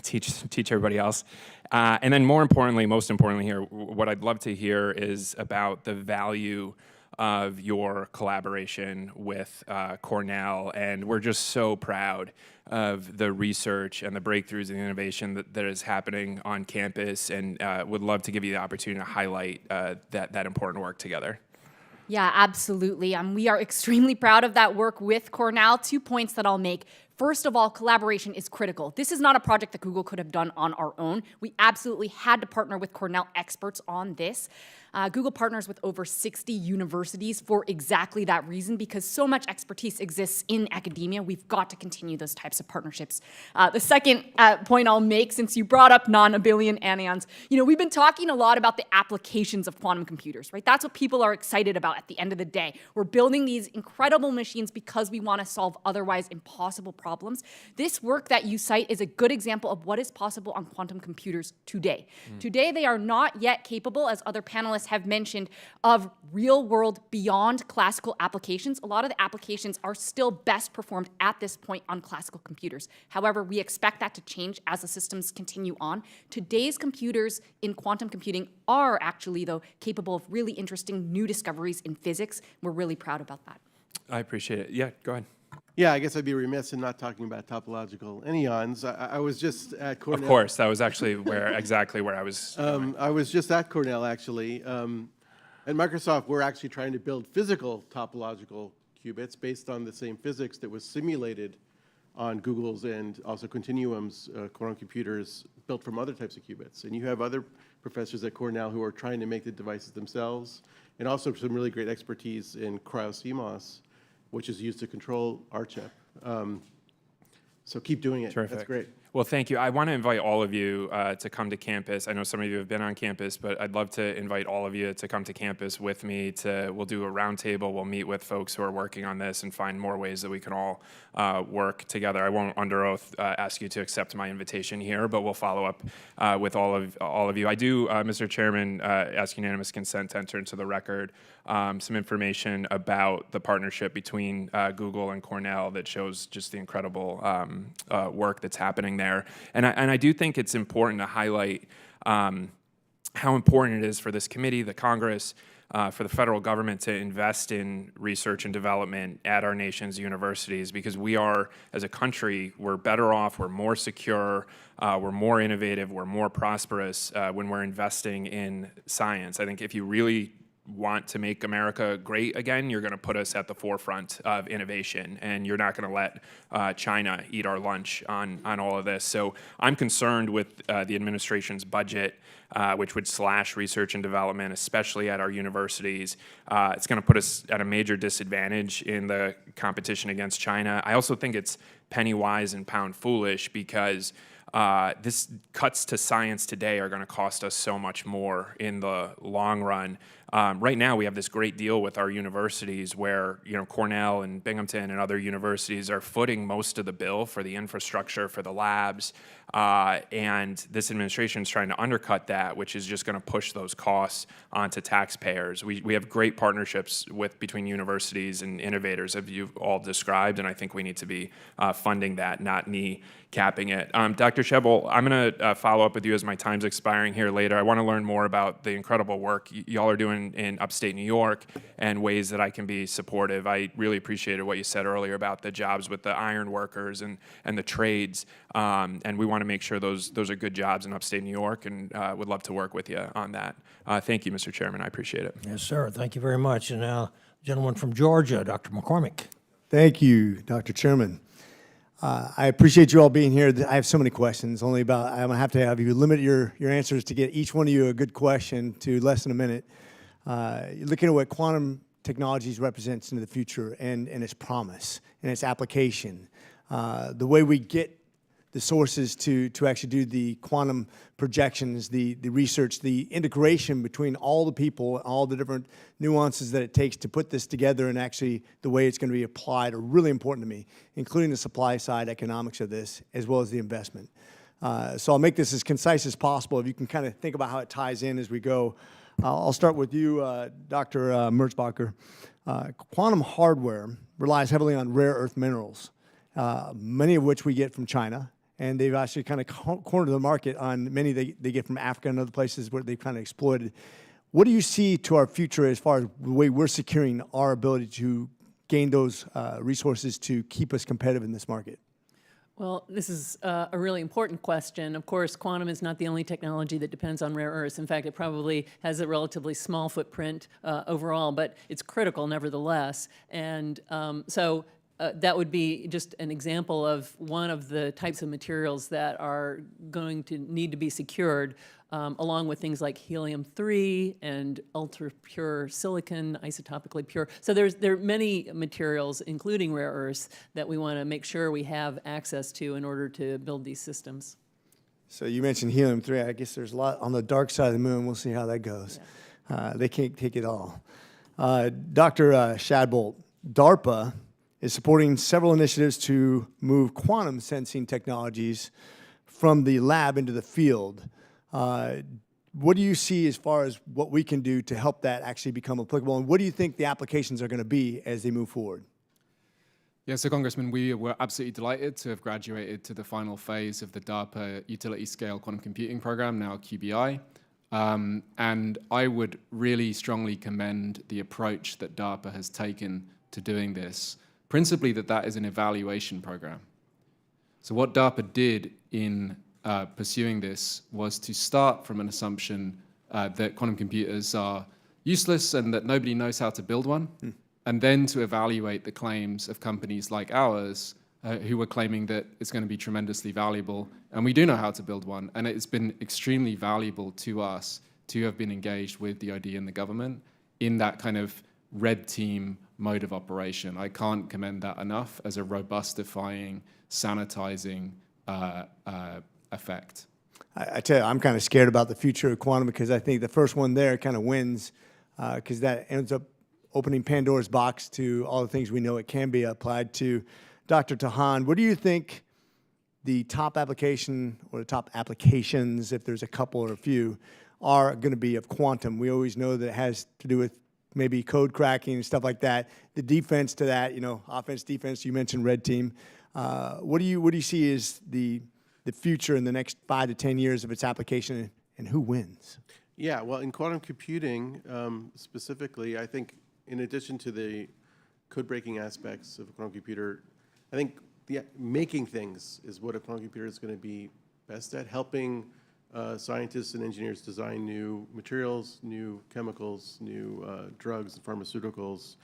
teach everybody else. And then most importantly here, what I'd love to hear is about the value of your collaboration with Cornell. And we're just so proud of the research and the breakthroughs and the innovation that is happening on campus, and would love to give you the opportunity to highlight that important work together. Yeah, absolutely. We are extremely proud of that work with Cornell. 2 points that I'll make. First of all, collaboration is critical. This is not a project that Google could have done on our own. We absolutely had to partner with Cornell experts on this. Google partners with over 60 universities for exactly that reason, because so much expertise exists in academia. We've got to continue those types of partnerships. The second point I'll make, since you brought up non-abelian anions, we've been talking a lot about the applications of quantum computers, right? That's what people are excited about at the end of the day. We're building these incredible machines because we want to solve otherwise impossible problems. This work that you cite is a good example of what is possible on quantum computers today. Today, they are not yet capable, as other panelists have mentioned, of real-world, beyond classical applications. A lot of the applications are still best performed at this point on classical computers. However, we expect that to change as the systems continue on. Today's computers in quantum computing are actually, though, capable of really interesting new discoveries in physics. We're really proud about that. I appreciate it. Yeah, go ahead. Yeah, I guess I'd be remiss in not talking about topological anions. I was just at Cornell. Of course, that was actually exactly where I was. I was just at Cornell, actually. At Microsoft, we're actually trying to build physical topological qubits based on the same physics that was simulated on Google's and also Continuum's quantum computers built from other types of qubits. And you have other professors at Cornell who are trying to make the devices themselves, and also some really great expertise in cryo-CMOS, which is used to control RChip. So keep doing it. Terrific. That's great. Well, thank you. I want to invite all of you to come to campus. I know some of you have been on campus, but I'd love to invite all of you to come to campus with me. We'll do a roundtable. We'll meet with folks who are working on this and find more ways that we can all work together. I won't, under oath, ask you to accept my invitation here, but we'll follow up with all of you. I do, Mr. Chairman, ask unanimous consent to enter into the record some information about the partnership between Google and Cornell that shows just the incredible work that's happening there. And I do think it's important to highlight how important it is for this committee, the Congress, for the federal government to invest in research and development at our nation's universities, because we are, as a country, we're better off, we're more secure, we're more innovative, we're more prosperous when we're investing in science. I think if you really want to make America great again, you're going to put us at the forefront of innovation, and you're not going to let China eat our lunch on all of this. So I'm concerned with the administration's budget, which would slash research and development, especially at our universities. It's going to put us at a major disadvantage in the competition against China. I also think it's penny wise and pound foolish, because this cuts to science today are going to cost us so much more in the long run. Right now, we have this great deal with our universities where, Cornell and Binghamton and other universities are footing most of the bill for the infrastructure, for the labs, and this administration is trying to undercut that, which is just going to push those costs onto taxpayers. We have great partnerships between universities and innovators, as you've all described, and I think we need to be funding that, not capping it. Dr. Shebel, I'm going to follow up with you as my time's expiring here later. I want to learn more about the incredible work y'all are doing in upstate New York and ways that I can be supportive. I really appreciated what you said earlier about the jobs with the iron workers and the trades, and we want to make sure those are good jobs in upstate New York, and would love to work with you on that. Thank you, Mr. Chairman. I appreciate it. Yes, sir. Thank you very much. And now, gentleman from Georgia, Dr. McCormick. Thank you, Dr. Chairman. I appreciate you all being here. I have so many questions. I'm going to have you limit your answers to get each one of you a good question to less than a minute. Looking at what quantum technologies represents into the future and its promise and its application, the way we get the sources to actually do the quantum projections, the research, the integration between all the people, all the different nuances that it takes to put this together, and actually the way it's going to be applied are really important to me, including the supply side economics of this, as well as the investment. So I'll make this as concise as possible. If you can kind of think about how it ties in as we go. I'll start with you, Dr. Merzbacher. Quantum hardware relies heavily on rare earth minerals, many of which we get from China, and they've actually kind of cornered the market on many they get from Africa and other places where they've kind of exploited. What do you see to our future as far as the way we're securing our ability to gain those resources to keep us competitive in this market? Well, this is a really important question. Of course, quantum is not the only technology that depends on rare earths. In fact, it probably has a relatively small footprint overall, but it's critical nevertheless. And that would be just an example of one of the types of materials that are going to need to be secured, along with things like helium-3 and ultra-pure silicon, isotopically pure. So there are many materials, including rare earths, that we want to make sure we have access to in order to build these systems. So you mentioned helium-3. I guess there's a lot on the dark side of the moon. We'll see how that goes. Yeah. They can't take it all. Dr. Shadbolt, DARPA is supporting several initiatives to move quantum sensing technologies from the lab into the field. What do you see as far as what we can do to help that actually become applicable? And what do you think the applications are going to be as they move forward? Yeah, so Congressman, we were absolutely delighted to have graduated to the final phase of the DARPA Utility Scale Quantum Computing Program, now QBI. And I would really strongly commend the approach that DARPA has taken to doing this, principally that is an evaluation program. So what DARPA did in pursuing this was to start from an assumption that quantum computers are useless and that nobody knows how to build one, and then to evaluate the claims of companies like ours who were claiming that it's going to be tremendously valuable, and we do know how to build one, and it's been extremely valuable to us to have been engaged with the DoD and the government in that kind of red team mode of operation. I can't commend that enough as a robustifying, sanitizing effect. I tell you, I'm kind of scared about the future of quantum because I think the first one there kind of wins because that ends up opening Pandora's box to all the things we know it can be applied to. Dr. Tahan, what do you think the top application or the top applications, if there's a couple or a few, are going to be of quantum? We always know that it has to do with maybe code cracking and stuff like that. The defense to that, you know, offense, defense, you mentioned red team. What do you see as the future in the next 5 to 10 years of its application, and who wins? Yeah, well, in quantum computing specifically, I think in addition to the code-breaking aspects of a quantum computer, I think making things is what a quantum computer is going to be best at, helping scientists and engineers design new materials, new chemicals, new drugs and pharmaceuticals,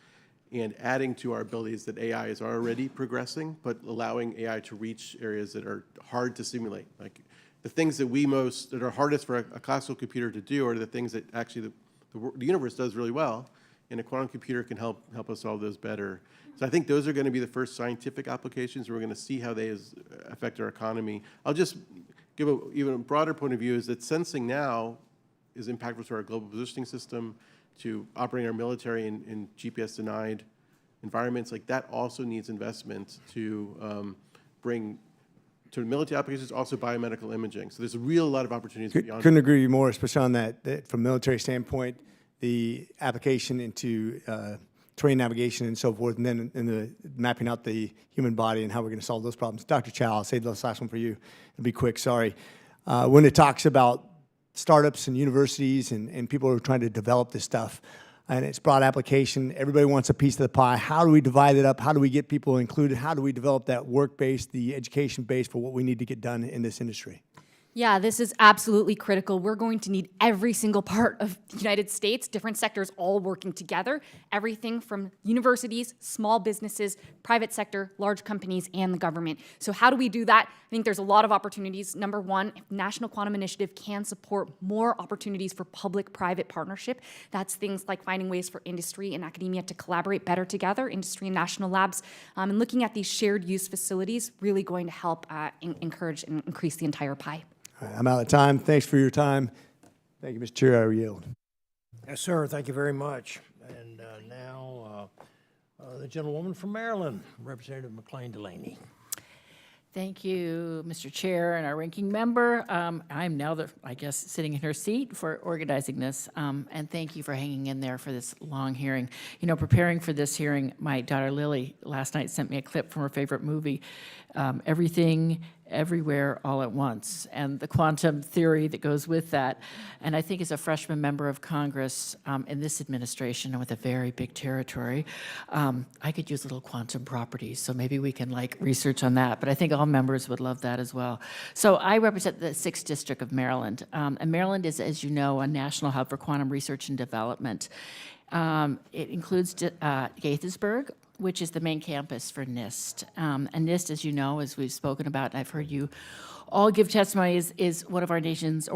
and adding to our abilities that AI is already progressing, but allowing AI to reach areas that are hard to simulate. Like the things that are hardest for a classical computer to do are the things that actually the universe does really well, and a quantum computer can help us solve those better. So I think those are going to be the first scientific applications. We're going to see how they affect our economy. I'll just give an even broader point of view is that sensing now is impactful to our global positioning system, to operating our military in GPS-denied environments. Like that also needs investment to bring to military applications, also biomedical imaging. So there's a real lot of opportunities beyond. Couldn't agree more, especially on that from a military standpoint, the application into terrain navigation and so forth, and then in the mapping out the human body and how we're going to solve those problems. Dr. Chow, I'll save this last one for you. It'll be quick, sorry. When it talks about startups and universities and people who are trying to develop this stuff, and it's broad application, everybody wants a piece of the pie. How do we divide it up? How do we get people included? How do we develop that work base, the education base for what we need to get done in this industry? Yeah, this is absolutely critical. We're going to need every single part of the United States, different sectors all working together, everything from universities, small businesses, private sector, large companies, and the government. So how do we do that? I think there's a lot of opportunities. Number one, if National Quantum Initiative can support more opportunities for public-private partnership. That's things like finding ways for industry and academia to collaborate better together, industry and national labs, and looking at these shared use facilities, really going to help encourage and increase the entire pie. I'm out of time. Thanks for your time. Thank you, Mr. Chair. I yield. Yes, sir. Thank you very much. And now the gentlewoman from Maryland, Representative McLean Delaney. Thank you, Mr. Chair and our ranking member. I'm now, I guess, sitting in her seat for organizing this, and thank you for hanging in there for this long hearing. You know, preparing for this hearing, my daughter Lily last night sent me a clip from her favorite movie, Everything, Everywhere, All at Once, and the quantum theory that goes with that. And I think as a freshman member of Congress in this administration and with a very big territory, I could use little quantum properties, so maybe we can research on that. But I think all members would love that as well. So I represent the 6th District of Maryland. And Maryland is, as you know, a national hub for quantum research and development. It includes Gaithersburg, which is the main campus for NIST. And NIST, as you know, as we've spoken about, and I've heard you all give testimony, is one of our nation's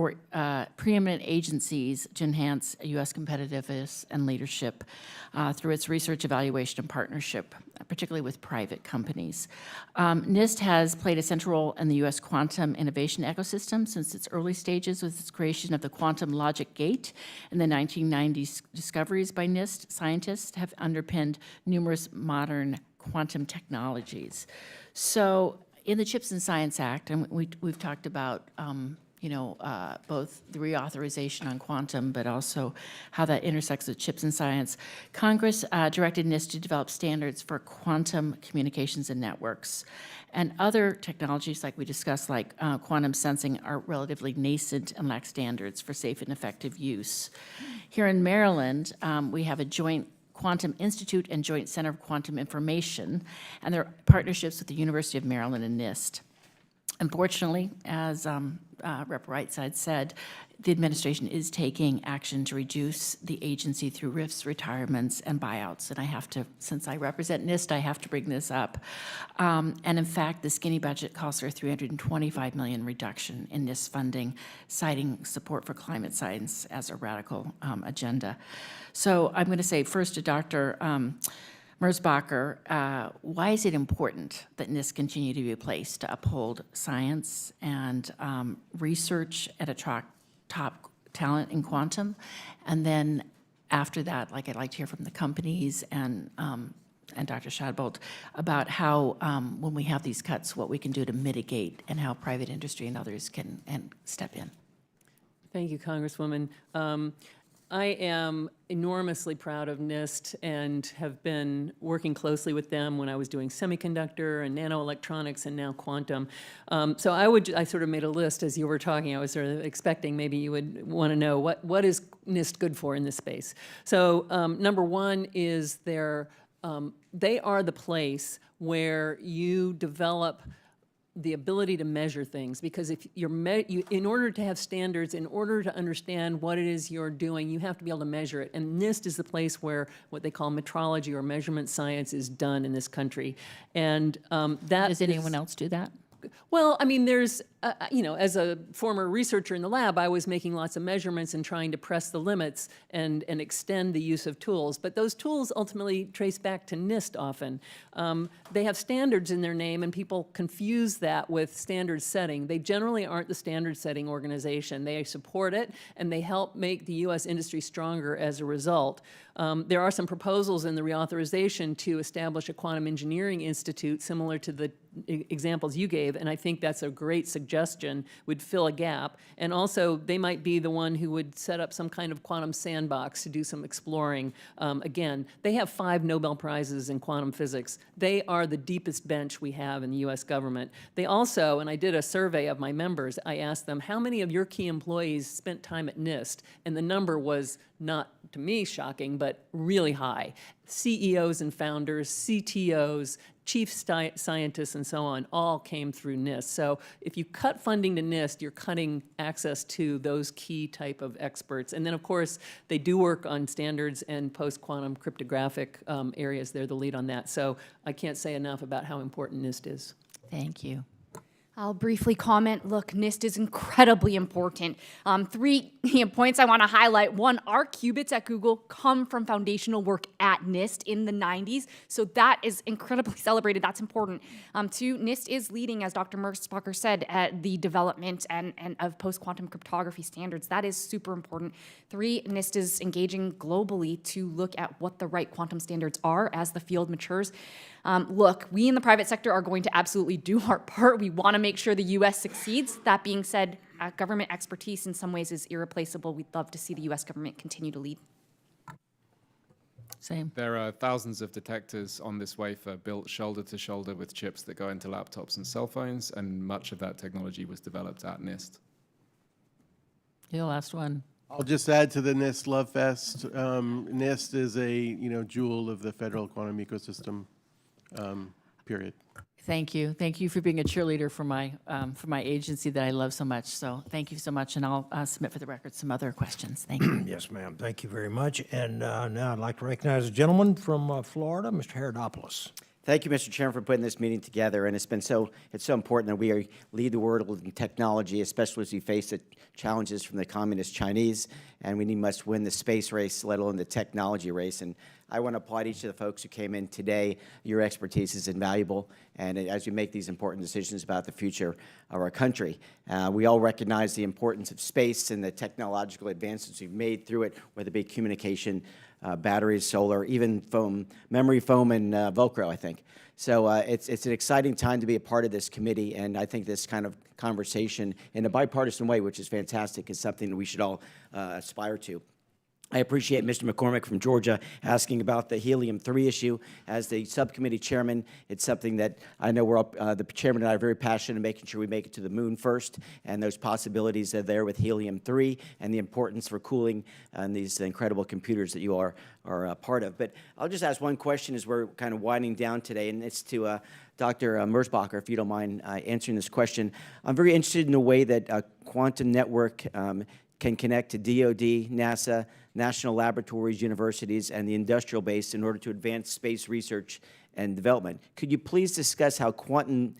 preeminent agencies to enhance U.S. competitiveness and leadership through its research, evaluation, and partnership, particularly with private companies. NIST has played a central role in the U.S. quantum innovation ecosystem since its early stages with its creation of the quantum logic gate in the 1990s. Discoveries by NIST scientists have underpinned numerous modern quantum technologies. So in the CHIPS and Science Act, and we've talked about both the reauthorization on quantum, but also how that intersects with CHIPS and science. Congress directed NIST to develop standards for quantum communications and networks. And other technologies, like we discussed, like quantum sensing, are relatively nascent and lack standards for safe and effective use. Here in Maryland, we have a joint Quantum Institute and Joint Center of Quantum Information, and their partnerships with the University of Maryland and NIST. Unfortunately, as Rep. Whiteside said, the administration is taking action to reduce the agency through rifts, retirements, and buyouts. And I have to, since I represent NIST, I have to bring this up. And in fact, the skinny budget calls for a $325 million reduction in NIST funding, citing support for climate science as a radical agenda. So I'm going to say first to Dr. Merzbacher, why is it important that NIST continue to be a place to uphold science and research and attract top talent in quantum? And then after that, I'd like to hear from the companies and Dr. Shadbolt about how, when we have these cuts, what we can do to mitigate and how private industry and others can step in. Thank you, Congresswoman. I am enormously proud of NIST and have been working closely with them when I was doing semiconductor and nanoelectronics and now quantum. So I sort of made a list as you were talking. I was sort of expecting maybe you would want to know what is NIST good for in this space. So number one is they are the place where you develop the ability to measure things, because if in order to have standards, in order to understand what it is you're doing, you have to be able to measure it. And NIST is the place where what they call metrology or measurement science is done in this country. And that Does anyone else do that? Well, I mean, there's, as a former researcher in the lab, I was making lots of measurements and trying to press the limits and extend the use of tools. But those tools ultimately trace back to NIST often. They have standards in their name, and people confuse that with standard setting. They generally aren't the standard setting organization. They support it, and they help make the U.S. industry stronger as a result. There are some proposals in the reauthorization to establish a quantum engineering institute similar to the examples you gave, and I think that's a great suggestion, would fill a gap. And also, they might be the one who would set up some kind of quantum sandbox to do some exploring. Again, they have 5 Nobel Prizes in quantum physics. They are the deepest bench we have in the U.S. government. They also, and I did a survey of my members, I asked them, how many of your key employees spent time at NIST? And the number was not, to me, shocking, but but really high. CEOs and founders, CTOs, chief scientists, and so on, all came through NIST. So if you cut funding to NIST, you're cutting access to those key type of experts. And then, of course, they do work on standards and post-quantum cryptographic areas. They're the lead on that. So I can't say enough about how important NIST is. Thank you. I'll briefly comment. Look, NIST is incredibly important. Three points I want to highlight. One, our qubits at Google come from foundational work at NIST in the 90s, so that is incredibly celebrated. That's important. Two, NIST is leading, as Dr. Merzbacher said, at the development and of post-quantum cryptography standards. That is super important. Three, NIST is engaging globally to look at what the right quantum standards are as the field matures. Look, we in the private sector are going to absolutely do our part. We want to make sure the U.S. succeeds. That being said, government expertise in some ways is irreplaceable. We'd love to see the U.S. government continue to lead. Same. There are thousands of detectors on this wafer built shoulder to shoulder with chips that go into laptops and cell phones, and much of that technology was developed at NIST. You're the last one. I'll just add to the NIST Love Fest. NIST is a jewel of the federal quantum ecosystem. Period. Thank you. Thank you for being a cheerleader for my agency that I love so much. So thank you so much, and I'll submit for the record some other questions. Thank you. Yes, ma'am. Thank you very much. And now I'd like to recognize a gentleman from Florida, Mr. Herodopoulos. Thank you, Mr. Chairman, for putting this meeting together. And it's so important that we lead the world in technology, especially as we face the challenges from the communist Chinese, and we must win the space race, let alone the technology race. And I want to applaud each of the folks who came in today. Your expertise is invaluable, and as we make these important decisions about the future of our country, we all recognize the importance of space and the technological advances we've made through it, whether it be communication, batteries, solar, even foam, memory foam, and Velcro, I think. So it's an exciting time to be a part of this committee, and I think this kind of conversation in a bipartisan way, which is fantastic, is something that we should all aspire to. I appreciate Mr. McCormick from Georgia asking about the helium-3 issue. As the subcommittee chairman, it's something that I know we're all, the chairman and I are very passionate in making sure we make it to the moon first, and those possibilities are there with helium-3 and the importance for cooling and these incredible computers that you are a part of. But I'll just ask one question as we're kind of winding down today, and it's to Dr. Merzbacher, if you don't mind answering this question. I'm very interested in the way that a quantum network can connect to DoD, NASA, national laboratories, universities, and the industrial base in order to advance space research and development. Could you please discuss how quantum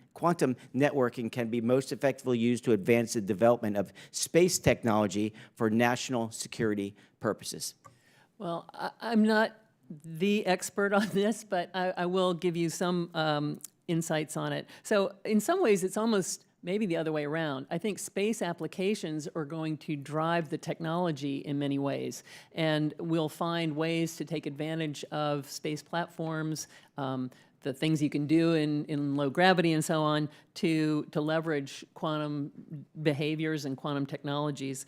networking can be most effectively used to advance the development of space technology for national security purposes? Well, I'm not the expert on this, but I will give you some insights on it. So in some ways, it's almost maybe the other way around. I think space applications are going to drive the technology in many ways, and we'll find ways to take advantage of space platforms, the things you can do in low gravity and so on, to leverage quantum behaviors and quantum technologies.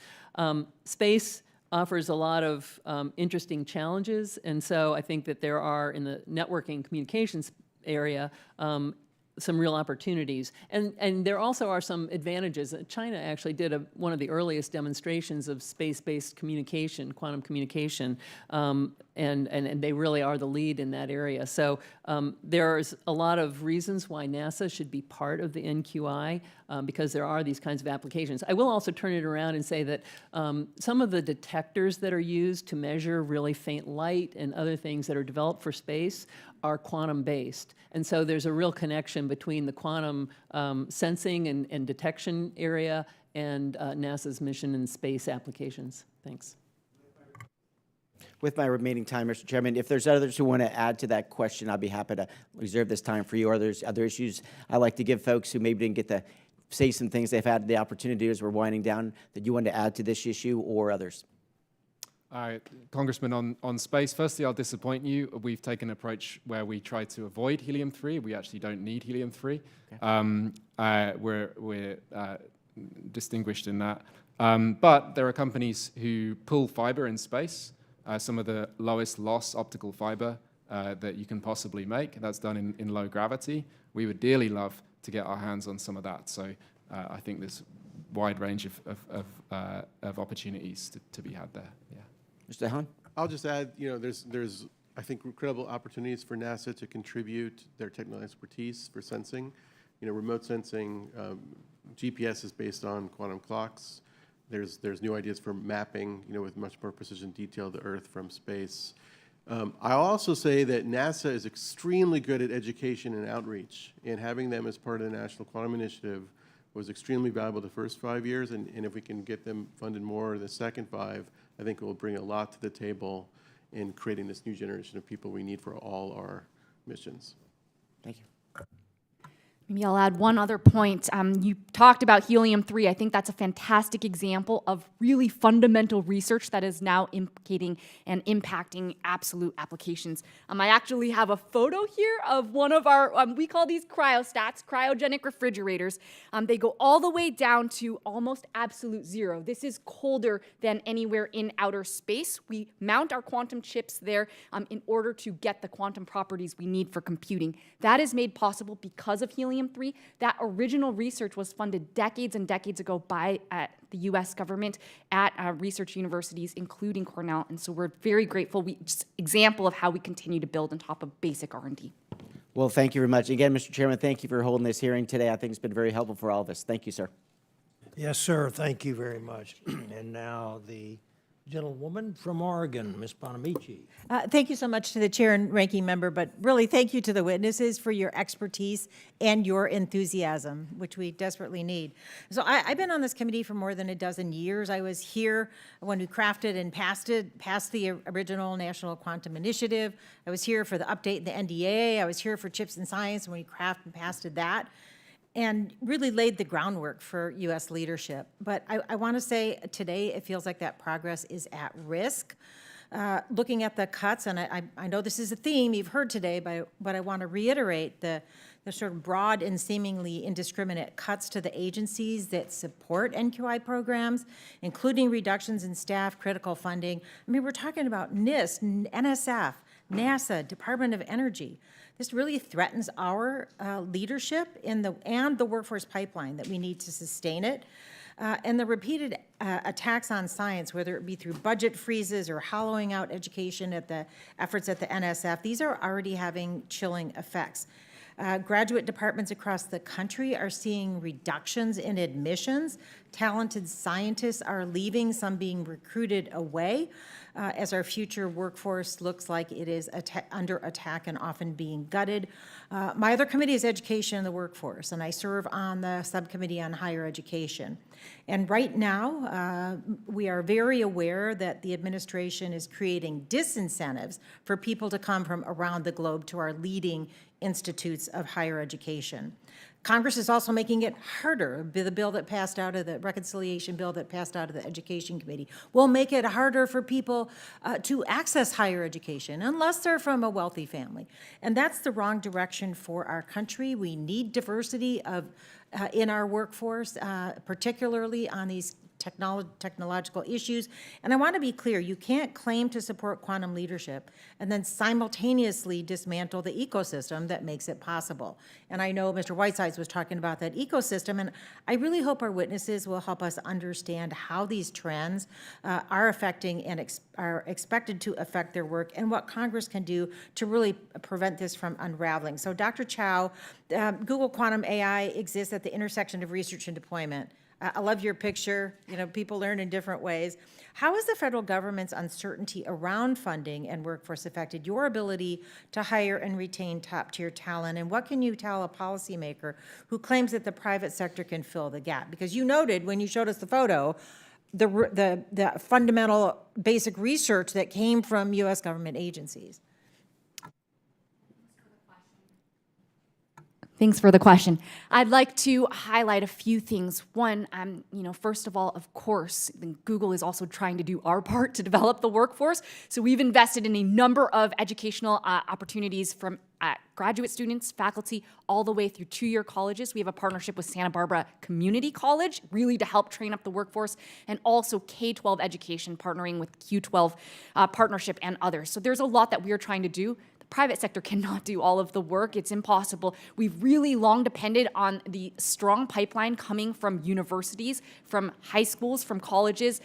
Space offers a lot of interesting challenges, and so I think that there are, in the networking communications area, some real opportunities. And there also are some advantages. China actually did one of the earliest demonstrations of space-based communication, quantum communication, and they really are the lead in that area. So there's a lot of reasons why NASA should be part of the NQI, because there are these kinds of applications. I will also turn it around and say that some of the detectors that are used to measure really faint light and other things that are developed for space are quantum-based. And so there's a real connection between the quantum sensing and detection area and NASA's mission and space applications. Thanks. With my remaining time, Mr. Chairman, if there's others who want to add to that question, I'll be happy to reserve this time for you. Or there's other issues I like to give folks who maybe didn't get to say some things they've had the opportunity as we're winding down that you want to add to this issue, or others. All right, Congressman, on space, firstly, I'll disappoint you. We've taken an approach where we try to avoid helium-3. We actually don't need helium-3. Okay. We're distinguished in that. But there are companies who pull fiber in space, some of the lowest loss optical fiber that you can possibly make. That's done in low gravity. We would dearly love to get our hands on some of that. So I think there's a wide range of opportunities to be had there. Yeah. Mr. Hahn? I'll just add, there's I think incredible opportunities for NASA to contribute their technical expertise for sensing. Remote sensing, GPS is based on quantum clocks. There's new ideas for mapping, with much more precision detail of the Earth from space. I'll also say that NASA is extremely good at education and outreach, and having them as part of the National Quantum Initiative was extremely valuable the first 5 years, and if we can get them funded more the second 5, I think it will bring a lot to the table in creating this new generation of people we need for all our missions. Thank you. Maybe I'll add one other point. You talked about helium-3. I think that's a fantastic example of really fundamental research that is now implicating and impacting absolute applications. I actually have a photo here of one of our, we call these cryostats, cryogenic refrigerators. They go all the way down to almost absolute zero. This is colder than anywhere in outer space. We mount our quantum chips there in order to get the quantum properties we need for computing. That is made possible because of helium-3. That original research was funded decades and decades ago by the U.S. government at research universities, including Cornell, and so we're very grateful. Just example of how we continue to build on top of basic R&D. Well, thank you very much. Again, Mr. Chairman, thank you for holding this hearing today. I think it's been very helpful for all of us. Thank you, sir. Yes, sir. Thank you very much. And now the gentlewoman from Oregon, Ms. Bonamici. Thank you so much to the chair and ranking member, but really thank you to the witnesses for your expertise and your enthusiasm, which we desperately need. So I've been on this committee for more than a dozen years. I was here when we crafted and passed the original National Quantum Initiative. I was here for the update in the NDA. I was here for Chips and Science when we crafted and passed that, and really laid the groundwork for U.S. leadership. But I want to say today it feels like that progress is at risk. Looking at the cuts, and I know this is a theme you've heard today, but I want to reiterate the sort of broad and seemingly indiscriminate cuts to the agencies that support NQI programs, including reductions in staff, critical funding. I mean, we're talking about NIST, NSF, NASA, Department of Energy. This really threatens our leadership and the workforce pipeline that we need to sustain it. And the repeated attacks on science, whether it be through budget freezes or hollowing out education at the efforts at the NSF, these are already having chilling effects. Graduate departments across the country are seeing reductions in admissions. Talented scientists are leaving, some being recruited away, as our future workforce looks like it is under attack and often being gutted. My other committee is Education and the Workforce, and I serve on the subcommittee on higher education. And right now, we are very aware that the administration is creating disincentives for people to come from around the globe to our leading institutes of higher education. Congress is also making it harder. The bill that passed out of the reconciliation bill that passed out of the Education Committee will make it harder for people to access higher education unless they're from a wealthy family. And that's the wrong direction for our country. We need diversity in our workforce, particularly on these technological issues. And I want to be clear, you can't claim to support quantum leadership and then simultaneously dismantle the ecosystem that makes it possible. And I know Mr. Whitesides was talking about that ecosystem, and I really hope our witnesses will help us understand how these trends are affecting and are expected to affect their work and what Congress can do to really prevent this from unraveling. So Dr. Chow, Google Quantum AI exists at the intersection of research and deployment. I love your picture. You know, people learn in different ways. How has the federal government's uncertainty around funding and workforce affected your ability to hire and retain top-tier talent? And what can you tell a policymaker who claims that the private sector can fill the gap? Because you noted when you showed us the photo, the fundamental basic research that came from U.S. government agencies. Thanks for the question. I'd like to highlight a few things. One, first of all, of course, Google is also trying to do our part to develop the workforce. So we've invested in a number of educational opportunities from graduate students, faculty, all the way through two-year colleges. We have a partnership with Santa Barbara Community College, really to help train up the workforce, and also K-12 education, partnering with Q12 partnership and others. So there's a lot that we are trying to do. Private sector cannot do all of the work. It's impossible. We've really long depended on the strong pipeline coming from universities, from high schools, from colleges,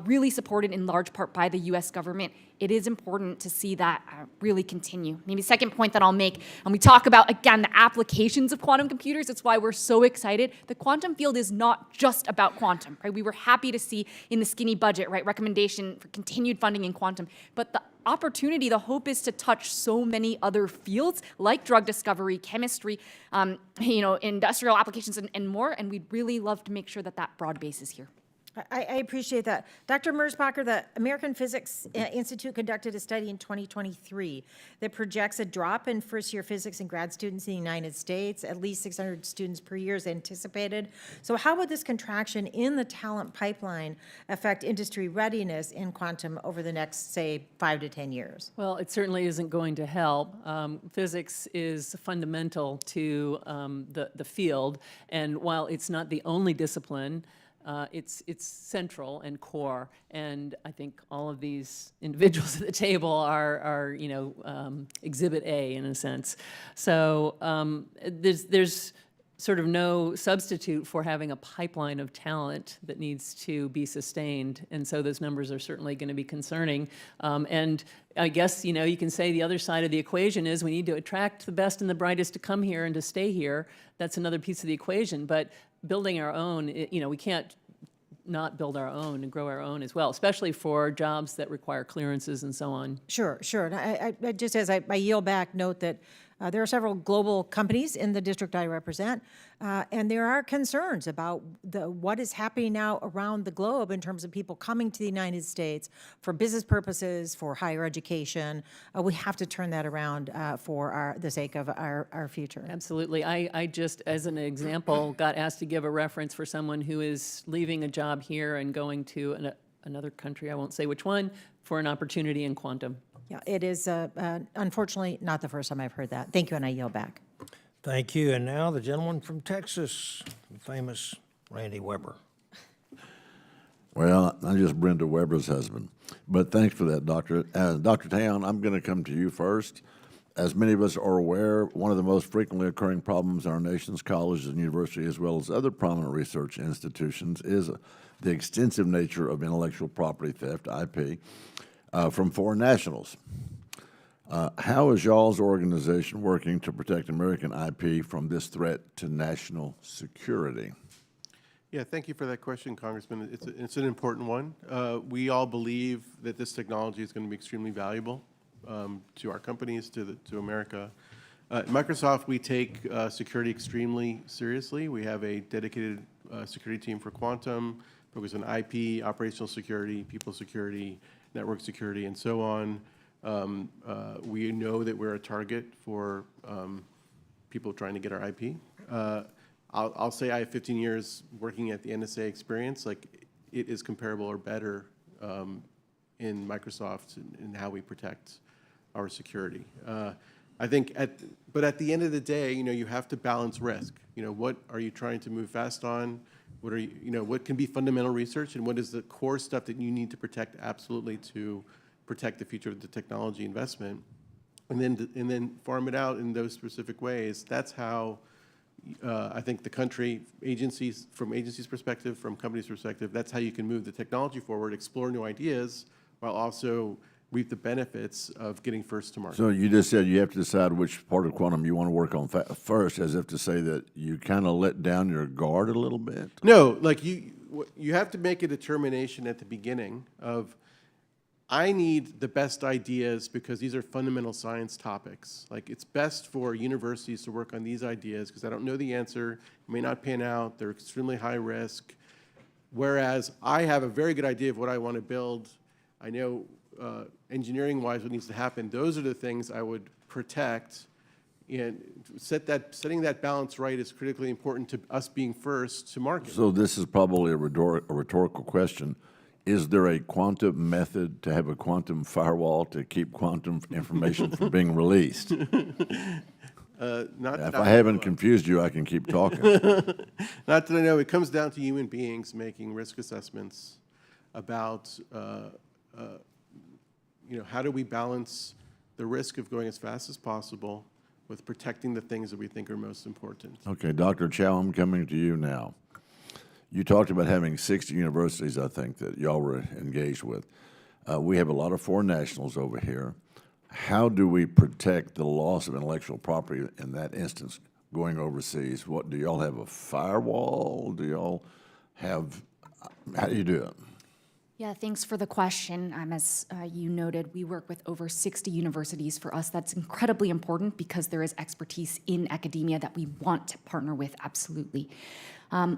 really supported in large part by the US government. It is important to see that really continue. Maybe the second point that I'll make, and we talk about, again, the applications of quantum computers. It's why we're so excited. The quantum field is not just about quantum, right? We were happy to see in the skinny budget, right, recommendation for continued funding in quantum. But the opportunity, the hope is to touch so many other fields like drug discovery, chemistry, industrial applications, and more. And we'd really love to make sure that that broad base is here. I appreciate that. Dr. Merzbacher, the American Physics Institute conducted a study in 2023 that projects a drop in first-year physics and grad students in the United States. At least 600 students per year is anticipated. So how would this contraction in the talent pipeline affect industry readiness in quantum over the next, say, 5 to 10 years? Well, it certainly isn't going to help. Physics is fundamental to the field, and while it's not the only discipline, it's central and core, and I think all of these individuals at the table are Exhibit A in a sense. So there's sort of no substitute for having a pipeline of talent that needs to be sustained, and so those numbers are certainly going to be concerning. And I guess you can say the other side of the equation is we need to attract the best and the brightest to come here and to stay here. That's another piece of the equation, but building our own, we can't not build our own and grow our own as well, especially for jobs that require clearances and so on. Sure. And I just as I yield back, note that there are several global companies in the district I represent, and there are concerns about what is happening now around the globe in terms of people coming to the United States for business purposes, for higher education. We have to turn that around for the sake of our future. Absolutely. I just, as an example, got asked to give a reference for someone who is leaving a job here and going to another country, I won't say which one, for an opportunity in quantum. Yeah, it is unfortunately not the first time I've heard that. Thank you, and I yield back. Thank you. And now the gentleman from Texas, the famous Randy Weber. Well, I'm just Brenda Weber's husband. But thanks for that, Doctor. Dr. Town, I'm going to come to you first. As many of us are aware, one of the most frequently occurring problems in our nation's colleges and universities, as well as other prominent research institutions, is the extensive nature of intellectual property theft, IP, from foreign nationals. How is y'all's organization working to protect American IP from this threat to national security? Yeah, thank you for that question, Congressman. It's an important one. We all believe that this technology is going to be extremely valuable to our companies, to America. At Microsoft, we take security extremely seriously. We have a dedicated security team for quantum, focused on IP, operational security, people security, network security, and so on. We know that we're a target for people trying to get our IP. I'll say I have 15 years working at the NSA experience. Like, it is comparable or better in Microsoft in how we protect our security. I think, but at the end of the day, you have to balance risk. What are you trying to move fast on? What are what can be fundamental research, and what is the core stuff that you need to protect absolutely to protect the future of the technology investment, and then farm it out in those specific ways. That's how I think the country, from agencies' perspective, from companies' perspective, that's how you can move the technology forward, explore new ideas, while also reap the benefits of getting first to market. So you just said you have to decide which part of quantum you want to work on first, as if to say that you kind of let down your guard a little bit? No, like you have to make a determination at the beginning of, I need the best ideas because these are fundamental science topics. Like, it's best for universities to work on these ideas because I don't know the answer, it may not pan out, they're extremely high risk. Whereas I have a very good idea of what I want to build. I know engineering-wise what needs to happen. Those are the things I would protect, and setting that balance right is critically important to us being first to market. So this is probably a rhetorical question. Is there a quantum method to have a quantum firewall to keep quantum information from being released? If I haven't confused you, I can keep talking. Not that I know. It comes down to human beings making risk assessments about how do we balance the risk of going as fast as possible with protecting the things that we think are most important. Okay, Dr. Chow, I'm coming to you now. You talked about having 60 universities, I think, that y'all were engaged with. We have a lot of foreign nationals over here. How do we protect the loss of intellectual property in that instance going overseas? What, do y'all have a firewall? Do y'all have, how do you do it? Yeah, thanks for the question. As you noted, we work with over 60 universities. For us, that's incredibly important because there is expertise in academia that we want to partner with, absolutely.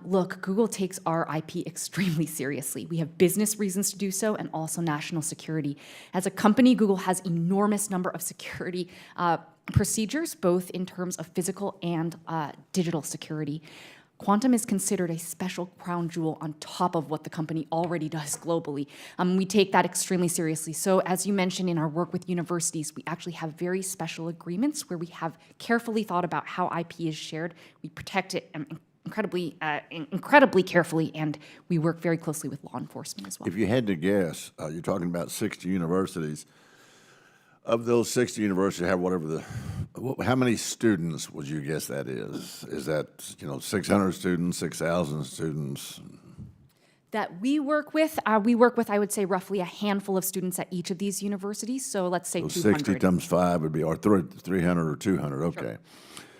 Look, Google takes our IP extremely seriously. We have business reasons to do so and also national security. As a company, Google has enormous number of security procedures, both in terms of physical and digital security. Quantum is considered a special crown jewel on top of what the company already does globally. We take that extremely seriously. So as you mentioned in our work with universities, we actually have very special agreements where we have carefully thought about how IP is shared. We protect it incredibly carefully, and we work very closely with law enforcement as well. If you had to guess, you're talking about 60 universities. Of those 60 universities, have how many students would you guess that is? Is that 600 students, 6,000 students? That we work with, I would say, roughly a handful of students at each of these universities. So let's say 200. 60 times 5 would be, or 300 or 200, okay. Sure.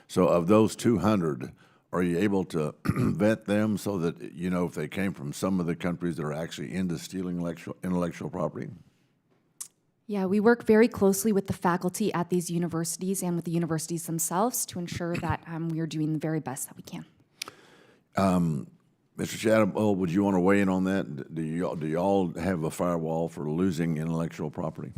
So of those 200, are you able to vet them so that, if they came from some of the countries that are actually into stealing intellectual property? Yeah, we work very closely with the faculty at these universities and with the universities themselves to ensure that we are doing the very best that we can. Mr. Shadowell, would you want to weigh in on that? Do y'all have a firewall for losing intellectual property?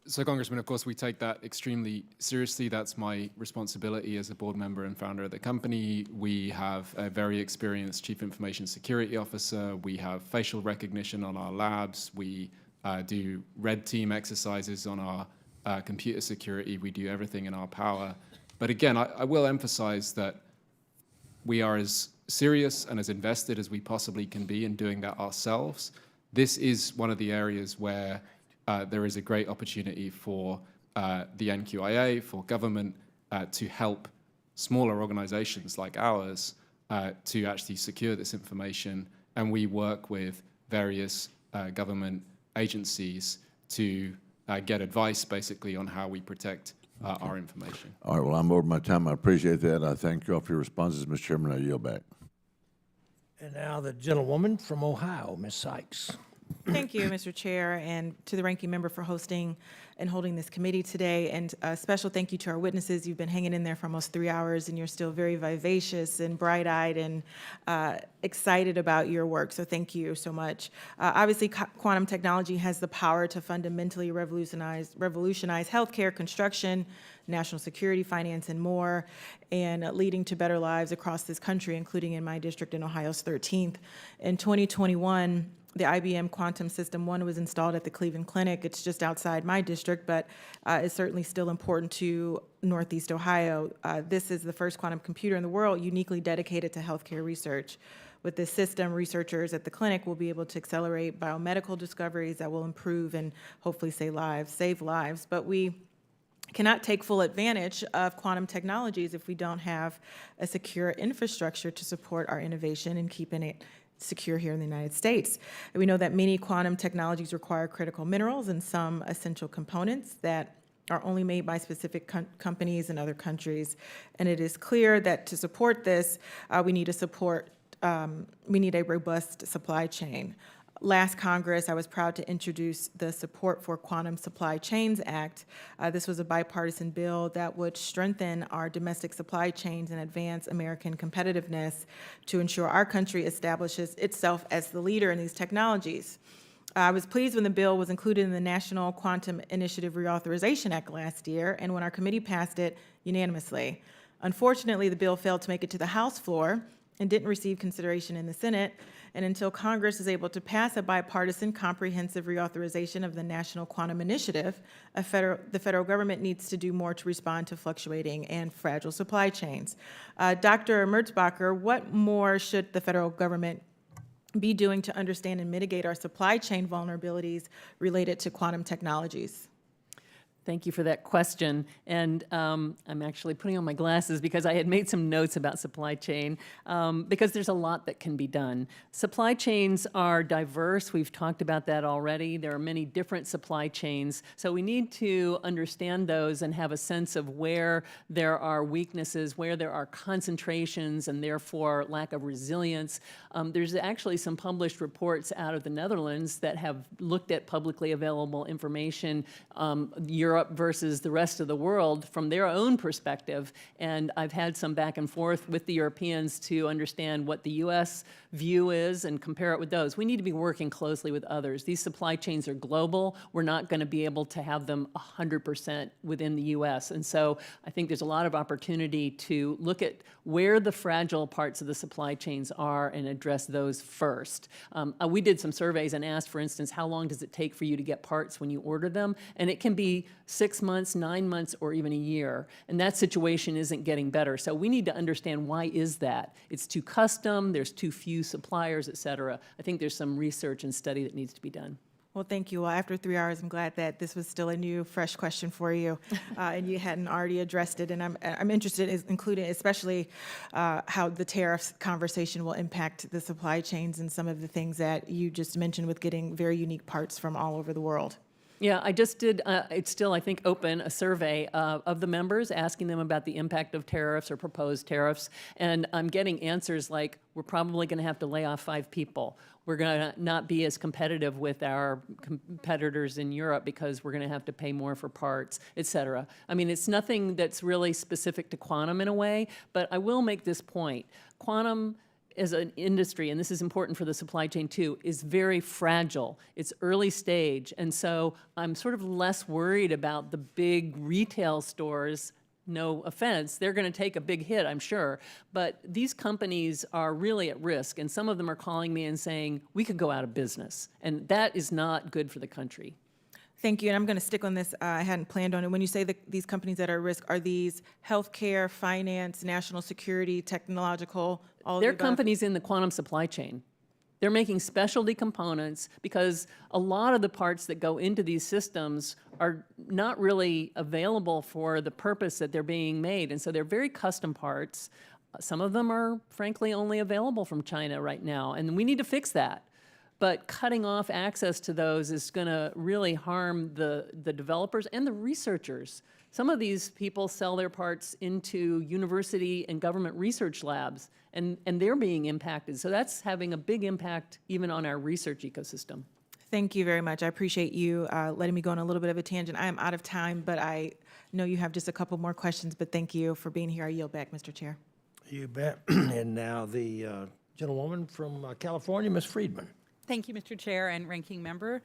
So, Congressman, of course, we take that extremely seriously. That's my responsibility as a board member and founder of the company. We have a very experienced chief information security officer. We have facial recognition on our labs. We do red team exercises on our computer security. We do everything in our power. But again, I will emphasize that we are as serious and as invested as we possibly can be in doing that ourselves. This is one of the areas where there is a great opportunity for the NQIA, for government, to help smaller organizations like ours to actually secure this information. And we work with various government agencies to get advice, basically, on how we protect our information. All right, well, I'm over my time. I appreciate that. I thank you all for your responses. Mr. Chairman, I yield back. And now the gentlewoman from Ohio, Ms. Sykes. Thank you, Mr. Chair, and to the ranking member for hosting and holding this committee today. And a special thank you to our witnesses. You've been hanging in there for almost 3 hours, and you're still very vivacious and bright-eyed and excited about your work. So thank you so much. Obviously, quantum technology has the power to fundamentally revolutionize healthcare, construction, national security, finance, and more, and leading to better lives across this country, including in my district in Ohio's 13th. In 2021, the IBM Quantum System 1 was installed at the Cleveland Clinic. It's just outside my district, but it's certainly still important to Northeast Ohio. This is the first quantum computer in the world uniquely dedicated to healthcare research. With this system, researchers at the clinic will be able to accelerate biomedical discoveries that will improve and hopefully save lives. But we cannot take full advantage of quantum technologies if we don't have a secure infrastructure to support our innovation and keeping it secure here in the United States. And we know that many quantum technologies require critical minerals and some essential components that are only made by specific companies in other countries. And it is clear that to support this, we need a robust supply chain. Last Congress, I was proud to introduce the Support for Quantum Supply Chains Act. This was a bipartisan bill that would strengthen our domestic supply chains and advance American competitiveness to ensure our country establishes itself as the leader in these technologies. I was pleased when the bill was included in the National Quantum Initiative Reauthorization Act last year, and when our committee passed it unanimously. Unfortunately, the bill failed to make it to the House floor and didn't receive consideration in the Senate. And until Congress is able to pass a bipartisan comprehensive reauthorization of the National Quantum Initiative, the federal government needs to do more to respond to fluctuating and fragile supply chains. Dr. Merzbacher, what more should the federal government be doing to understand and mitigate our supply chain vulnerabilities related to quantum technologies? Thank you for that question. And I'm actually putting on my glasses because I had made some notes about supply chain because there's a lot that can be done. Supply chains are diverse. We've talked about that already. There are many different supply chains. So we need to understand those and have a sense of where there are weaknesses, where there are concentrations, and therefore lack of resilience. There's actually some published reports out of the Netherlands that have looked at publicly available information, Europe versus the rest of the world from their own perspective. And I've had some back and forth with the Europeans to understand what the US view is and compare it with those. We need to be working closely with others. These supply chains are global. We're not going to be able to have them 100% within the US. And so I think there's a lot of opportunity to look at where the fragile parts of the supply chains are and address those first. We did some surveys and asked, for instance, how long does it take for you to get parts when you order them? And it can be 6 months, 9 months, or even a year. And that situation isn't getting better. So we need to understand, why is that? It's too custom, there's too few suppliers, et cetera. I think there's some research and study that needs to be done. Well, thank you. Well, after 3 hours, I'm glad that this was still a new, fresh question for you, and you hadn't already addressed it. And I'm interested in including, especially how the tariffs conversation will impact the supply chains and some of the things that you just mentioned with getting very unique parts from all over the world. Yeah, I just did, it's still, I think, open, a survey of the members, asking them about the impact of tariffs or proposed tariffs. And I'm getting answers like, we're probably going to have to lay off 5 people. We're going to not be as competitive with our competitors in Europe because we're going to have to pay more for parts, et cetera. I mean, it's nothing that's really specific to quantum in a way, but I will make this point. Quantum as an industry, and this is important for the supply chain too, is very fragile. It's early stage, and so I'm sort of less worried about the big retail stores. No offense, they're going to take a big hit, I'm sure, but these companies are really at risk, and some of them are calling me and saying, we could go out of business, and that is not good for the country. Thank you, and I'm going to stick on this. I hadn't planned on it. When you say that these companies that are at risk, are these healthcare, finance, national security, technological, all of the They're above? companies in the quantum supply chain. They're making specialty components because a lot of the parts that go into these systems are not really available for the purpose that they're being made, and so they're very custom parts. Some of them are, frankly, only available from China right now, and we need to fix that. But cutting off access to those is going to really harm the developers and the researchers. Some of these people sell their parts into university and government research labs, and they're being impacted. So that's having a big impact even on our research ecosystem. Thank you very much. I appreciate you letting me go on a little bit of a tangent. I am out of time, but I know you have just a couple more questions, but thank you for being here. I yield back, Mr. Chair. You bet. And now the gentlewoman from California, Ms. Friedman. Thank you, Mr. Chair and Ranking Member.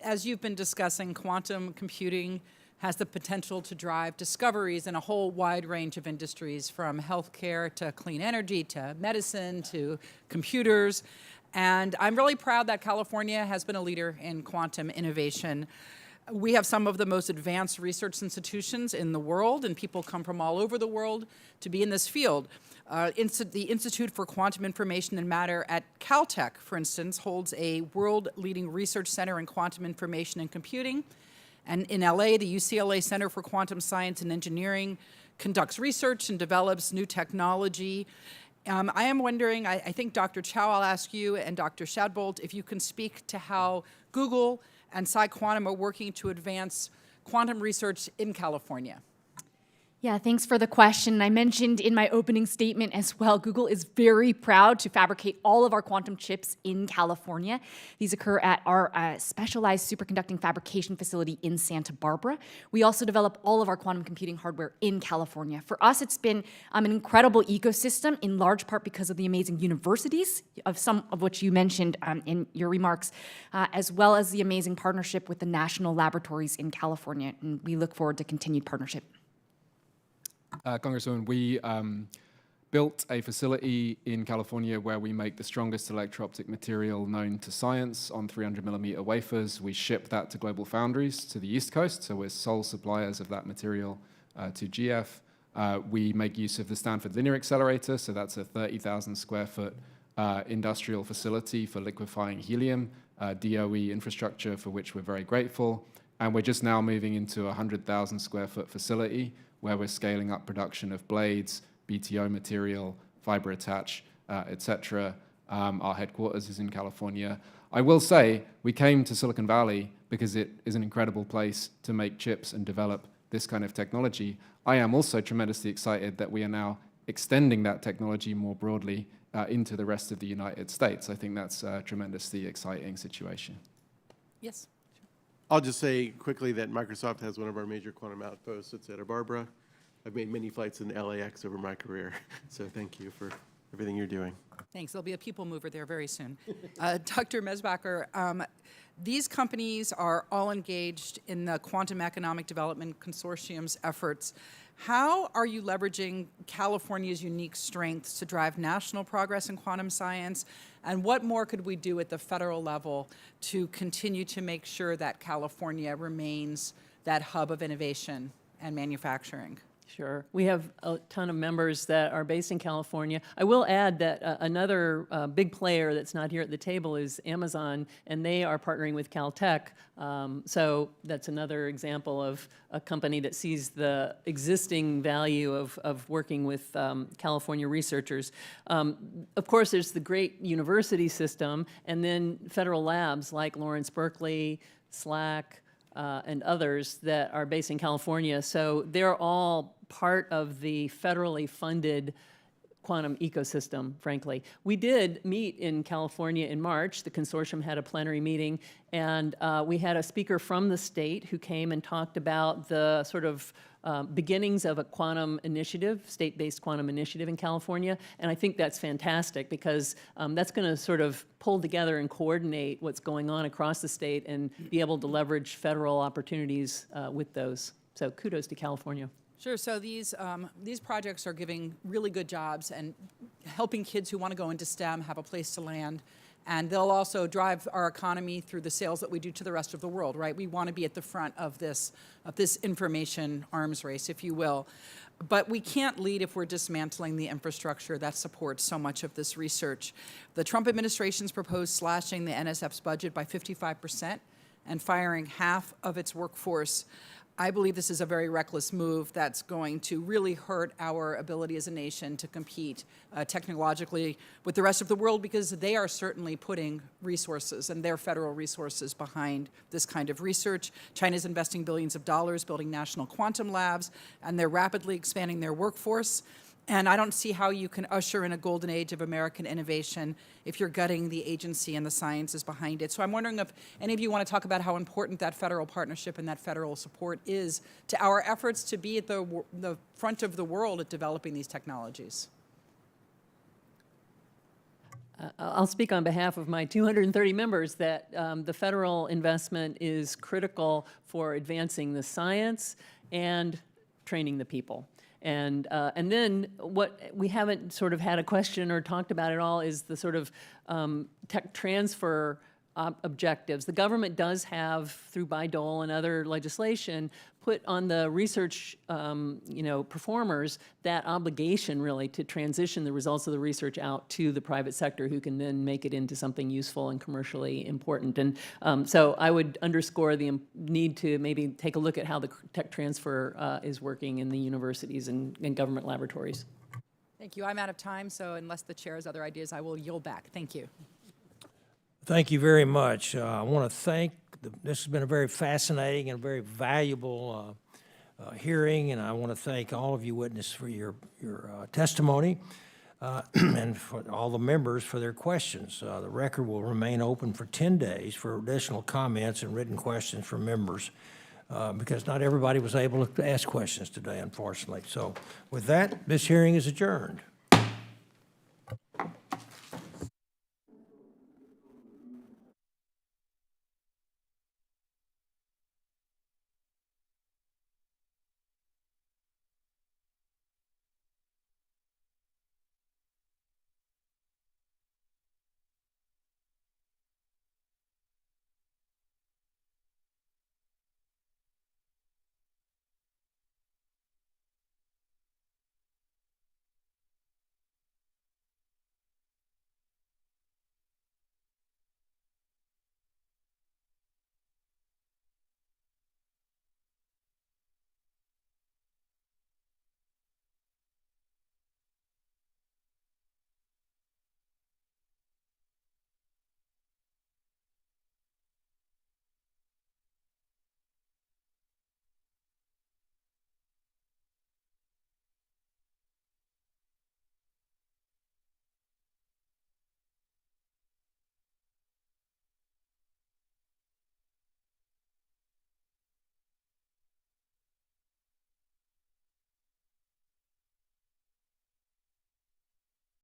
As you've been discussing, quantum computing has the potential to drive discoveries in a whole wide range of industries, from healthcare to clean energy to medicine to computers. And I'm really proud that California has been a leader in quantum innovation. We have some of the most advanced research institutions in the world, and people come from all over the world to be in this field. The Institute for Quantum Information and Matter at Caltech, for instance, holds a world-leading research center in quantum information and computing. And in LA, the UCLA Center for Quantum Science and Engineering conducts research and develops new technology. I am wondering, I think Dr. Chow, I'll ask you, and Dr. Shadbolt, if you can speak to how Google and PsiQuantum are working to advance quantum research in California. Yeah, thanks for the question. I mentioned in my opening statement as well, Google is very proud to fabricate all of our quantum chips in California. These occur at our specialized superconducting fabrication facility in Santa Barbara. We also develop all of our quantum computing hardware in California. For us, it's been an incredible ecosystem, in large part because of the amazing universities, of some of which you mentioned in your remarks, as well as the amazing partnership with the national laboratories in California. And we look forward to continued partnership. Congresswoman, we built a facility in California where we make the strongest electro-optic material known to science on 300mm wafers. We ship that to global foundries to the East Coast, so we're sole suppliers of that material to GF. We make use of the Stanford Linear Accelerator, so that's a 30,000 square foot industrial facility for liquefying helium, DOE infrastructure for which we're very grateful. And we're just now moving into a 100,000 square foot facility where we're scaling up production of blades, BTO material, fiber attach, etc. Our headquarters is in California. I will say we came to Silicon Valley because it is an incredible place to make chips and develop this kind of technology. I am also tremendously excited that we are now extending that technology more broadly into the rest of the United States. I think that's a tremendously exciting situation. Yes. I'll just say quickly that Microsoft has one of our major quantum outposts at Santa Barbara. I've made many flights in LAX over my career, so thank you for everything you're doing. Thanks. There'll be a people mover there very soon. Dr. Mesbacher, these companies are all engaged in the Quantum Economic Development Consortium's efforts. How are you leveraging California's unique strengths to drive national progress in quantum science? And what more could we do at the federal level to continue to make sure that California remains that hub of innovation and manufacturing? Sure. We have a ton of members that are based in California. I will add that another big player that's not here at the table is Amazon, and they are partnering with Caltech. So that's another example of a company that sees the existing value of working with California researchers. Of course, there's the great university system, and then federal labs like Lawrence Berkeley, SLAC, and others that are based in California. So they're all part of the federally funded quantum ecosystem, frankly. We did meet in California in March. The consortium had a plenary meeting, and we had a speaker from the state who came and talked about the sort of beginnings of a quantum initiative, state-based quantum initiative in California. And I think that's fantastic because that's going to sort of pull together and coordinate what's going on across the state and be able to leverage federal opportunities with those. So kudos to California. Sure. So these projects are giving really good jobs and helping kids who want to go into STEM have a place to land. And they'll also drive our economy through the sales that we do to the rest of the world, right? We want to be at the front of this information arms race, if you will. But we can't lead if we're dismantling the infrastructure that supports so much of this research. The Trump administration's proposed slashing the NSF's budget by 55% and firing half of its workforce. I believe this is a very reckless move that's going to really hurt our ability as a nation to compete technologically with the rest of the world, because they are certainly putting resources and their federal resources behind this kind of research. China's investing billions of dollars building national quantum labs, and they're rapidly expanding their workforce. And I don't see how you can usher in a golden age of American innovation if you're gutting the agency and the sciences behind it. So I'm wondering if any of you want to talk about how important that federal partnership and that federal support is to our efforts to be at the front of the world at developing these technologies. I'll speak on behalf of my 230 members that the federal investment is critical for advancing the science and training the people. And then what we haven't sort of had a question or talked about at all is the sort of tech transfer objectives. The government does have, through Bayh-Dole and other legislation, put on the research performers that obligation really to transition the results of the research out to the private sector, who can then make it into something useful and commercially important. And so I would underscore the need to maybe take a look at how the tech transfer is working in the universities and government laboratories. Thank you. I'm out of time, so unless the chair has other ideas, I will yield back. Thank you. Thank you very much. I want to thank, this has been a very fascinating and very valuable hearing, and I want to thank all of you witnesses for your testimony and for all the members for their questions. The record will remain open for 10 days for additional comments and written questions from members because not everybody was able to ask questions today, unfortunately. So with that, this hearing is adjourned.